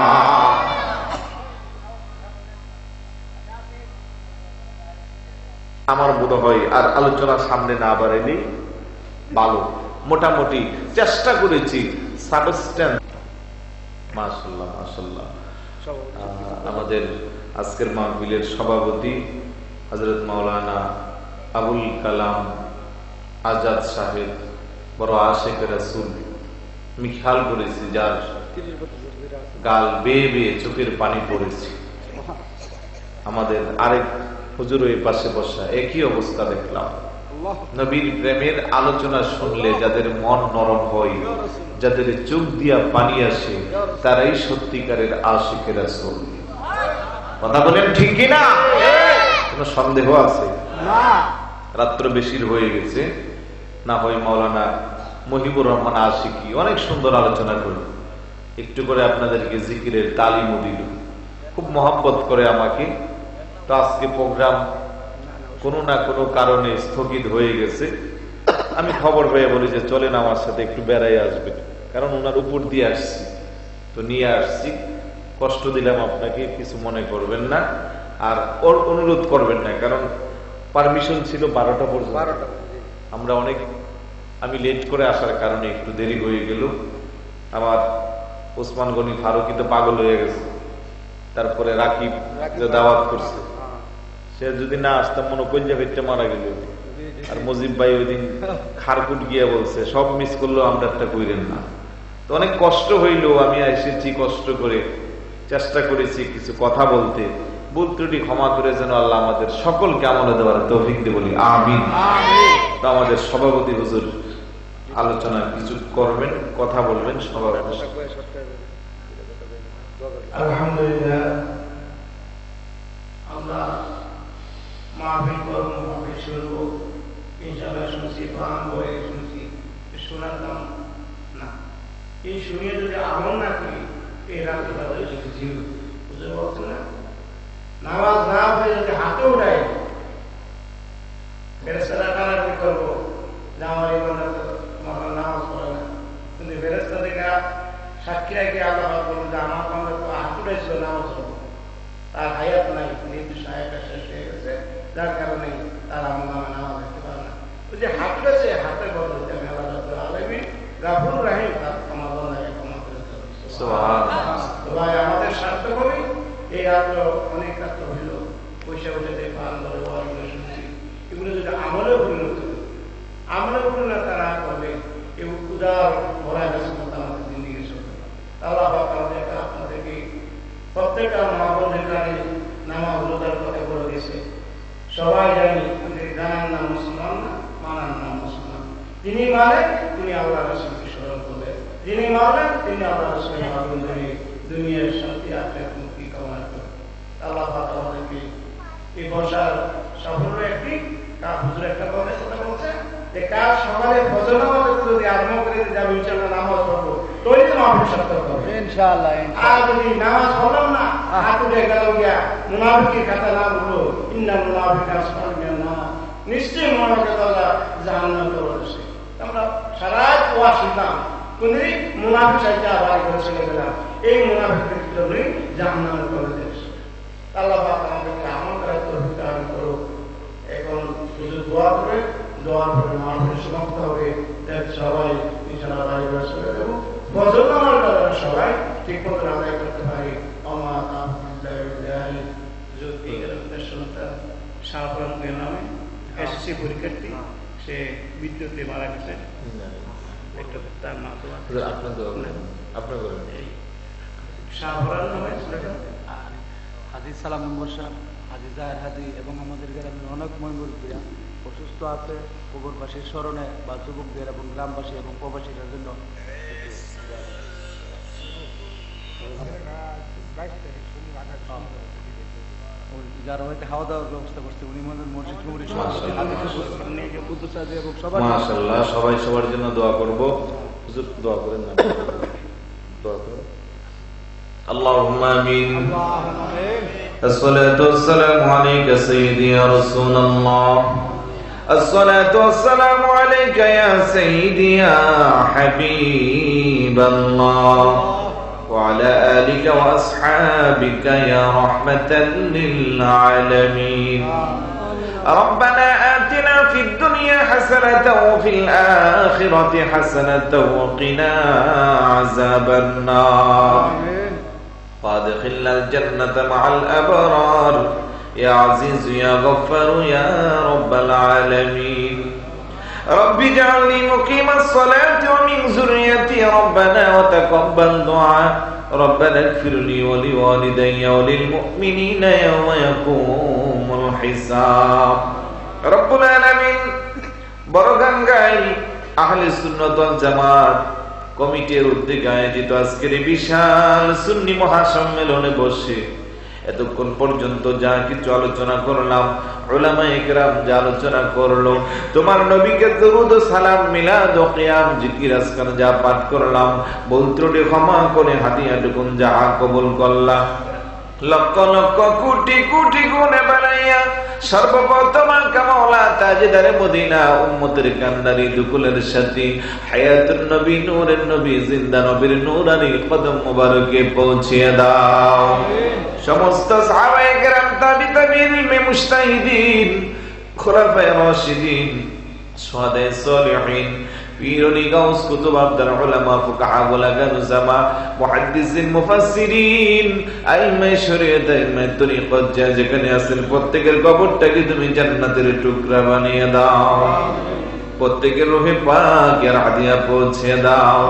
আমার বোধ হয় আর আলোচনা সামনে না বাড়াইলে ভালো। মোটামুটি চেষ্টা করেছি সাবস্টেন্স। মাশাআল্লাহ মাশাআল্লাহ। আমাদের আজকের মাহফিলের সভাপতি হযরত মাওলানা আবুল কালাম আজাদ সাহেব, বড় আশিক রাসূল। আমি খেয়াল করেছি যার গাল বেয়ে বেয়ে চোখের পানি পড়েছে। আমাদের আরেক হুজুর ওই পাশে বসা, একই অবস্থা দেখলাম। নবীর প্রেমের আলোচনা শুনলে যাদের মন নরম হয়, যাদের চোখ দিয়া পানি আসে, তারাই সত্যিকারের আশিকের রাসূল। কথা বলেন ঠিক কিনা? কোন সন্দেহ আছে? রাত্র বেশির হয়ে গেছে, না হয় মাওলানা মহিবুর রহমান আশিকি অনেক সুন্দর আলোচনা করল, একটু করে আপনাদেরকে জিকিরের তালিমও দিল, খুব মহব্বত করে আমাকে। তো আজকে প্রোগ্রাম কোনো না কোনো কারণে স্থগিত হয়ে গেছে। আমি খবর পেয়ে বলি যে চলেন আমার সাথে একটু বেড়াই আসবেন, কারণ ওনার উপর দিয়ে আসছি, তো নিয়ে আসছি। কষ্ট দিলাম আপনাকে, কিছু মনে করবেন না, আর ওর অনুরোধ করবেন না, কারণ পারমিশন ছিল 12টা পর্যন্ত। আমরা আমি লেট করে আসার কারণে একটু দেরি হয়ে গেল। আমার ওসমান গনি ফারুকি তো পাগল হয়ে গেছে, তারপরে রাকিব যে দাওয়াত করছে, সে যদি না আসতাম মনে কঞ্জা ফেটটা মারা গেল। আর মজিব ভাই ওই দিন খারকুট গিয়া বলছে সব মিস করলো, আমরা একটা কইরেন না। তো অনেক কষ্ট হইল, আমি এসেছি কষ্ট করে, চেষ্টা করেছি কিছু কথা বলতে, ভুল ত্রুটি ক্ষমা করে যেন আল্লাহ আমাদের সকলকে আমলে দেওয়ার তৌফিক দিয়ে বলি আমিন। তো আমাদের সভাপতি হুজুর আলোচনা কিছু করবেন, কথা বলবেন। সভাপতি আলহামদুলিল্লাহ, আমরা মাহফিল করব, মাহফিল শুনব, ইনশাআল্লাহ শুনছি, প্রাণ ভরে শুনছি, শোনাতাম না। এই শুনিয়ে যদি আমল না করি, এই রাতে তাদের জীব বুঝতে পারছেন না। নামাজ না হয়ে যদি হাতে উঠাই, ফেরেশতারা কানাকানি করবো যে আমার এই বান্দা তো নামাজ পড়ে না, কিন্তু ফেরেশতা থেকে সাক্ষী রেখে আল্লাহ বলুন যে আমার বান্দা তো হাত উঠাইছিল নামাজ পড়বো, তার হায়াত নাই, নির্দিষ্ট হায়াতটা শেষ হয়ে গেছে, যার কারণে তার আমার নামে নামাজ দেখতে পারে না। ওই যে হাত উঠেছে, হাতের বদলে আমি আল্লাহ রাব্বুল আলামিন গাফুর রাহিম, তার আমার বান্দাকে ক্ষমা করে দেব। সুবহানাল্লাহ। ভাই আমাদের স্বার্থ করি, এই রাত্র অনেক রাত্র হইল, পয়সা উঠে দিয়ে পান ধরে ওয়াজগুলো শুনছি, এগুলো যদি আমলে পরিণত না করবে, এই উদার ভরা গেছে মতো আমাদের জিন্দিগি চলবে। আল্লাহ পাক আমাদেরকে আপনাদেরকে প্রত্যেকটা মা বোনের কানে নামাজ রোজার কথা বলে দিয়েছে। সবাই জানি জানার নাম মুসলমান না, মানার নাম মুসলমান। যিনি মানেন তিনি আল্লাহ রাসূলকে স্মরণ করবেন, যিনি মানেন তিনি আল্লাহ রাসূলের আগুন ধরে দুনিয়ার শান্তি আখিরাত মুক্তি কামনা করেন। আল্লাহ পাক আমাদেরকে এই বর্ষার সাফল্য একটি হুজুর একটা কথা বলছে যে কাল সকালে ফজর নামাজ যদি আরম্ভ করে যাবে ইনশাআল্লাহ নামাজ পড়বো, তৈরি তো মাহফিল সার্থক হবে ইনশাআল্লাহ। আর যদি নামাজ পড়লাম না, হাত উঠে গেল গিয়া মুনাফিকের কথা না বললো, ইন্নাল মুনাফিকা আসফালু না, নিশ্চয়ই মুনাফিক আল্লাহ জাহান্নামে প্রবেশ। আমরা সারা ওয়াজ শুনলাম, কোনদিন মুনাফিক সাইতে আবার ঘরে চলে গেলাম, এই মুনাফিকের জন্যই জাহান্নামে প্রবেশ। আল্লাহ পাক আমাদেরকে আমল করার তৌফিক দান করুন। এখন শুধু দোয়া করে, দোয়ার পরে মাহফিল সমাপ্ত হবে, সবাই ইনশাআল্লাহ বাড়ি ঘরে চলে যাবো। ফজর নামাজটা সবাই ঠিক মতো আদায় করতে পারি। আমার সন্তান শাহপুরানের নামে এসএসসি পরীক্ষার্থী, সে বিদ্যুতে মারা গেছে, তার নাম শাহপুরান নামে হাজি সালাম নম্বর সাহেব, হাজি জাহের হাজি এবং আমাদের গ্রামের অনেক ময়মুরব্বীরা অসুস্থ আছে, কবরবাসীর স্মরণে বা যুবকদের এবং গ্রামবাসী এবং প্রবাসীদের জন্য যারা হয়তো খাওয়া দাওয়ার ব্যবস্থা করছে, উনি মসজিদ এবং মাশাআল্লাহ, সবাই সবার জন্য দোয়া করবো। হুজুর দোয়া করেন না, দোয়া করেন। اللهم آمين. الصلاة والسلام عليك سيدي يا رسول الله، الصلاة والسلام عليك يا سيدي يا حبيب الله، وعلى آلك وأصحابك يا رحمة للعالمين. ربنا آتنا في الدنيا حسنة وفي الآخرة حسنة وقنا عذاب النار، وادخلنا الجنة مع الأبرار يا عزيز يا غفار يا رب العالمين. رب اجعلني مقيم الصلاة ومن ذريتي ربنا وتقبل دعاء، ربنا اغفر لي ولوالدي وللمؤمنين يوم يقوم الحساب. رب العالمين বড়গাঙ্গাই আহলে সুন্নাত ওয়াল জামাত কমিটির উদ্যোগে আয়োজিত আজকের বিশাল সুন্নি মহাসম্মেলনে বসে এতক্ষণ পর্যন্ত যা কিছু আলোচনা করলাম, উলামায়ে কেরাম যা আলোচনা করলো, তোমার নবীকে দরুদ ও সালাম, মিলাদ ও কিয়াম, জিকির আজকার যা পাঠ করলাম, ভুল ত্রুটি ক্ষমা করে হাদিয়াটুকুন যা কবুল করলাম। লক্ষ লক্ষ কোটি কোটি গুণে বানাইয়া সর্বপ্রথম কামলা তাজদারে মদিনা উম্মতের কান্দারি দুকুলের সাথী হায়াতুন নবী নূরের নবী জিন্দা নবীর নূরানি কদম মোবারকে পৌঁছিয়ে দাও। সমস্ত সাহাবায়ে কেরাম তাবিঈন মুজতাহিদিন খুলাফায়ে রাশিদিন সুহাদায়ে সালিহিন পীরনি গাউস কুতুব আবদার উলামা ফুকাহা ওলাগান জামা মুহাদ্দিসিন মুফাসসিরিন আইমায়ে শরীয়ত আইমায়ে তরিকত যেখানে আছেন প্রত্যেকের কবরটাকে তুমি জান্নাতের টুকরা বানিয়ে দাও, প্রত্যেকের রূহে পাকের হাদিয়া পৌঁছে দাও।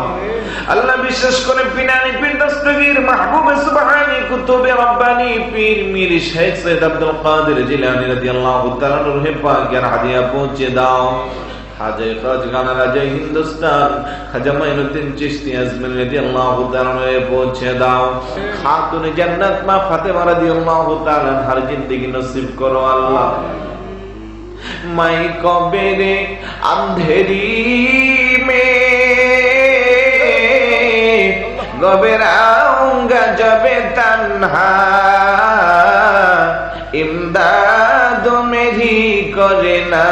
আল্লাহ বিশেষ করে পিনানি পীর দস্তগীর মাহবুব সুবহানী কুতুবে রব্বানী পীর মীর শেখ সৈয়দ আব্দুল কাদের জিলানী রাদিয়াল্লাহু তাআলা রূহে পাকের হাদিয়া পৌঁছে দাও। হাজে খাজগানা রাজা হিন্দুস্তান খাজা মাইনুদ্দিন চিশতি আজমিরি রাদিয়াল্লাহু তাআলা পৌঁছে দাও। খাতুনে জান্নাত মা ফাতেমা রাদিয়াল্লাহু তাআলা হর জিন্দেগি নসিব করো আল্লাহ। मैं कबेरे अंधेरी में घबराऊंगा जब तन्हा, इमदाद मेरी करे ना